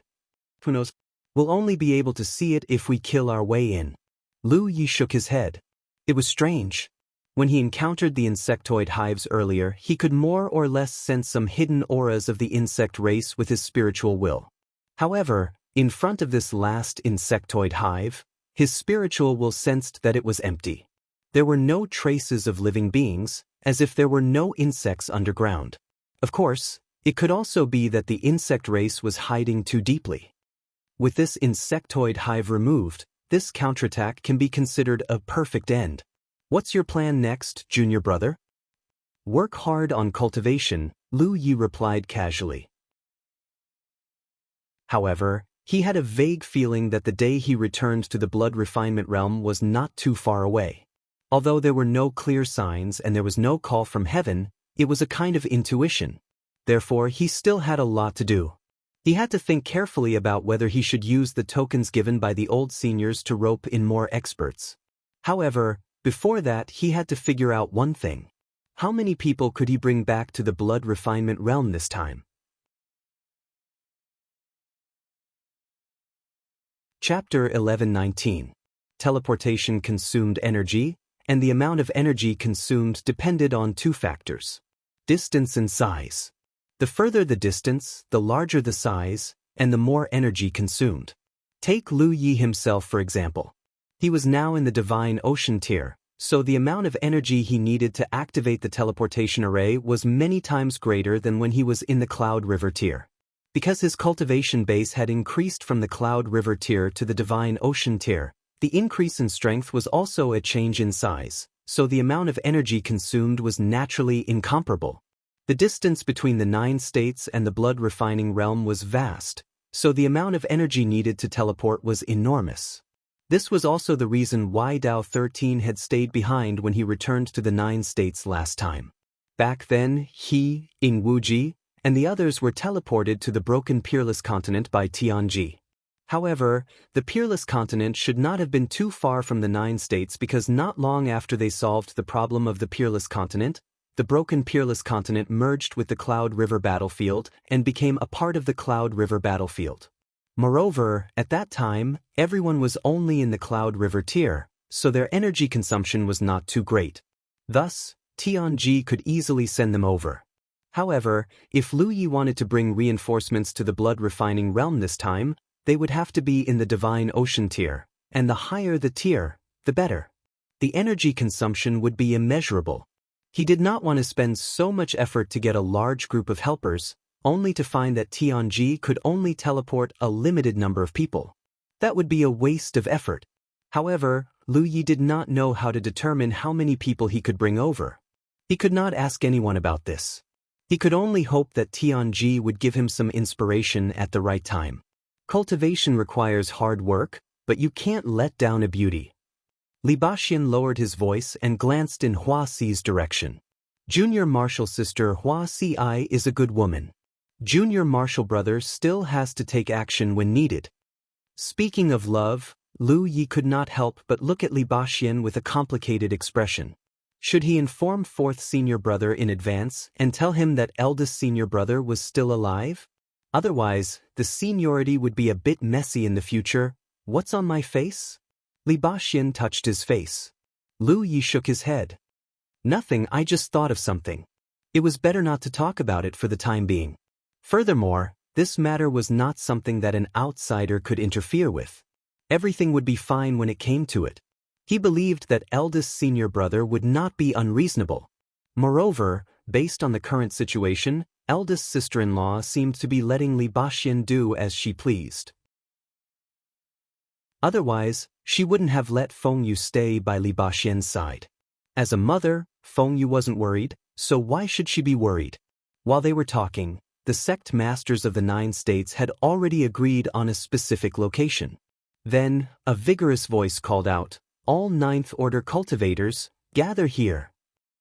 Who knows? We'll only be able to see it if we kill our way in." Lu Yi shook his head. It was strange. When he encountered the insectoid hives earlier, he could more or less sense some hidden auras of the insect race with his spiritual will. However, in front of this last insectoid hive, his spiritual will sensed that it was empty. There were no traces of living beings, as if there were no insects underground. Of course, it could also be that the insect race was hiding too deeply. With this insectoid hive removed, this counterattack can be considered a perfect end. What's your plan next, junior brother? Work hard on cultivation, Lu Yi replied casually. However, he had a vague feeling that the day he returned to the blood refinement realm was not too far away. Although there were no clear signs and there was no call from heaven, it was a kind of intuition. Therefore, he still had a lot to do. He had to think carefully about whether he should use the tokens given by the old seniors to rope in more experts. However, before that he had to figure out one thing. How many people could he bring back to the blood refinement realm this time? Chapter 11:19. Teleportation consumed energy, and the amount of energy consumed depended on two factors: distance and size. The further the distance, the larger the size, and the more energy consumed. Take Lu Yi himself for example. He was now in the Divine Ocean tier, so the amount of energy he needed to activate the teleportation array was many times greater than when he was in the Cloud River tier. Because his cultivation base had increased from the Cloud River tier to the Divine Ocean tier, the increase in strength was also a change in size, so the amount of energy consumed was naturally incomparable. The distance between the 9 states and the blood refining realm was vast, so the amount of energy needed to teleport was enormous. This was also the reason why Dao 13 had stayed behind when he returned to the 9 states last time. Back then, he, Ing Wuji, and the others were teleported to the broken Peerless Continent by Tianji. However, the Peerless Continent should not have been too far from the 9 states because not long after they solved the problem of the Peerless Continent, the broken Peerless Continent merged with the Cloud River battlefield and became a part of the Cloud River battlefield. Moreover, at that time, everyone was only in the Cloud River tier, so their energy consumption was not too great. Thus, Tianji could easily send them over. However, if Lu Yi wanted to bring reinforcements to the blood refining realm this time, they would have to be in the Divine Ocean tier, and the higher the tier, the better. The energy consumption would be immeasurable. He did not want to spend so much effort to get a large group of helpers, only to find that Tianji could only teleport a limited number of people. That would be a waste of effort. However, Lu Yi did not know how to determine how many people he could bring over. He could not ask anyone about this. He could only hope that Tianji would give him some inspiration at the right time. Cultivation requires hard work, but you can't let down a beauty. Li Baxian lowered his voice and glanced in Hua Xi's direction. Junior Marshal Sister Hua Xi is a good woman. Junior Marshal Brother still has to take action when needed. Speaking of love, Lu Yi could not help but look at Li Baxian with a complicated expression. Should he inform 4th Senior Brother in advance and tell him that eldest Senior Brother was still alive? Otherwise, the seniority would be a bit messy in the future. What's on my face? Li Baxian touched his face. Lu Yi shook his head. Nothing, I just thought of something. It was better not to talk about it for the time being. Furthermore, this matter was not something that an outsider could interfere with. Everything would be fine when it came to it. He believed that eldest Senior Brother would not be unreasonable. Moreover, based on the current situation, eldest sister-in-law seemed to be letting Li Baxian do as she pleased. Otherwise, she wouldn't have let Fengyu stay by Li Baxian's side. As a mother, Fengyu wasn't worried, so why should she be worried? While they were talking, the sect masters of the 9 states had already agreed on a specific location. Then, a vigorous voice called out, "All 9th Order cultivators, gather here."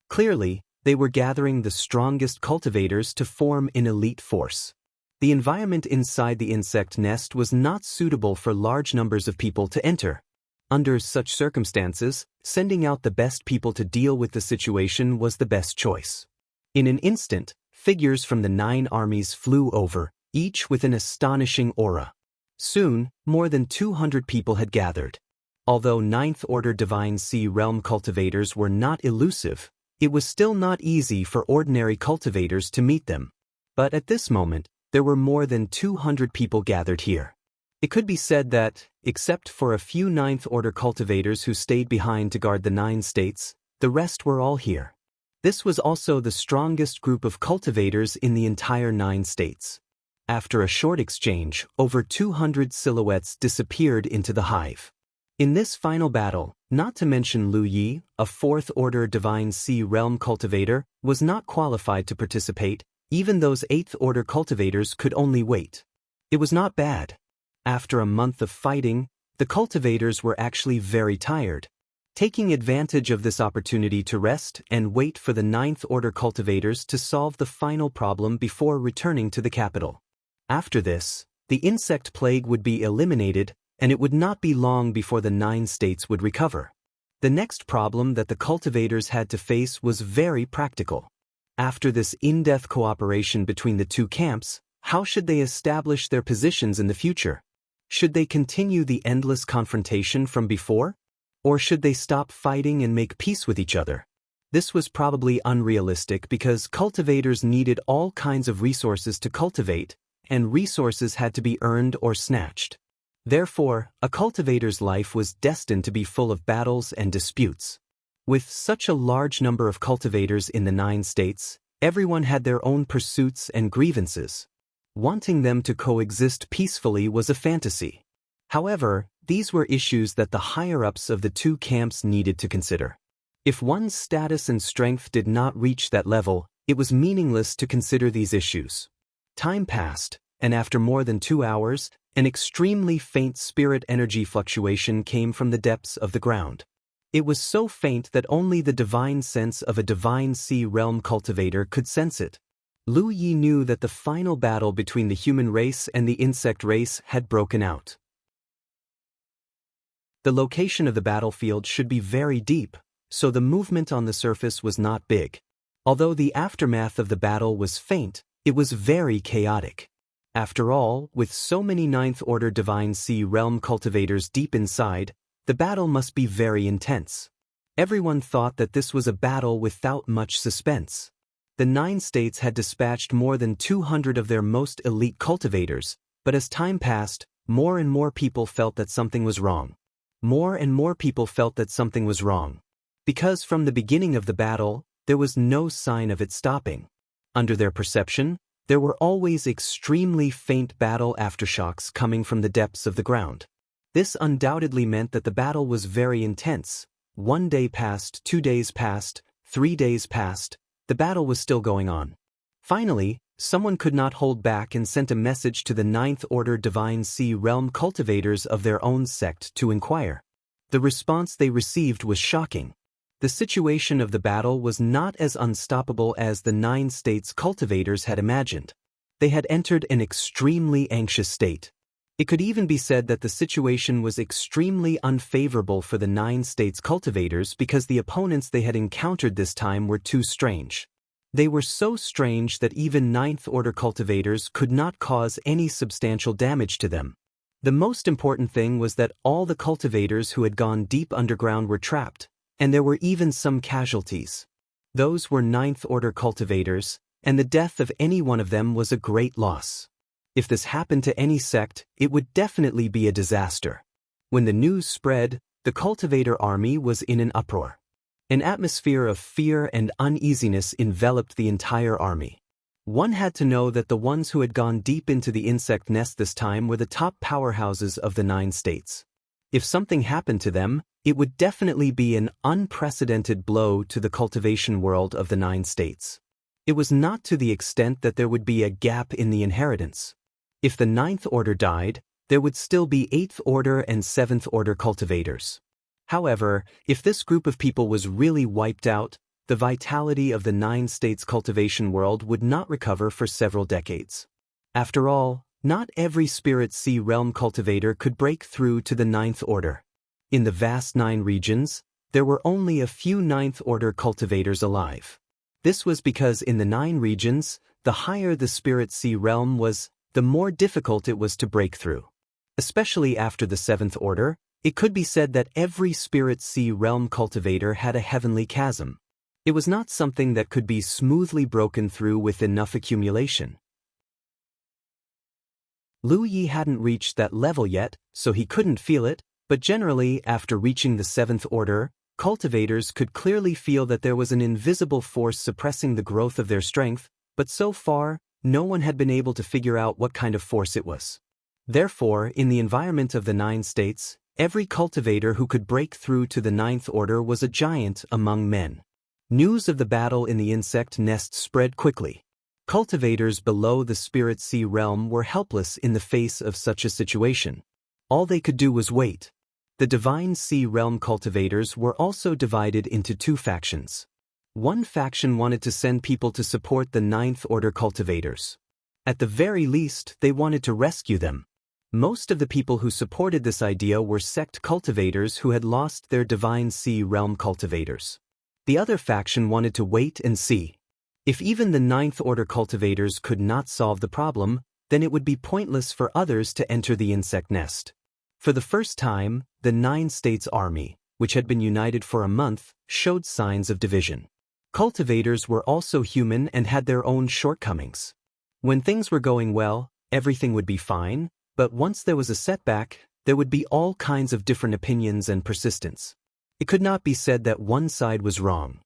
Clearly, they were gathering the strongest cultivators to form an elite force. The environment inside the insect nest was not suitable for large numbers of people to enter. Under such circumstances, sending out the best people to deal with the situation was the best choice. In an instant, figures from the 9 armies flew over, each with an astonishing aura. Soon, more than 200 people had gathered. Although ninth-order Divine Sea Realm cultivators were not elusive, it was still not easy for ordinary cultivators to meet them. But at this moment, there were more than 200 people gathered here. It could be said that, except for a few ninth-order cultivators who stayed behind to guard the 9 states, the rest were all here. This was also the strongest group of cultivators in the entire 9 states. After a short exchange, over 200 silhouettes disappeared into the hive. In this final battle, not to mention Lu Yi, a 4th-order Divine Sea Realm cultivator, was not qualified to participate. Even those 8th-order cultivators could only wait. It was not bad. After a month of fighting, the cultivators were actually very tired. Taking advantage of this opportunity to rest and wait for the 9th-order cultivators to solve the final problem before returning to the capital. After this, the insect plague would be eliminated, and it would not be long before the 9 states would recover. The next problem that the cultivators had to face was very practical. After this in-depth cooperation between the 2 camps, how should they establish their positions in the future? Should they continue the endless confrontation from before? Or should they stop fighting and make peace with each other? This was probably unrealistic because cultivators needed all kinds of resources to cultivate, and resources had to be earned or snatched. Therefore, a cultivator's life was destined to be full of battles and disputes. With such a large number of cultivators in the 9 states, everyone had their own pursuits and grievances. Wanting them to coexist peacefully was a fantasy. However, these were issues that the higher-ups of the 2 camps needed to consider. If one's status and strength did not reach that level, it was meaningless to consider these issues. Time passed, and after more than 2 hours, an extremely faint spirit energy fluctuation came from the depths of the ground. It was so faint that only the divine sense of a Divine Sea Realm cultivator could sense it. Lu Yi knew that the final battle between the human race and the insect race had broken out. The location of the battlefield should be very deep, so the movement on the surface was not big. Although the aftermath of the battle was faint, it was very chaotic. After all, with so many 9th-order Divine Sea Realm cultivators deep inside, the battle must be very intense. Everyone thought that this was a battle without much suspense. The 9 states had dispatched more than 200 of their most elite cultivators, but as time passed, more and more people felt that something was wrong. More and more people felt that something was wrong. Because from the beginning of the battle, there was no sign of it stopping. Under their perception, there were always extremely faint battle aftershocks coming from the depths of the ground. This undoubtedly meant that the battle was very intense. 1 day passed, 2 days passed, 3 days passed. The battle was still going on. Finally, someone could not hold back and sent a message to the 9th-order Divine Sea Realm cultivators of their own sect to inquire. The response they received was shocking. The situation of the battle was not as unstoppable as the 9 states cultivators had imagined. They had entered an extremely anxious state. It could even be said that the situation was extremely unfavorable for the 9 states cultivators because the opponents they had encountered this time were too strange. They were so strange that even 9th-order cultivators could not cause any substantial damage to them. The most important thing was that all the cultivators who had gone deep underground were trapped, and there were even some casualties. Those were 9th-order cultivators, and the death of any one of them was a great loss. If this happened to any sect, it would definitely be a disaster. When the news spread, the cultivator army was in an uproar. An atmosphere of fear and uneasiness enveloped the entire army. One had to know that the ones who had gone deep into the insect nest this time were the top powerhouses of the 9 states. If something happened to them, it would definitely be an unprecedented blow to the cultivation world of the 9 states. It was not to the extent that there would be a gap in the inheritance. If the 9th order died, there would still be 8th order and 7th order cultivators. However, if this group of people was really wiped out, the vitality of the 9 states cultivation world would not recover for several decades. After all, not every Spirit Sea Realm cultivator could break through to the 9th order. In the vast 9 regions, there were only a few 9th order cultivators alive. This was because in the 9 regions, the higher the Spirit Sea Realm was, the more difficult it was to break through. Especially after the 7th order, It could be said that every Spirit Sea Realm cultivator had a heavenly chasm. It was not something that could be smoothly broken through with enough accumulation. Lu Yi hadn't reached that level yet, so he couldn't feel it, but generally, after reaching the 7th order, cultivators could clearly feel that there was an invisible force suppressing the growth of their strength, but so far, no one had been able to figure out what kind of force it was. Therefore, in the environment of the 9 states, every cultivator who could break through to the 9th order was a giant among men. News of the battle in the insect nest spread quickly. Cultivators below the Spirit Sea realm were helpless in the face of such a situation. All they could do was wait. The Divine Sea realm cultivators were also divided into 2 factions. One faction wanted to send people to support the 9th order cultivators. At the very least, they wanted to rescue them. Most of the people who supported this idea were sect cultivators who had lost their Divine Sea realm cultivators. The other faction wanted to wait and see. If even the 9th order cultivators could not solve the problem, then it would be pointless for others to enter the insect nest. For the first time, the 9 states army, which had been united for a month, showed signs of division. Cultivators were also human and had their own shortcomings. When things were going well, everything would be fine, but once there was a setback, there would be all kinds of different opinions and persistence. It could not be said that one side was wrong.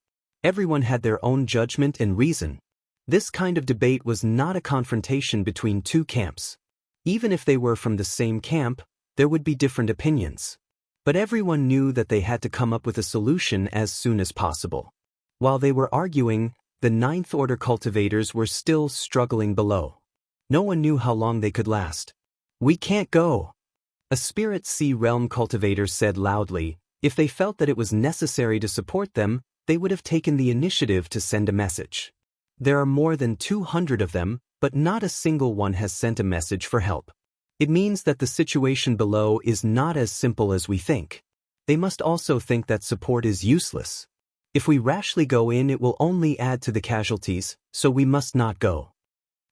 Everyone had their own judgment and reason. This kind of debate was not a confrontation between 2 camps. Even if they were from the same camp, there would be different opinions. But everyone knew that they had to come up with a solution as soon as possible. While they were arguing, the 9th order cultivators were still struggling below. No one knew how long they could last. "We can't go," a Spirit Sea realm cultivator said loudly. If they felt that it was necessary to support them, they would have taken the initiative to send a message. There are more than 200 of them, but not a single one has sent a message for help. It means that the situation below is not as simple as we think. They must also think that support is useless. If we rashly go in, it will only add to the casualties, so we must not go.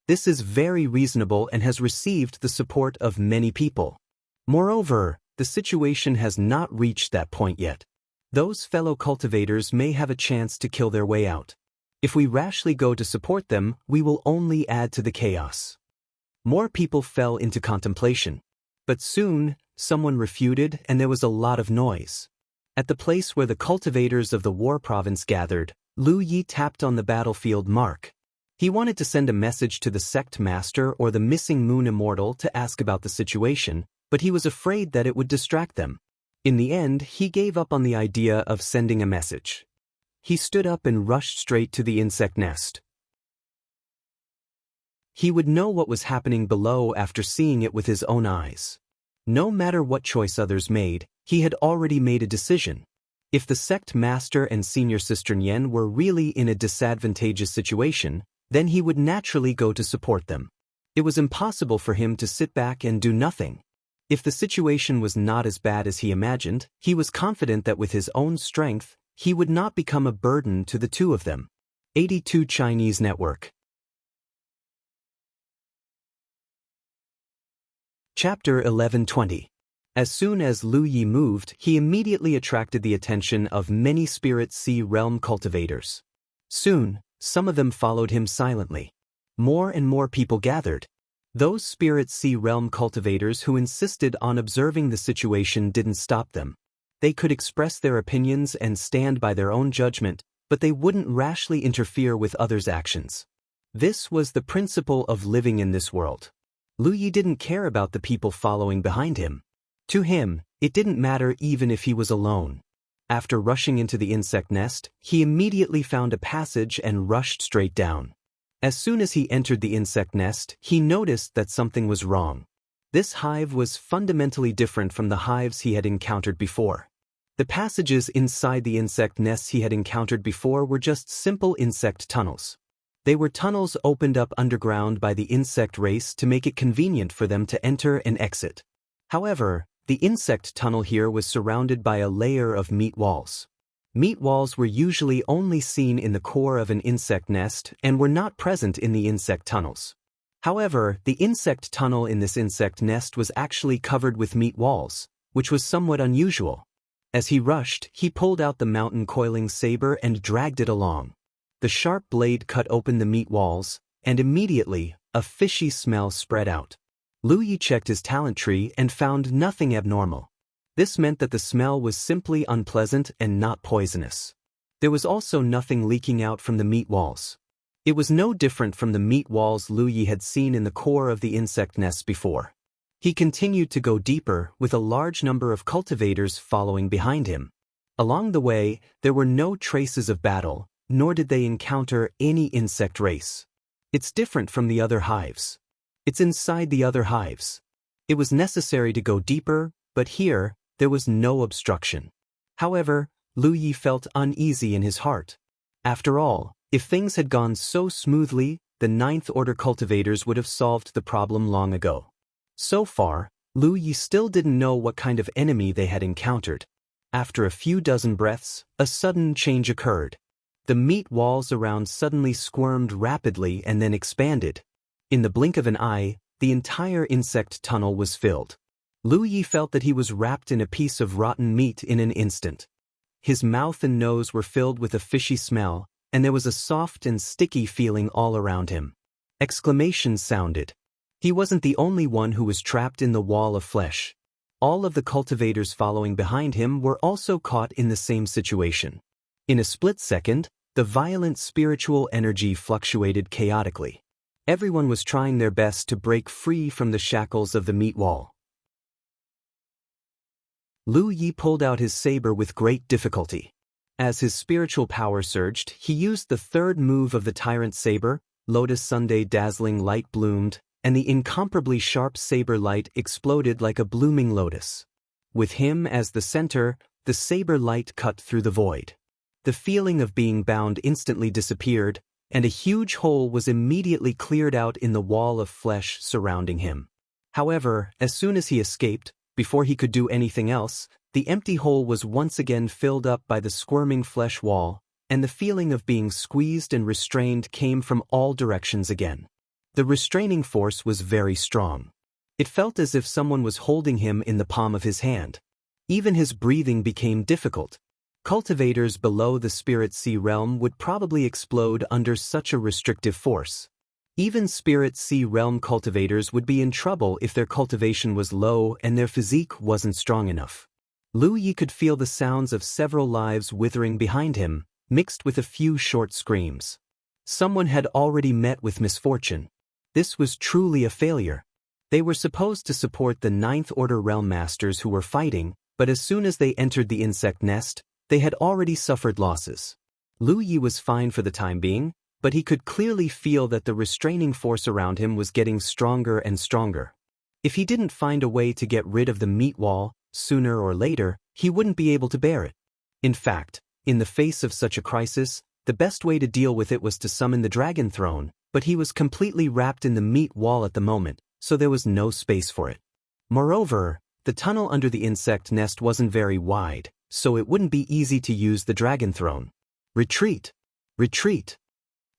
This is very reasonable and has received the support of many people. Moreover, the situation has not reached that point yet. Those fellow cultivators may have a chance to kill their way out. If we rashly go to support them, we will only add to the chaos. More people fell into contemplation. But soon, someone refuted and there was a lot of noise. At the place where the cultivators of the war province gathered, Lu Yi tapped on the battlefield mark. He wanted to send a message to the sect master or the missing moon immortal to ask about the situation, but he was afraid that it would distract them. In the end, he gave up on the idea of sending a message. He stood up and rushed straight to the insect nest. He would know what was happening below after seeing it with his own eyes. No matter what choice others made, he had already made a decision. If the sect master and senior sister Nian were really in a disadvantageous situation, then he would naturally go to support them. It was impossible for him to sit back and do nothing. If the situation was not as bad as he imagined, he was confident that with his own strength, he would not become a burden to the 2 of them. 82 Chinese Network. Chapter 1120. As soon as Lu Yi moved, he immediately attracted the attention of many Spirit Sea realm cultivators. Soon, some of them followed him silently. More and more people gathered. Those Spirit Sea realm cultivators who insisted on observing the situation didn't stop them. They could express their opinions and stand by their own judgment, but they wouldn't rashly interfere with others' actions. This was the principle of living in this world. Lu Yi didn't care about the people following behind him. To him, it didn't matter even if he was alone. After rushing into the insect nest, he immediately found a passage and rushed straight down. As soon as he entered the insect nest, he noticed that something was wrong. This hive was fundamentally different from the hives he had encountered before. The passages inside the insect nests he had encountered before were just simple insect tunnels. They were tunnels opened up underground by the insect race to make it convenient for them to enter and exit. However, the insect tunnel here was surrounded by a layer of meat walls. Meat walls were usually only seen in the core of an insect nest and were not present in the insect tunnels. However, the insect tunnel in this insect nest was actually covered with meat walls, which was somewhat unusual. As he rushed, he pulled out the mountain-coiling saber and dragged it along. The sharp blade cut open the meat walls, and immediately, a fishy smell spread out. Lu Yi checked his talent tree and found nothing abnormal. This meant that the smell was simply unpleasant and not poisonous. There was also nothing leaking out from the meat walls. It was no different from the meat walls Lu Yi had seen in the core of the insect nests before. He continued to go deeper, with a large number of cultivators following behind him. Along the way, there were no traces of battle, nor did they encounter any insect race. It's different from the other hives. It's inside the other hives. It was necessary to go deeper, but here, there was no obstruction. However, Lu Yi felt uneasy in his heart. After all, if things had gone so smoothly, the Ninth Order cultivators would have solved the problem long ago. So far, Lu Yi still didn't know what kind of enemy they had encountered. After a few dozen breaths, a sudden change occurred. The meat walls around suddenly squirmed rapidly and then expanded. In the blink of an eye, the entire insect tunnel was filled. Lu Yi felt that he was wrapped in a piece of rotten meat in an instant. His mouth and nose were filled with a fishy smell, and there was a soft and sticky feeling all around him. Exclamations sounded. He wasn't the only one who was trapped in the wall of flesh. All of the cultivators following behind him were also caught in the same situation. In a split second, the violent spiritual energy fluctuated chaotically. Everyone was trying their best to break free from the shackles of the meat wall. Lu Yi pulled out his saber with great difficulty. As his spiritual power surged, he used the third move of the Tyrant Saber, Lotus Sunday dazzling light bloomed, and the incomparably sharp saber light exploded like a blooming lotus. With him as the center, the saber light cut through the void. The feeling of being bound instantly disappeared, and a huge hole was immediately cleared out in the wall of flesh surrounding him. However, as soon as he escaped, before he could do anything else, the empty hole was once again filled up by the squirming flesh wall, and the feeling of being squeezed and restrained came from all directions again. The restraining force was very strong. It felt as if someone was holding him in the palm of his hand. Even his breathing became difficult. Cultivators below the Spirit Sea realm would probably explode under such a restrictive force. Even Spirit Sea realm cultivators would be in trouble if their cultivation was low and their physique wasn't strong enough. Lu Yi could feel the sounds of several lives withering behind him, mixed with a few short screams. Someone had already met with misfortune. This was truly a failure. They were supposed to support the Ninth Order Realm Masters who were fighting, but as soon as they entered the insect nest, they had already suffered losses. Lu Yi was fine for the time being, but he could clearly feel that the restraining force around him was getting stronger and stronger. If he didn't find a way to get rid of the meat wall, sooner or later, he wouldn't be able to bear it. In fact, in the face of such a crisis, the best way to deal with it was to summon the Dragon Throne, but he was completely wrapped in the meat wall at the moment, so there was no space for it. Moreover, the tunnel under the insect nest wasn't very wide, so it wouldn't be easy to use the Dragon Throne. Retreat! Retreat!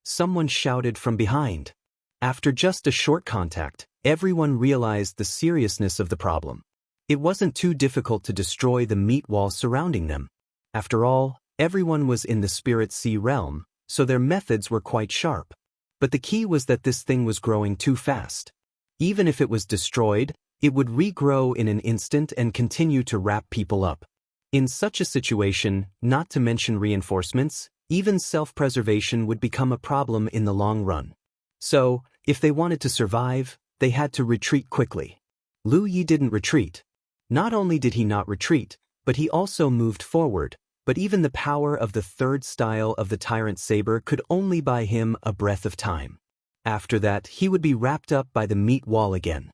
Someone shouted from behind. After just a short contact, everyone realized the seriousness of the problem. It wasn't too difficult to destroy the meat wall surrounding them. After all, everyone was in the Spirit Sea realm, so their methods were quite sharp. But the key was that this thing was growing too fast. Even if it was destroyed, it would regrow in an instant and continue to wrap people up. In such a situation, not to mention reinforcements, even self-preservation would become a problem in the long run. So, if they wanted to survive, they had to retreat quickly. Lu Yi didn't retreat. Not only did he not retreat, but he also moved forward, but even the power of the third style of the Tyrant Saber could only buy him a breath of time. After that, he would be wrapped up by the meat wall again.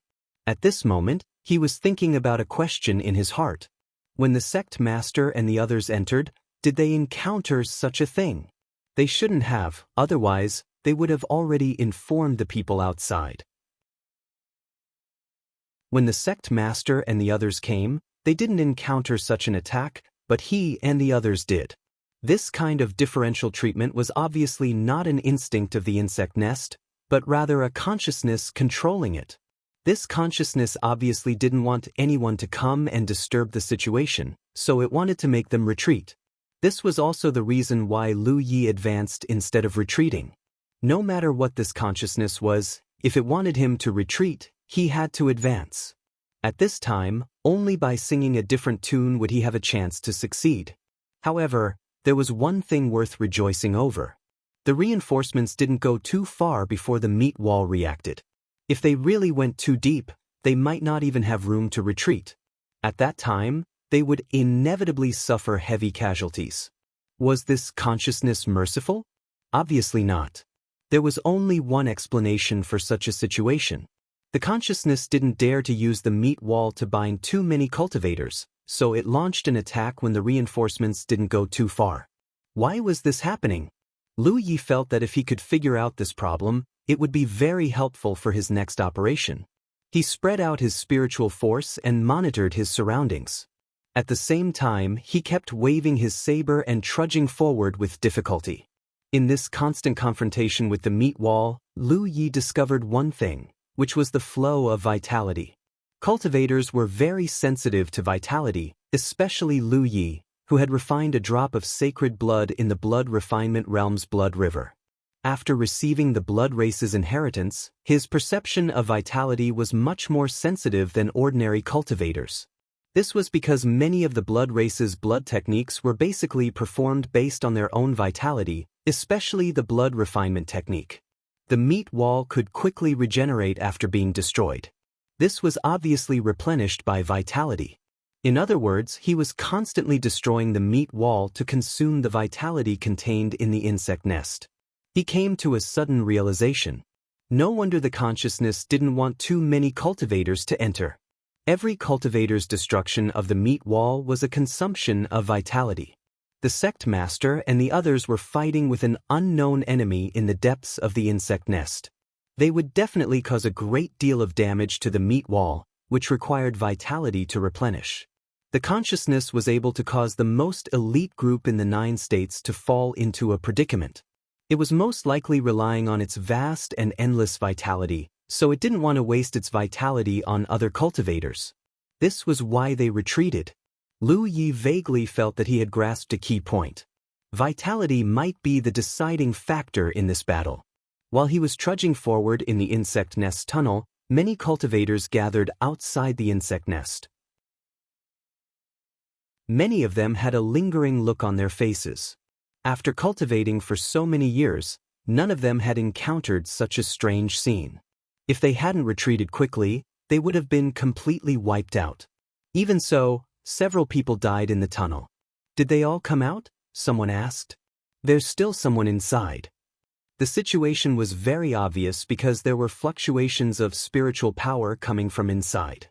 At this moment, he was thinking about a question in his heart. When the sect master and the others entered, did they encounter such a thing? They shouldn't have, otherwise, they would have already informed the people outside. When the sect master and the others came, they didn't encounter such an attack, but he and the others did. This kind of differential treatment was obviously not an instinct of the insect nest, but rather a consciousness controlling it. This consciousness obviously didn't want anyone to come and disturb the situation, so it wanted to make them retreat. This was also the reason why Lu Yi advanced instead of retreating. No matter what this consciousness was, if it wanted him to retreat, he had to advance. At this time, only by singing a different tune would he have a chance to succeed. However, there was one thing worth rejoicing over. The reinforcements didn't go too far before the meat wall reacted. If they really went too deep, they might not even have room to retreat. At that time, they would inevitably suffer heavy casualties. Was this consciousness merciful? Obviously not. There was only one explanation for such a situation. The consciousness didn't dare to use the meat wall to bind too many cultivators, so it launched an attack when the reinforcements didn't go too far. Why was this happening? Lu Yi felt that if he could figure out this problem, it would be very helpful for his next operation. He spread out his spiritual force and monitored his surroundings. At the same time, he kept waving his saber and trudging forward with difficulty. In this constant confrontation with the meat wall, Lu Yi discovered one thing, which was the flow of vitality. Cultivators were very sensitive to vitality, especially Lu Yi, who had refined a drop of sacred blood in the blood refinement realm's blood river. After receiving the blood race's inheritance, his perception of vitality was much more sensitive than ordinary cultivators. This was because many of the blood race's blood techniques were basically performed based on their own vitality, especially the blood refinement technique. The meat wall could quickly regenerate after being destroyed. This was obviously replenished by vitality. In other words, he was constantly destroying the meat wall to consume the vitality contained in the insect nest. He came to a sudden realization. No wonder the consciousness didn't want too many cultivators to enter. Every cultivator's destruction of the meat wall was a consumption of vitality. The sect master and the others were fighting with an unknown enemy in the depths of the insect nest. They would definitely cause a great deal of damage to the meat wall, which required vitality to replenish. The consciousness was able to cause the most elite group in the 9 states to fall into a predicament. It was most likely relying on its vast and endless vitality, so it didn't want to waste its vitality on other cultivators. This was why they retreated. Lu Yi vaguely felt that he had grasped a key point. Vitality might be the deciding factor in this battle. While he was trudging forward in the insect nest tunnel, many cultivators gathered outside the insect nest. Many of them had a lingering look on their faces. After cultivating for so many years, none of them had encountered such a strange scene. If they hadn't retreated quickly, they would have been completely wiped out. Even so, several people died in the tunnel. Did they all come out? Someone asked. There's still someone inside. The situation was very obvious because there were fluctuations of spiritual power coming from inside.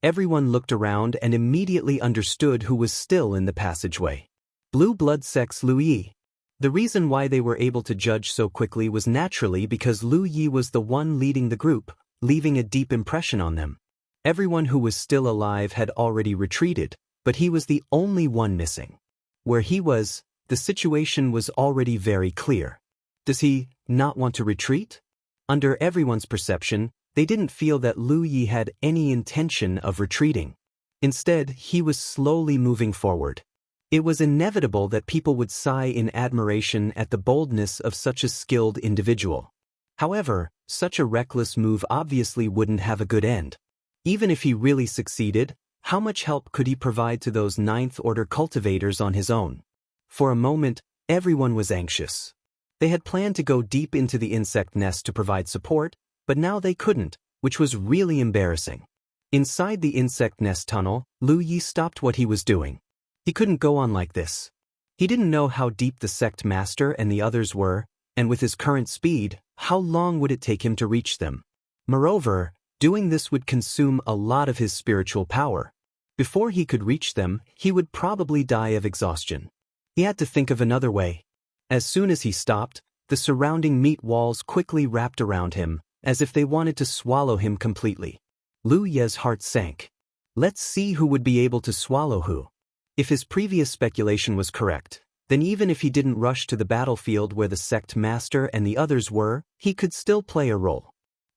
Everyone looked around and immediately understood who was still in the passageway. Blue blood sects Lu Yi. The reason why they were able to judge so quickly was naturally because Lu Yi was the one leading the group, leaving a deep impression on them. Everyone who was still alive had already retreated, but he was the only one missing. Where he was, the situation was already very clear. Does he not want to retreat? Under everyone's perception, they didn't feel that Lu Yi had any intention of retreating. Instead, he was slowly moving forward. It was inevitable that people would sigh in admiration at the boldness of such a skilled individual. However, such a reckless move obviously wouldn't have a good end. Even if he really succeeded, how much help could he provide to those ninth-order cultivators on his own? For a moment, everyone was anxious. They had planned to go deep into the insect nest to provide support, but now they couldn't, which was really embarrassing. Inside the insect nest tunnel, Lu Yi stopped what he was doing. He couldn't go on like this. He didn't know how deep the sect master and the others were, and with his current speed, how long would it take him to reach them? Moreover, doing this would consume a lot of his spiritual power. Before he could reach them, he would probably die of exhaustion. He had to think of another way. As soon as he stopped, the surrounding meat walls quickly wrapped around him, as if they wanted to swallow him completely. Lu Ye's heart sank. Let's see who would be able to swallow who. If his previous speculation was correct, then even if he didn't rush to the battlefield where the sect master and the others were, he could still play a role.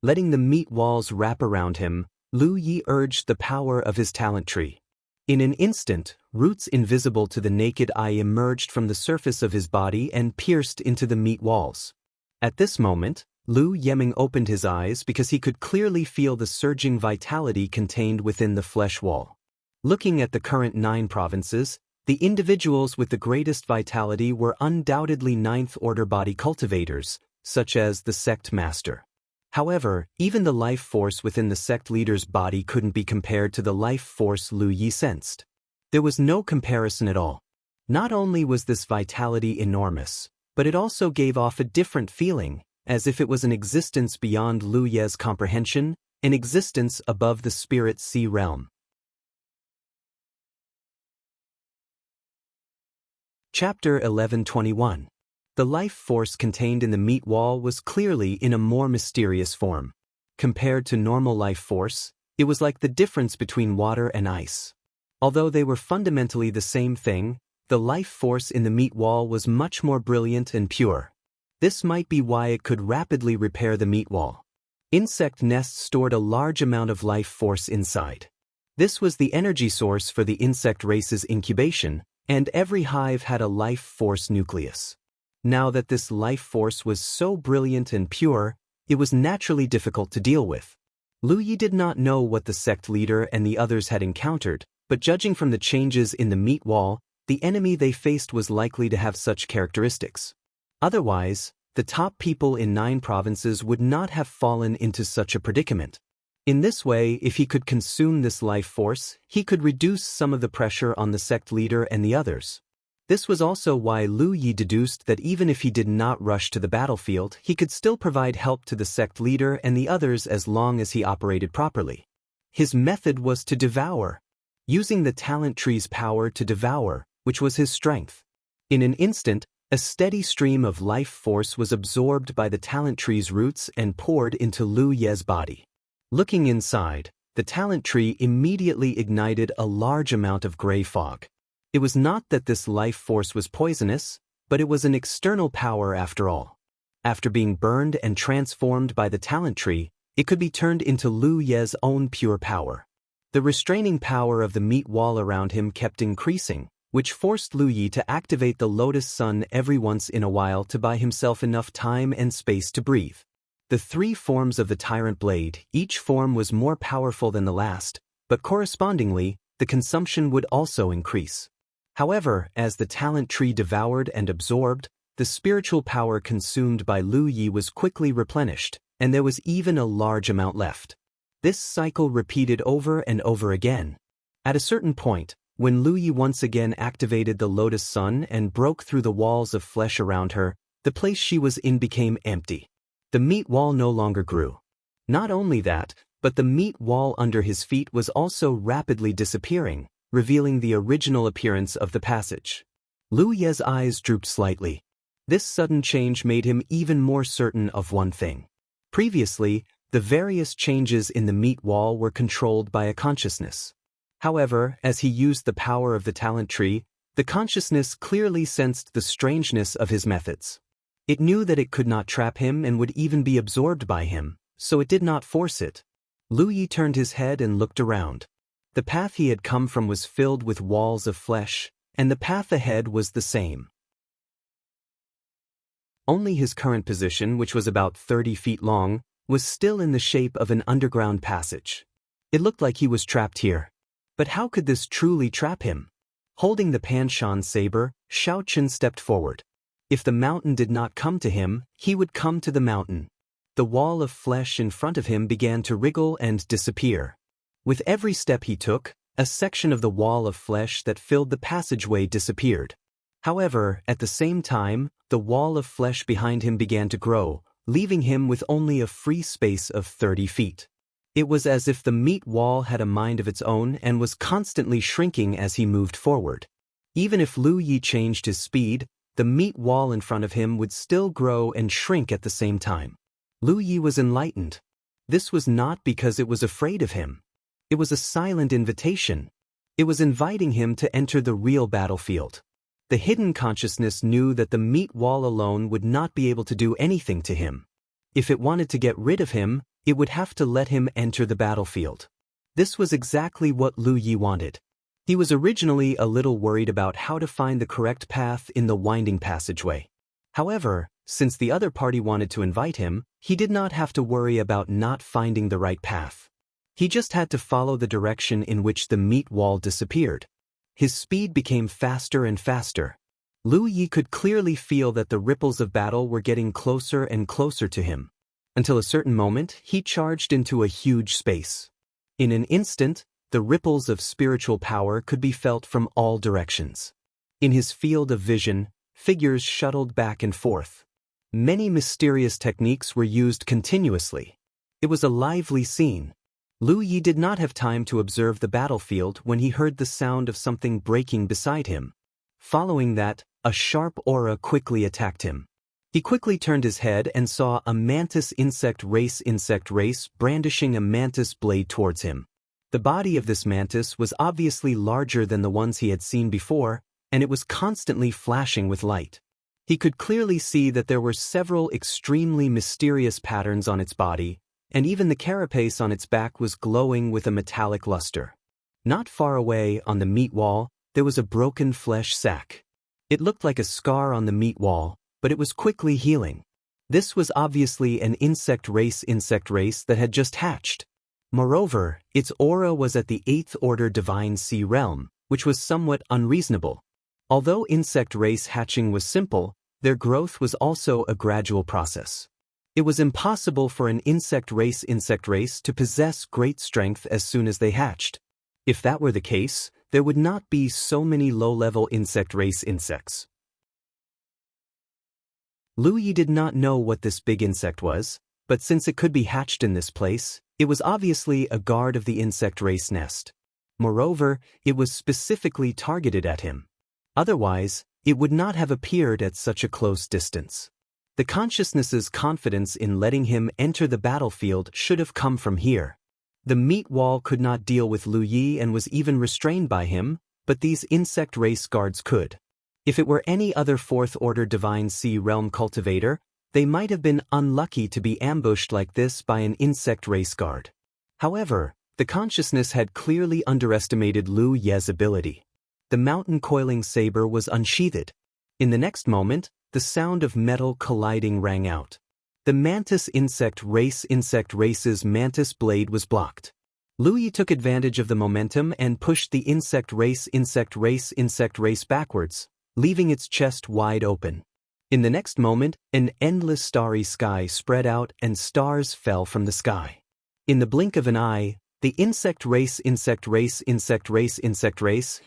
Letting the meat walls wrap around him, Lu Yi urged the power of his talent tree. In an instant, roots invisible to the naked eye emerged from the surface of his body and pierced into the meat walls. At this moment, Lu Yiming opened his eyes because he could clearly feel the surging vitality contained within the flesh wall. Looking at the current 9 provinces, the individuals with the greatest vitality were undoubtedly 9th-order body cultivators, such as the sect master. However, even the life force within the sect leader's body couldn't be compared to the life force Lu Yi sensed. There was no comparison at all. Not only was this vitality enormous, but it also gave off a different feeling, as if it was an existence beyond Lu Ye's comprehension, an existence above the spirit sea realm. Chapter 11:21. The life force contained in the meat wall was clearly in a more mysterious form. Compared to normal life force, it was like the difference between water and ice. Although they were fundamentally the same thing, the life force in the meat wall was much more brilliant and pure. This might be why it could rapidly repair the meat wall. Insect nests stored a large amount of life force inside. This was the energy source for the insect race's incubation, and every hive had a life force nucleus. Now that this life force was so brilliant and pure, it was naturally difficult to deal with. Lu Yi did not know what the sect leader and the others had encountered, but judging from the changes in the meat wall, the enemy they faced was likely to have such characteristics. Otherwise, the top people in 9 provinces would not have fallen into such a predicament. In this way, if he could consume this life force, he could reduce some of the pressure on the sect leader and the others. This was also why Lu Yi deduced that even if he did not rush to the battlefield, he could still provide help to the sect leader and the others as long as he operated properly. His method was to devour, using the talent tree's power to devour, which was his strength. In an instant, a steady stream of life force was absorbed by the talent tree's roots and poured into Lu Ye's body. Looking inside, the talent tree immediately ignited a large amount of gray fog. It was not that this life force was poisonous, but it was an external power after all. After being burned and transformed by the talent tree, it could be turned into Lu Ye's own pure power. The restraining power of the meat wall around him kept increasing, which forced Lu Yi to activate the lotus sun every once in a while to buy himself enough time and space to breathe. The 3 forms of the tyrant blade, each form was more powerful than the last, but correspondingly, the consumption would also increase. However, as the talent tree devoured and absorbed, the spiritual power consumed by Lu Yi was quickly replenished, and there was even a large amount left. This cycle repeated over and over again. At a certain point, when Lu Yi once again activated the lotus sun and broke through the walls of flesh around her, the place she was in became empty. The meat wall no longer grew. Not only that, but the meat wall under his feet was also rapidly disappearing, revealing the original appearance of the passage. Lu Ye's eyes drooped slightly. This sudden change made him even more certain of one thing. Previously, the various changes in the meat wall were controlled by a consciousness. However, as he used the power of the talent tree, the consciousness clearly sensed the strangeness of his methods. It knew that it could not trap him and would even be absorbed by him, so it did not force it. Lu Yi turned his head and looked around. The path he had come from was filled with walls of flesh, and the path ahead was the same. Only his current position, which was about 30 feet long, was still in the shape of an underground passage. It looked like he was trapped here. But how could this truly trap him? Holding the Panshan saber, Shao Chun stepped forward. If the mountain did not come to him, he would come to the mountain. The wall of flesh in front of him began to wriggle and disappear. With every step he took, a section of the wall of flesh that filled the passageway disappeared. However, at the same time, the wall of flesh behind him began to grow, leaving him with only a free space of 30 feet. It was as if the meat wall had a mind of its own and was constantly shrinking as he moved forward. Even if Lu Yi changed his speed, the meat wall in front of him would still grow and shrink at the same time. Lu Yi was enlightened. This was not because it was afraid of him. It was a silent invitation. It was inviting him to enter the real battlefield. The hidden consciousness knew that the meat wall alone would not be able to do anything to him. If it wanted to get rid of him, it would have to let him enter the battlefield. This was exactly what Lu Yi wanted. He was originally a little worried about how to find the correct path in the winding passageway. However, since the other party wanted to invite him, he did not have to worry about not finding the right path. He just had to follow the direction in which the meat wall disappeared. His speed became faster and faster. Lu Yi could clearly feel that the ripples of battle were getting closer and closer to him. Until a certain moment, he charged into a huge space. In an instant, the ripples of spiritual power could be felt from all directions. In his field of vision, figures shuttled back and forth. Many mysterious techniques were used continuously. It was a lively scene. Lu Yi did not have time to observe the battlefield when he heard the sound of something breaking beside him. Following that, a sharp aura quickly attacked him. He quickly turned his head and saw a mantis insect race brandishing a mantis blade towards him. The body of this mantis was obviously larger than the ones he had seen before, and it was constantly flashing with light. He could clearly see that there were several extremely mysterious patterns on its body, and even the carapace on its back was glowing with a metallic luster. Not far away, on the meat wall, there was a broken flesh sac. It looked like a scar on the meat wall, but it was quickly healing. This was obviously an insect race that had just hatched. Moreover, its aura was at the 8th order divine sea realm, which was somewhat unreasonable. Although insect race hatching was simple, their growth was also a gradual process. It was impossible for an insect race to possess great strength as soon as they hatched. If that were the case, there would not be so many low-level insect race insects. Lu Yi did not know what this big insect was, but since it could be hatched in this place, it was obviously a guard of the insect race nest. Moreover, it was specifically targeted at him. Otherwise, it would not have appeared at such a close distance. The consciousness's confidence in letting him enter the battlefield should have come from here. The meat wall could not deal with Lu Yi and was even restrained by him, but these insect race guards could. If it were any other 4th order divine sea realm cultivator, they might have been unlucky to be ambushed like this by an insect race guard. However, the consciousness had clearly underestimated Lu Ye's ability. The mountain coiling saber was unsheathed. In the next moment, the sound of metal colliding rang out. The mantis insect race's mantis blade was blocked. Lu Yi took advantage of the momentum and pushed the insect race backwards, leaving its chest wide open. In the next moment, an endless starry sky spread out and stars fell from the sky. In the blink of an eye, the insect race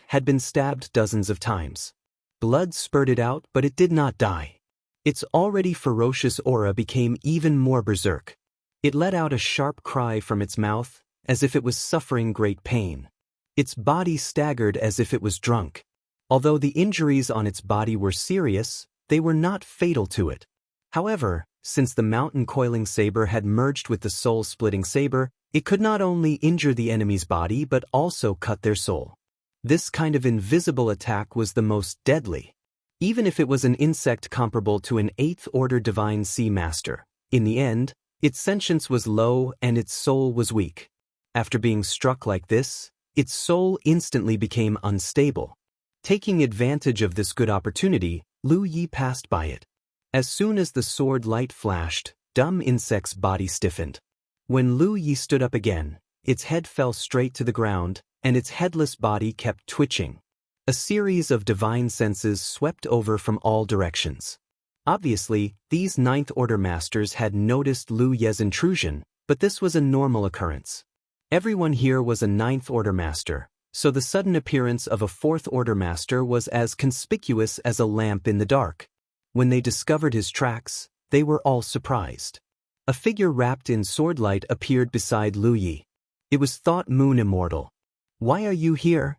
had been stabbed dozens of times. Blood spurted out, but it did not die. Its already ferocious aura became even more berserk. It let out a sharp cry from its mouth, as if it was suffering great pain. Its body staggered as if it was drunk. Although the injuries on its body were serious, they were not fatal to it. However, since the mountain coiling saber had merged with the soul-splitting saber, it could not only injure the enemy's body but also cut their soul. This kind of invisible attack was the most deadly. Even if it was an insect comparable to an 8th order divine sea master, in the end, its sentience was low and its soul was weak. After being struck like this, its soul instantly became unstable. Taking advantage of this good opportunity, Lu Yi passed by it. As soon as the sword light flashed, dumb insect's body stiffened. When Lu Yi stood up again, its head fell straight to the ground, and its headless body kept twitching. A series of divine senses swept over from all directions. Obviously, these 9th order masters had noticed Lu Ye's intrusion, but this was a normal occurrence. Everyone here was a 9th order master, so the sudden appearance of a 4th order master was as conspicuous as a lamp in the dark. When they discovered his tracks, they were all surprised. A figure wrapped in swordlight appeared beside Lu Yi. It was thought Moon Immortal. "Why are you here?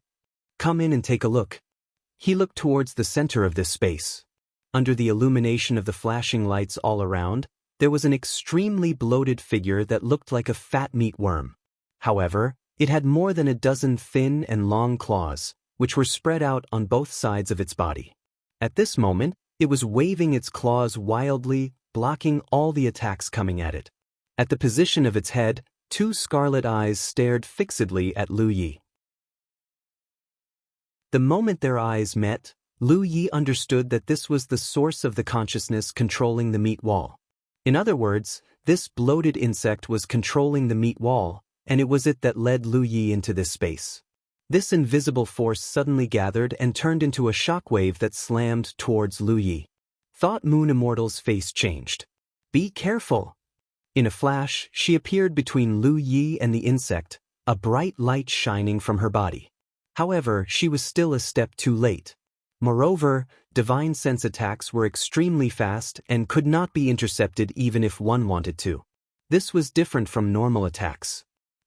Come in and take a look." He looked towards the center of this space. Under the illumination of the flashing lights all around, there was an extremely bloated figure that looked like a fat meat worm. However, it had more than a dozen thin and long claws, which were spread out on both sides of its body. At this moment, it was waving its claws wildly, blocking all the attacks coming at it. At the position of its head, two scarlet eyes stared fixedly at Lu Yi. The moment their eyes met, Lu Yi understood that this was the source of the consciousness controlling the meat wall. In other words, this bloated insect was controlling the meat wall, and it was it that led Lu Yi into this space. This invisible force suddenly gathered and turned into a shockwave that slammed towards Lu Yi. Thought Moon Immortal's face changed. "Be careful!" In a flash, she appeared between Lu Yi and the insect, a bright light shining from her body. However, she was still a step too late. Moreover, divine sense attacks were extremely fast and could not be intercepted even if one wanted to. This was different from normal attacks.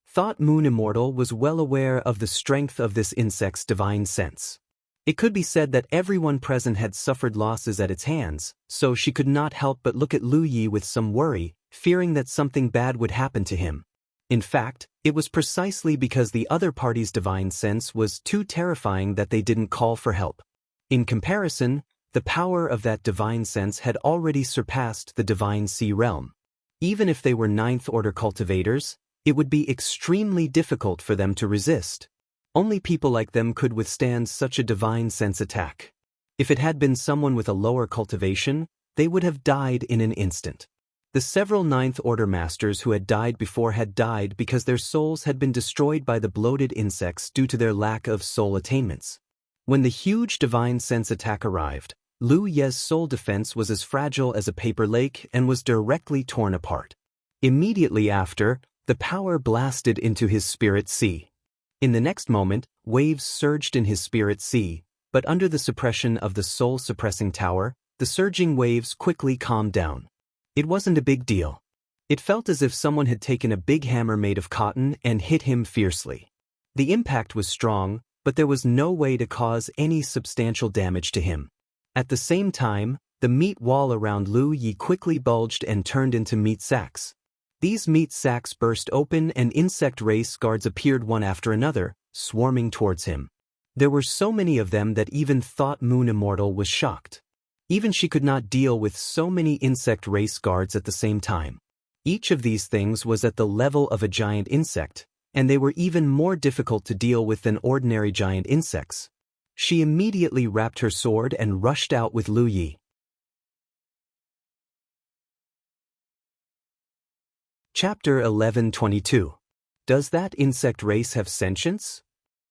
Thought Moon Immortal was well aware of the strength of this insect's divine sense. It could be said that everyone present had suffered losses at its hands, so she could not help but look at Lu Yi with some worry, fearing that something bad would happen to him. In fact, it was precisely because the other party's divine sense was too terrifying that they didn't call for help. In comparison, the power of that divine sense had already surpassed the divine sea realm. Even if they were ninth-order cultivators, it would be extremely difficult for them to resist. Only people like them could withstand such a divine sense attack. If it had been someone with a lower cultivation, they would have died in an instant. The several ninth-order masters who had died before had died because their souls had been destroyed by the bloated insects due to their lack of soul attainments. When the huge divine sense attack arrived, Lu Ye's soul defense was as fragile as a paper lake and was directly torn apart. Immediately after, the power blasted into his spirit sea. In the next moment, waves surged in his spirit sea, but under the suppression of the soul-suppressing tower, the surging waves quickly calmed down. It wasn't a big deal. It felt as if someone had taken a big hammer made of cotton and hit him fiercely. The impact was strong, but there was no way to cause any substantial damage to him. At the same time, the meat wall around Lu Yi quickly bulged and turned into meat sacks. These meat sacks burst open and insect race guards appeared one after another, swarming towards him. There were so many of them that even Thought Moon Immortal was shocked. Even she could not deal with so many insect race guards at the same time. Each of these things was at the level of a giant insect, and they were even more difficult to deal with than ordinary giant insects. She immediately wrapped her sword and rushed out with Lu Yi. Chapter 11:22. Does that insect race have sentience?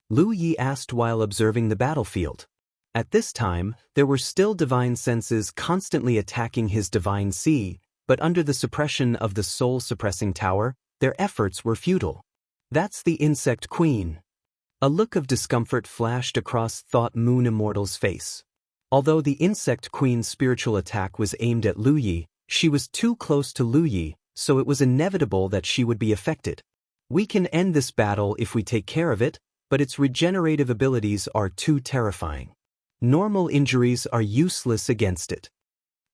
Lu Yi asked while observing the battlefield. At this time, there were still divine senses constantly attacking his divine sea, but under the suppression of the soul-suppressing tower, their efforts were futile. That's the insect queen. A look of discomfort flashed across Thought Moon Immortal's face. Although the insect queen's spiritual attack was aimed at Lu Yi, she was too close to Lu Yi, so it was inevitable that she would be affected. We can end this battle if we take care of it, but its regenerative abilities are too terrifying. Normal injuries are useless against it.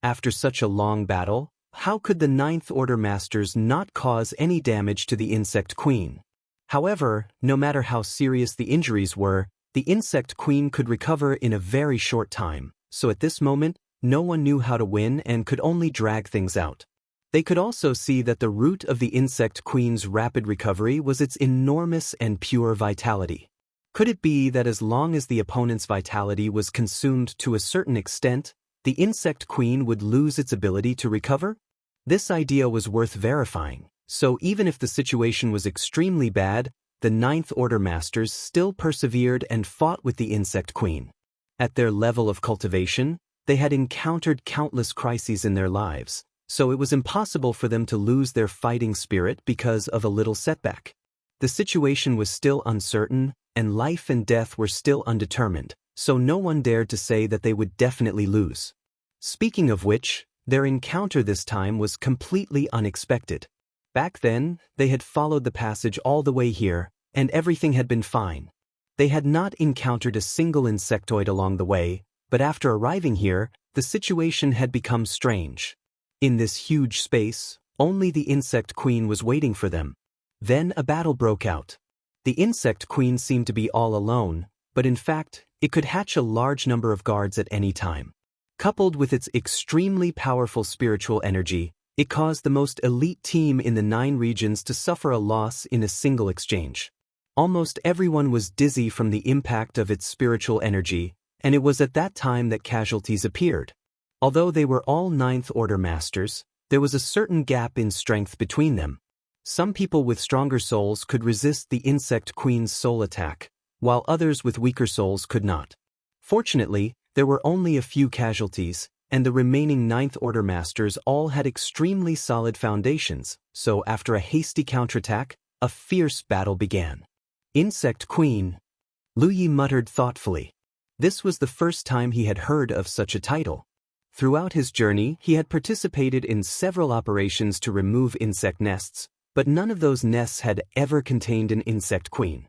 After such a long battle, how could the Ninth Order Masters not cause any damage to the Insect Queen? However, no matter how serious the injuries were, the Insect Queen could recover in a very short time, so at this moment, no one knew how to win and could only drag things out. They could also see that the root of the Insect Queen's rapid recovery was its enormous and pure vitality. Could it be that as long as the opponent's vitality was consumed to a certain extent, the Insect Queen would lose its ability to recover? This idea was worth verifying, so even if the situation was extremely bad, the Ninth Order Masters still persevered and fought with the Insect Queen. At their level of cultivation, they had encountered countless crises in their lives, so it was impossible for them to lose their fighting spirit because of a little setback. The situation was still uncertain, and life and death were still undetermined, so no one dared to say that they would definitely lose. Speaking of which, their encounter this time was completely unexpected. Back then, they had followed the passage all the way here, and everything had been fine. They had not encountered a single insectoid along the way, but after arriving here, the situation had become strange. In this huge space, only the Insect Queen was waiting for them. Then a battle broke out. The Insect Queen seemed to be all alone, but in fact, it could hatch a large number of guards at any time. Coupled with its extremely powerful spiritual energy, It caused the most elite team in the 9 regions to suffer a loss in a single exchange. Almost everyone was dizzy from the impact of its spiritual energy, and it was at that time that casualties appeared. Although they were all 9th Order masters, there was a certain gap in strength between them. Some people with stronger souls could resist the Insect Queen's soul attack, while others with weaker souls could not. Fortunately, there were only a few casualties, and the remaining 9th Order masters all had extremely solid foundations, so after a hasty counterattack, a fierce battle began. Insect Queen, Lu Yi muttered thoughtfully. This was the first time he had heard of such a title. Throughout his journey, he had participated in several operations to remove insect nests, but none of those nests had ever contained an insect queen.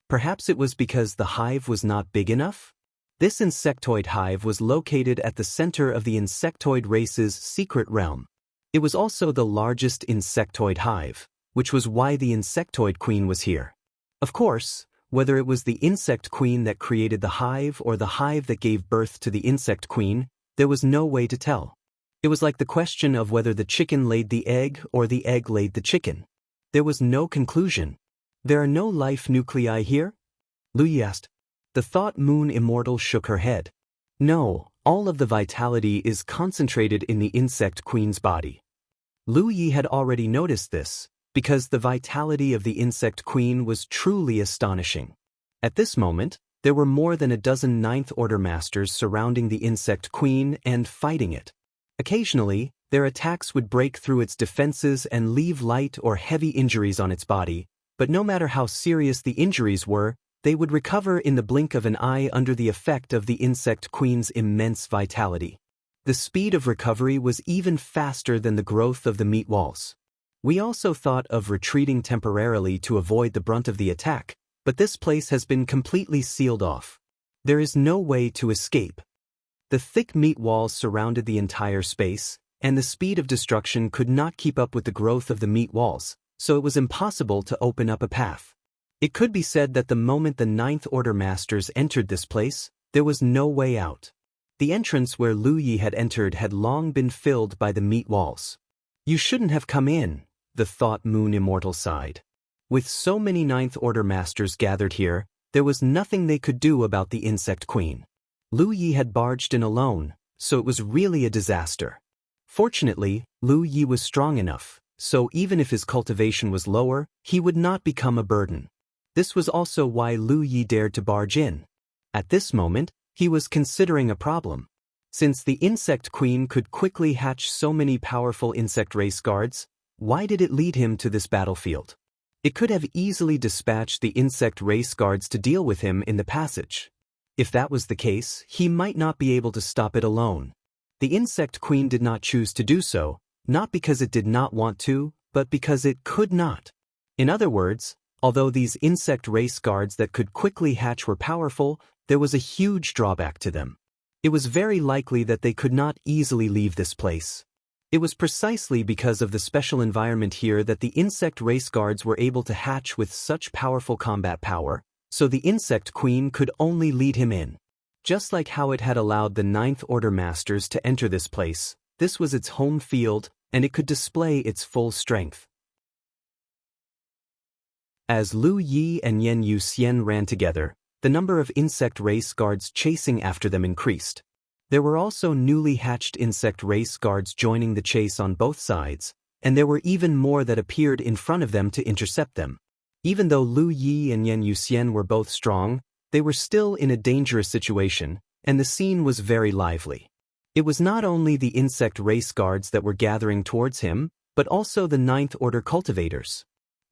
Perhaps it was because the hive was not big enough? This insectoid hive was located at the center of the insectoid race's secret realm. It was also the largest insectoid hive, which was why the insectoid queen was here. Of course, whether it was the insect queen that created the hive or the hive that gave birth to the insect queen, there was no way to tell. It was like the question of whether the chicken laid the egg or the egg laid the chicken. There was no conclusion. There are no life nuclei here? Lu Yi asked. The Thought Moon Immortal shook her head. No, all of the vitality is concentrated in the insect queen's body. Lu Yi had already noticed this, because the vitality of the insect queen was truly astonishing. At this moment, there were more than a dozen 9th Order masters surrounding the insect queen and fighting it. Occasionally, their attacks would break through its defenses and leave light or heavy injuries on its body, but no matter how serious the injuries were, they would recover in the blink of an eye under the effect of the insect queen's immense vitality. The speed of recovery was even faster than the growth of the meat walls. We also thought of retreating temporarily to avoid the brunt of the attack, but this place has been completely sealed off. There is no way to escape. The thick meat walls surrounded the entire space, and the speed of destruction could not keep up with the growth of the meat walls, so it was impossible to open up a path. It could be said that the moment the 9th Order masters entered this place, there was no way out. The entrance where Lu Yi had entered had long been filled by the meat walls. You shouldn't have come in, the Thought Moon Immortal sighed. With so many 9th Order masters gathered here, there was nothing they could do about the Insect Queen. Lu Yi had barged in alone, so it was really a disaster. Fortunately, Lu Yi was strong enough, so even if his cultivation was lower, he would not become a burden. This was also why Lu Yi dared to barge in. At this moment, he was considering a problem. Since the Insect Queen could quickly hatch so many powerful insect race guards, why did it lead him to this battlefield? It could have easily dispatched the insect race guards to deal with him in the passage. If that was the case, he might not be able to stop it alone. The Insect Queen did not choose to do so, not because it did not want to, but because it could not. In other words, although these insect race guards that could quickly hatch were powerful, there was a huge drawback to them. It was very likely that they could not easily leave this place. It was precisely because of the special environment here that the insect race guards were able to hatch with such powerful combat power, so the Insect Queen could only lead him in. Just like how it had allowed the 9th Order masters to enter this place, this was its home field, and it could display its full strength. As Lu Yi and Yen Yuxian ran together, the number of insect race guards chasing after them increased. There were also newly hatched insect race guards joining the chase on both sides, and there were even more that appeared in front of them to intercept them. Even though Lu Yi and Yen Yuxian were both strong, they were still in a dangerous situation, and the scene was very lively. It was not only the insect race guards that were gathering towards him, but also the 9th Order cultivators.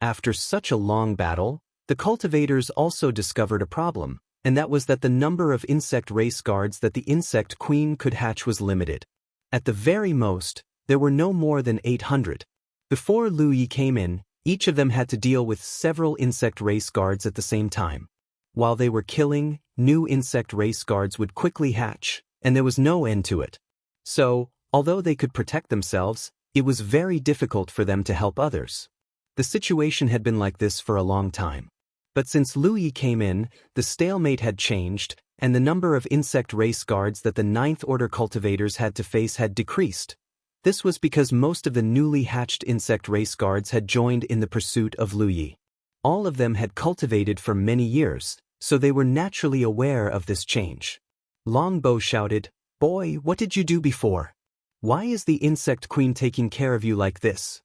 After such a long battle, the cultivators also discovered a problem, and that was that the number of insect race guards that the Insect Queen could hatch was limited. At the very most, there were no more than 800. Before Lu Yi came in, each of them had to deal with several insect race guards at the same time. While they were killing, new insect race guards would quickly hatch, and there was no end to it. So, although they could protect themselves, it was very difficult for them to help others. The situation had been like this for a long time. But since Lu Yi came in, the stalemate had changed, and the number of insect race guards that the ninth order cultivators had to face had decreased. This was because most of the newly hatched insect race guards had joined in the pursuit of Lu Yi. All of them had cultivated for many years, so they were naturally aware of this change. Longbow shouted, "Boy, what did you do before? Why is the insect queen taking care of you like this?"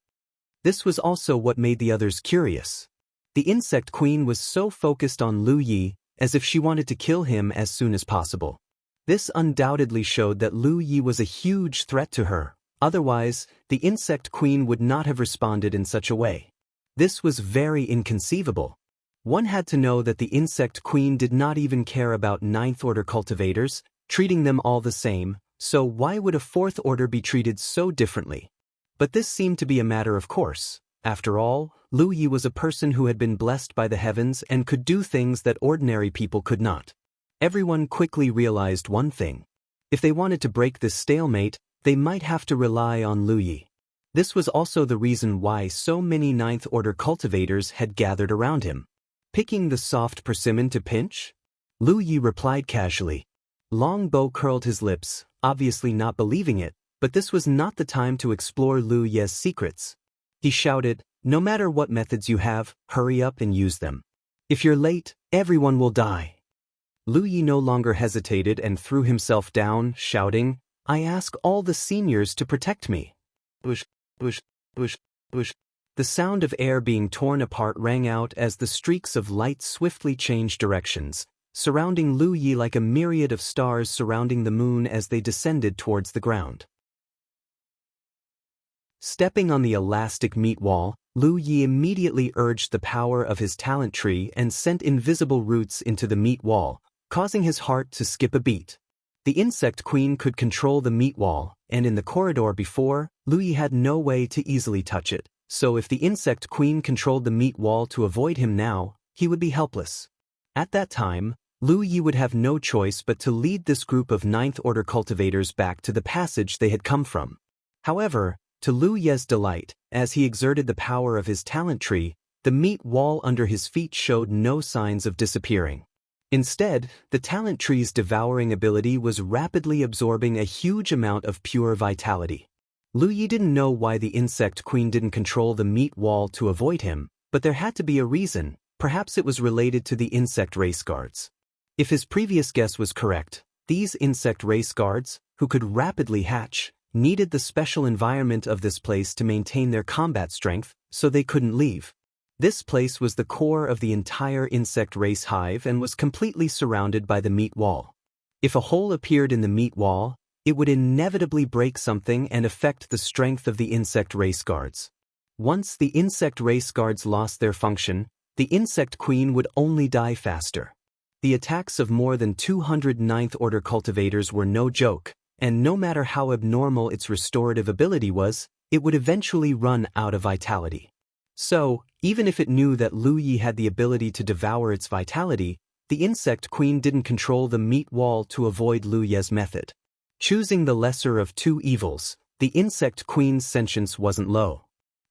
This was also what made the others curious. The insect queen was so focused on Lu Yi, as if she wanted to kill him as soon as possible. This undoubtedly showed that Lu Yi was a huge threat to her. Otherwise, the insect queen would not have responded in such a way. This was very inconceivable. One had to know that the insect queen did not even care about ninth order cultivators, treating them all the same, so why would a fourth order be treated so differently? But this seemed to be a matter of course. After all, Lu Yi was a person who had been blessed by the heavens and could do things that ordinary people could not. Everyone quickly realized one thing. If they wanted to break this stalemate, they might have to rely on Lu Yi. This was also the reason why so many ninth order cultivators had gathered around him. Picking the soft persimmon to pinch? Lu Yi replied casually. Longbow curled his lips, obviously not believing it, but this was not the time to explore Lu Yi's secrets. He shouted, "No matter what methods you have, hurry up and use them. If you're late, everyone will die." Lu Yi no longer hesitated and threw himself down, shouting, "I ask all the seniors to protect me." Bush, bush, bush, bush. The sound of air being torn apart rang out as the streaks of light swiftly changed directions, surrounding Lu Yi like a myriad of stars surrounding the moon as they descended towards the ground. Stepping on the elastic meat wall, Lu Yi immediately urged the power of his talent tree and sent invisible roots into the meat wall, causing his heart to skip a beat. The insect queen could control the meat wall, and in the corridor before, Lu Yi had no way to easily touch it. So if the insect queen controlled the meat wall to avoid him now, he would be helpless. At that time, Lu Yi would have no choice but to lead this group of ninth order cultivators back to the passage they had come from. However, to Lu Yi's delight, as he exerted the power of his talent tree, the meat wall under his feet showed no signs of disappearing. Instead, the talent tree's devouring ability was rapidly absorbing a huge amount of pure vitality. Lu Yi didn't know why the insect queen didn't control the meat wall to avoid him, but there had to be a reason. Perhaps it was related to the insect race guards. If his previous guess was correct, these insect race guards, who could rapidly hatch, needed the special environment of this place to maintain their combat strength, so they couldn't leave. This place was the core of the entire insect race hive and was completely surrounded by the meat wall. If a hole appeared in the meat wall, it would inevitably break something and affect the strength of the insect race guards. Once the insect race guards lost their function, the insect queen would only die faster. The attacks of more than 200 ninth order cultivators were no joke, and no matter how abnormal its restorative ability was, it would eventually run out of vitality. So, even if it knew that Lu Yi had the ability to devour its vitality, the insect queen didn't control the meat wall to avoid Lu Yi's method. Choosing the lesser of two evils, the insect queen's sentience wasn't low.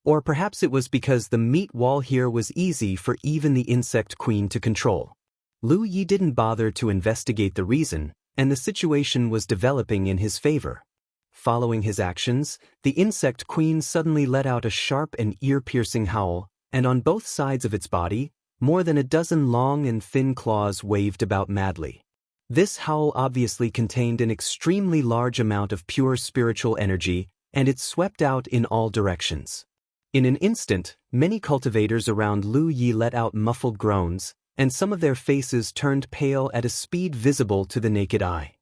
Or perhaps it was because the meat wall here was easy for even the insect queen to control. Lu Yi didn't bother to investigate the reason, and the situation was developing in his favor. Following his actions, the insect queen suddenly let out a sharp and ear-piercing howl, and on both sides of its body, more than a dozen long and thin claws waved about madly. This howl obviously contained an extremely large amount of pure spiritual energy, and it swept out in all directions. In an instant, many cultivators around Lu Yi let out muffled groans, and some of their faces turned pale at a speed visible to the naked eye.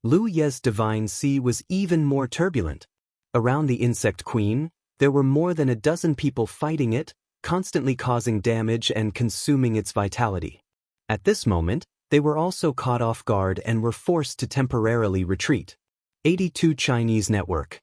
Lu Yi's divine sea was even more turbulent. Around the insect queen, there were more than a dozen people fighting it, constantly causing damage and consuming its vitality. At this moment, they were also caught off guard and were forced to temporarily retreat. 82 Chinese Network.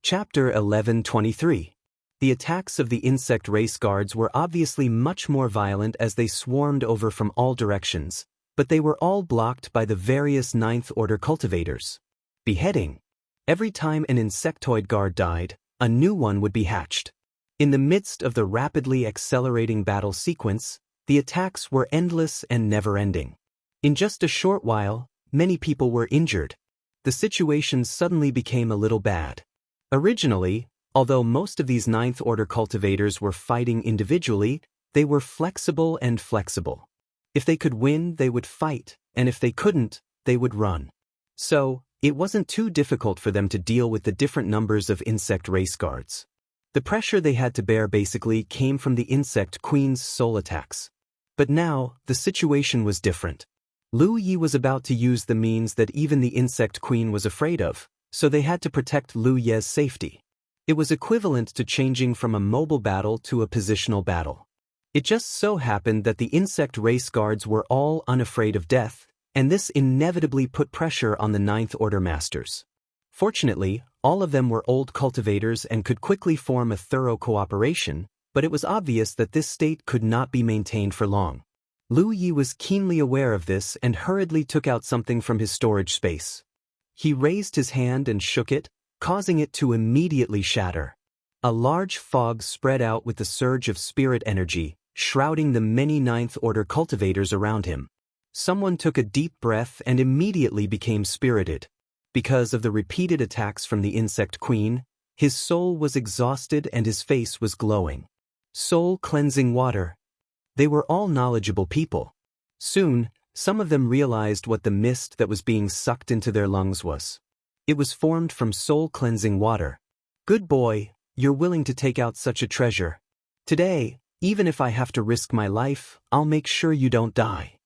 Chapter 1123. The attacks of the insect race guards were obviously much more violent as they swarmed over from all directions, but they were all blocked by the various ninth order cultivators. Beheading. Every time an insectoid guard died, a new one would be hatched. In the midst of the rapidly accelerating battle sequence, the attacks were endless and never-ending. In just a short while, many people were injured. The situation suddenly became a little bad. Originally, although most of these ninth-order cultivators were fighting individually, they were flexible. If they could win, they would fight, and if they couldn't, they would run. So, it wasn't too difficult for them to deal with the different numbers of insect race guards. The pressure they had to bear basically came from the insect queen's soul attacks. But now, the situation was different. Lu Yi was about to use the means that even the insect queen was afraid of, so they had to protect Lu Ye's safety. It was equivalent to changing from a mobile battle to a positional battle. It just so happened that the insect race guards were all unafraid of death, and this inevitably put pressure on the Ninth Order Masters. Fortunately, all of them were old cultivators and could quickly form a thorough cooperation, but it was obvious that this state could not be maintained for long. Lu Yi was keenly aware of this and hurriedly took out something from his storage space. He raised his hand and shook it, causing it to immediately shatter. A large fog spread out with the surge of spirit energy, shrouding the many Ninth Order cultivators around him. Someone took a deep breath and immediately became spirited. Because of the repeated attacks from the insect queen, his soul was exhausted and his face was glowing. Soul cleansing water. They were all knowledgeable people. Soon, some of them realized what the mist that was being sucked into their lungs was. It was formed from soul cleansing water. Good boy, you're willing to take out such a treasure. Today, even if I have to risk my life, I'll make sure you don't die.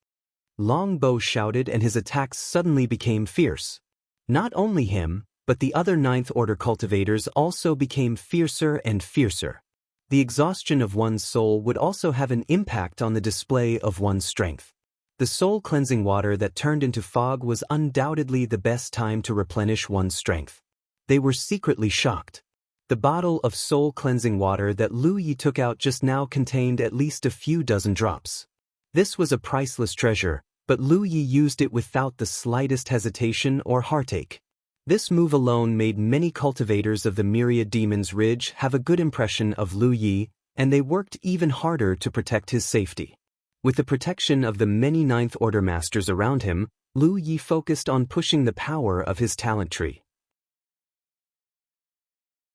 Longbow shouted and his attacks suddenly became fierce. Not only him, but the other Ninth Order cultivators also became fiercer and fiercer. The exhaustion of one's soul would also have an impact on the display of one's strength. The soul-cleansing water that turned into fog was undoubtedly the best time to replenish one's strength. They were secretly shocked. The bottle of soul-cleansing water that Lu Yi took out just now contained at least a few dozen drops. This was a priceless treasure, but Lu Yi used it without the slightest hesitation or heartache. This move alone made many cultivators of the Myriad Demon's Ridge have a good impression of Lu Yi, and they worked even harder to protect his safety. With the protection of the many Ninth Order Masters around him, Lu Yi focused on pushing the power of his talent tree.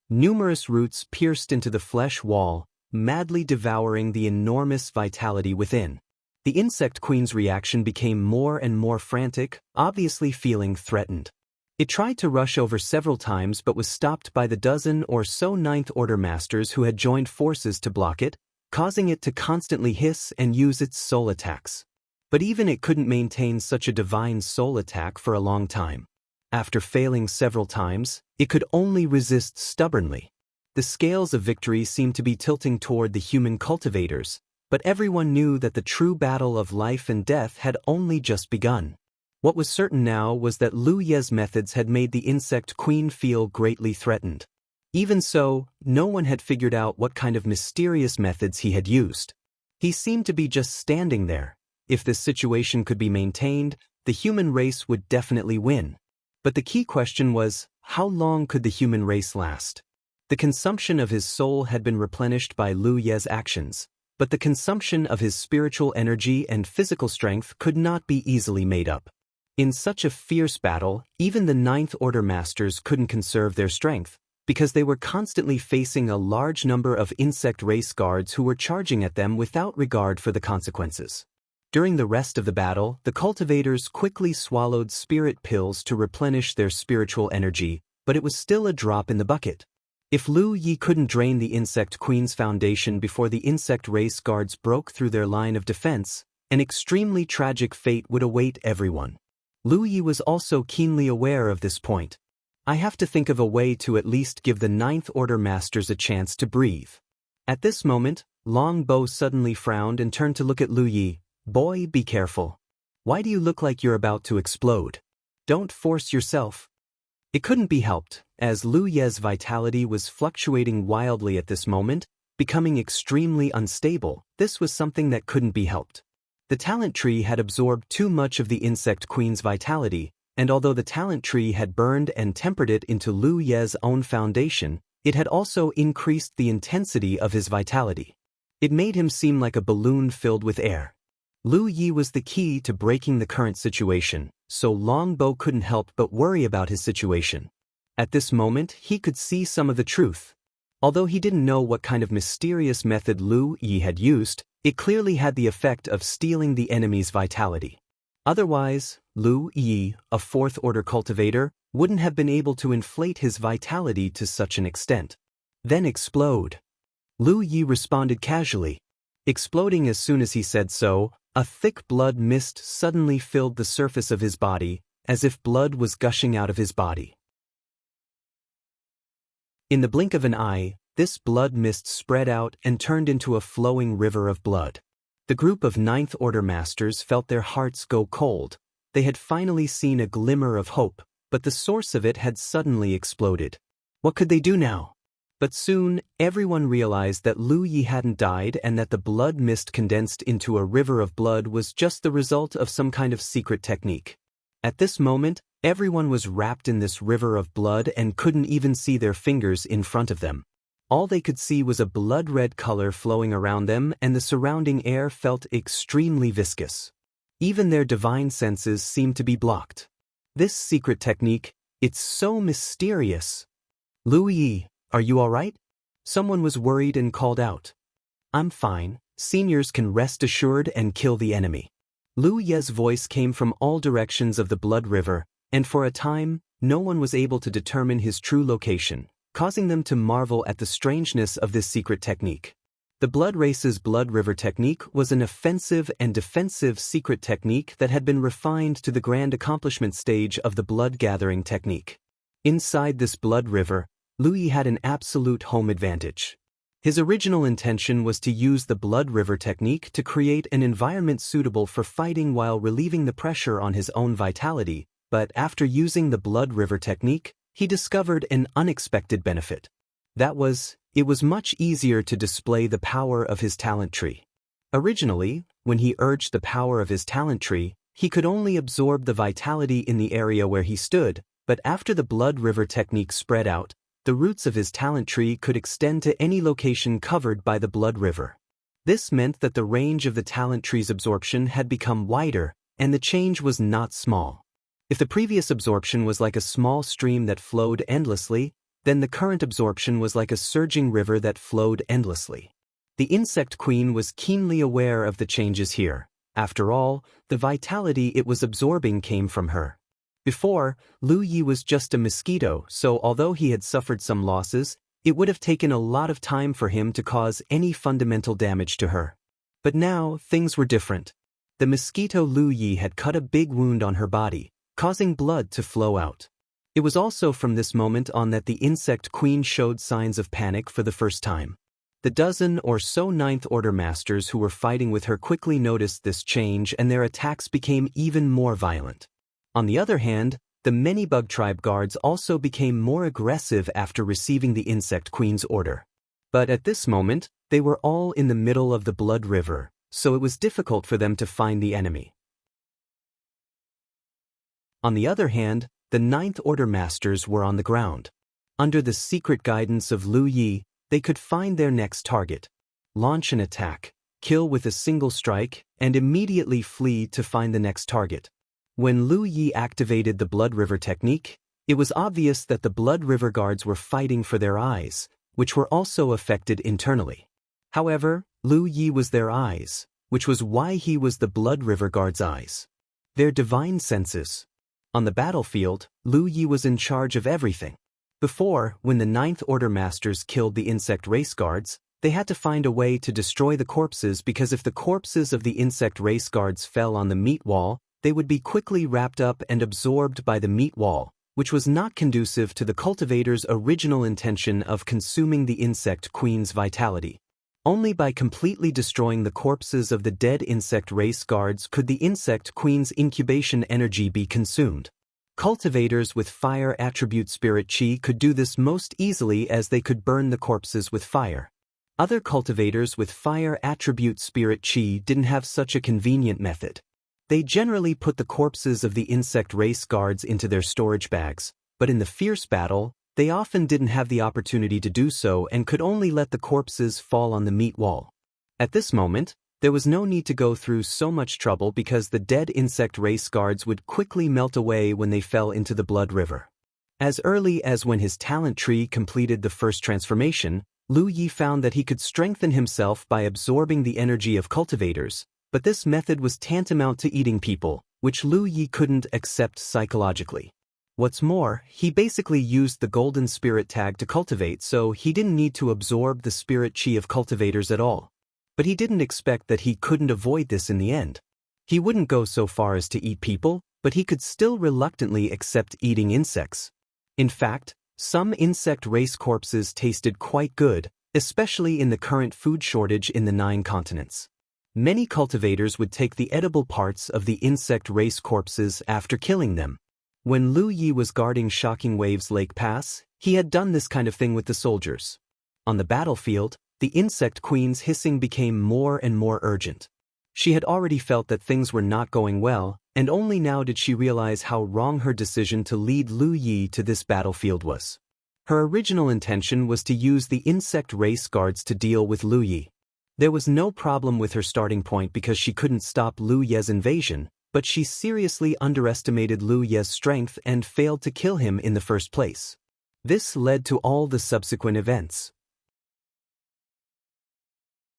Numerous roots pierced into the flesh wall, madly devouring the enormous vitality within. The insect queen's reaction became more and more frantic, obviously feeling threatened. It tried to rush over several times but was stopped by the dozen or so Ninth Order Masters who had joined forces to block it, causing it to constantly hiss and use its soul attacks. But even it couldn't maintain such a divine soul attack for a long time. After failing several times, it could only resist stubbornly. The scales of victory seemed to be tilting toward the human cultivators, but everyone knew that the true battle of life and death had only just begun. What was certain now was that Lu Ye's methods had made the insect queen feel greatly threatened. Even so, no one had figured out what kind of mysterious methods he had used. He seemed to be just standing there. If this situation could be maintained, the human race would definitely win. But the key question was, how long could the human race last? The consumption of his soul had been replenished by Lu Ye's actions, but the consumption of his spiritual energy and physical strength could not be easily made up. In such a fierce battle, even the Ninth Order Masters couldn't conserve their strength, because they were constantly facing a large number of insect race guards who were charging at them without regard for the consequences. During the rest of the battle, the cultivators quickly swallowed spirit pills to replenish their spiritual energy, but it was still a drop in the bucket. If Lu Yi couldn't drain the insect queen's foundation before the insect race guards broke through their line of defense, an extremely tragic fate would await everyone. Lu Yi was also keenly aware of this point. I have to think of a way to at least give the Ninth Order Masters a chance to breathe. At this moment, Longbow suddenly frowned and turned to look at Lu Yi. Boy, be careful. Why do you look like you're about to explode? Don't force yourself. It couldn't be helped, as Lu Ye's vitality was fluctuating wildly at this moment, becoming extremely unstable. This was something that couldn't be helped. The talent tree had absorbed too much of the insect queen's vitality, and although the talent tree had burned and tempered it into Lu Ye's own foundation, it had also increased the intensity of his vitality. It made him seem like a balloon filled with air. Lu Yi was the key to breaking the current situation, so Longbow couldn't help but worry about his situation. At this moment, he could see some of the truth. Although he didn't know what kind of mysterious method Lu Yi had used, it clearly had the effect of stealing the enemy's vitality. Otherwise, Lu Yi, a fourth-order cultivator, wouldn't have been able to inflate his vitality to such an extent. Then explode. Lu Yi responded casually. Exploding as soon as he said so, a thick blood mist suddenly filled the surface of his body, as if blood was gushing out of his body. In the blink of an eye, this blood mist spread out and turned into a flowing river of blood. The group of ninth-order masters felt their hearts go cold. They had finally seen a glimmer of hope, but the source of it had suddenly exploded. What could they do now? But soon, everyone realized that Lu Yi hadn't died and that the blood mist condensed into a river of blood was just the result of some kind of secret technique. At this moment, everyone was wrapped in this river of blood and couldn't even see their fingers in front of them. All they could see was a blood-red color flowing around them, and the surrounding air felt extremely viscous. Even their divine senses seemed to be blocked. This secret technique, it's so mysterious. Lu Yi, are you all right? Someone was worried and called out. I'm fine. Seniors can rest assured and kill the enemy. Lu Ye's voice came from all directions of the blood river, and for a time, no one was able to determine his true location, causing them to marvel at the strangeness of this secret technique. The blood race's blood river technique was an offensive and defensive secret technique that had been refined to the grand accomplishment stage of the blood gathering technique. Inside this blood river, Lu Yi had an absolute home advantage. His original intention was to use the blood river technique to create an environment suitable for fighting while relieving the pressure on his own vitality, but after using the blood river technique, he discovered an unexpected benefit. It was much easier to display the power of his talent tree. Originally, when he urged the power of his talent tree, he could only absorb the vitality in the area where he stood, but after the blood river technique spread out, the roots of his talent tree could extend to any location covered by the blood river. This meant that the range of the talent tree's absorption had become wider, and the change was not small. If the previous absorption was like a small stream that flowed endlessly, then the current absorption was like a surging river that flowed endlessly. The insect queen was keenly aware of the changes here. After all, the vitality it was absorbing came from her. Before, Lu Yi was just a mosquito, so although he had suffered some losses, it would have taken a lot of time for him to cause any fundamental damage to her. But now, things were different. The mosquito Lu Yi had cut a big wound on her body, causing blood to flow out. It was also from this moment on that the insect queen showed signs of panic for the first time. The dozen or so ninth-order masters who were fighting with her quickly noticed this change, and their attacks became even more violent. On the other hand, the many bug tribe guards also became more aggressive after receiving the insect queen's order. But at this moment, they were all in the middle of the blood river, so it was difficult for them to find the enemy. On the other hand, the ninth-order masters were on the ground. Under the secret guidance of Lu Yi, they could find their next target, launch an attack, kill with a single strike, and immediately flee to find the next target. When Lu Yi activated the blood river technique, it was obvious that the blood river guards were fighting for their eyes, which were also affected internally. However, Lu Yi was their eyes, which was why he was the blood river guards' eyes. Their divine senses. On the battlefield, Lu Yi was in charge of everything. Before, when the ninth-order masters killed the insect race guards, they had to find a way to destroy the corpses, because if the corpses of the insect race guards fell on the meat wall, they would be quickly wrapped up and absorbed by the meat wall, which was not conducive to the cultivator's original intention of consuming the insect queen's vitality. Only by completely destroying the corpses of the dead insect race guards could the insect queen's incubation energy be consumed. Cultivators with fire attribute spirit chi could do this most easily, as they could burn the corpses with fire. Other cultivators with fire attribute spirit chi didn't have such a convenient method. They generally put the corpses of the insect race guards into their storage bags, but in the fierce battle, they often didn't have the opportunity to do so and could only let the corpses fall on the meat wall. At this moment, there was no need to go through so much trouble because the dead insect race guards would quickly melt away when they fell into the blood river. As early as when his talent tree completed the first transformation, Lu Yi found that he could strengthen himself by absorbing the energy of cultivators, but this method was tantamount to eating people, which Lu Yi couldn't accept psychologically. What's more, he basically used the golden spirit tag to cultivate, so he didn't need to absorb the spirit chi of cultivators at all. But he didn't expect that he couldn't avoid this in the end. He wouldn't go so far as to eat people, but he could still reluctantly accept eating insects. In fact, some insect race corpses tasted quite good, especially in the current food shortage in the 9 continents. Many cultivators would take the edible parts of the insect race corpses after killing them. When Lu Yi was guarding Shocking Waves Lake Pass, he had done this kind of thing with the soldiers. On the battlefield, the insect queen's hissing became more and more urgent. She had already felt that things were not going well, and only now did she realize how wrong her decision to lead Lu Yi to this battlefield was. Her original intention was to use the insect race guards to deal with Lu Yi. There was no problem with her starting point because she couldn't stop Lu Ye's invasion, but she seriously underestimated Lu Ye's strength and failed to kill him in the first place. This led to all the subsequent events.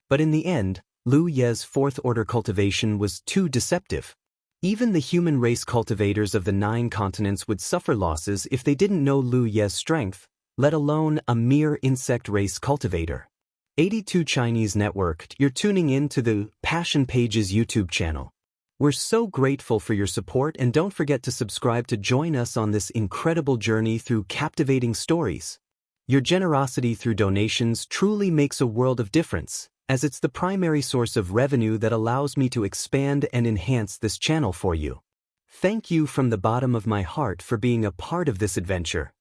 But in the end, Lu Ye's fourth-order cultivation was too deceptive. Even the human race cultivators of the 9 continents would suffer losses if they didn't know Lu Ye's strength, let alone a mere insect race cultivator. 82 Chinese Network, you're tuning in to the Passion Pages YouTube channel. We're so grateful for your support, and don't forget to subscribe to join us on this incredible journey through captivating stories. Your generosity through donations truly makes a world of difference, as it's the primary source of revenue that allows me to expand and enhance this channel for you. Thank you from the bottom of my heart for being a part of this adventure.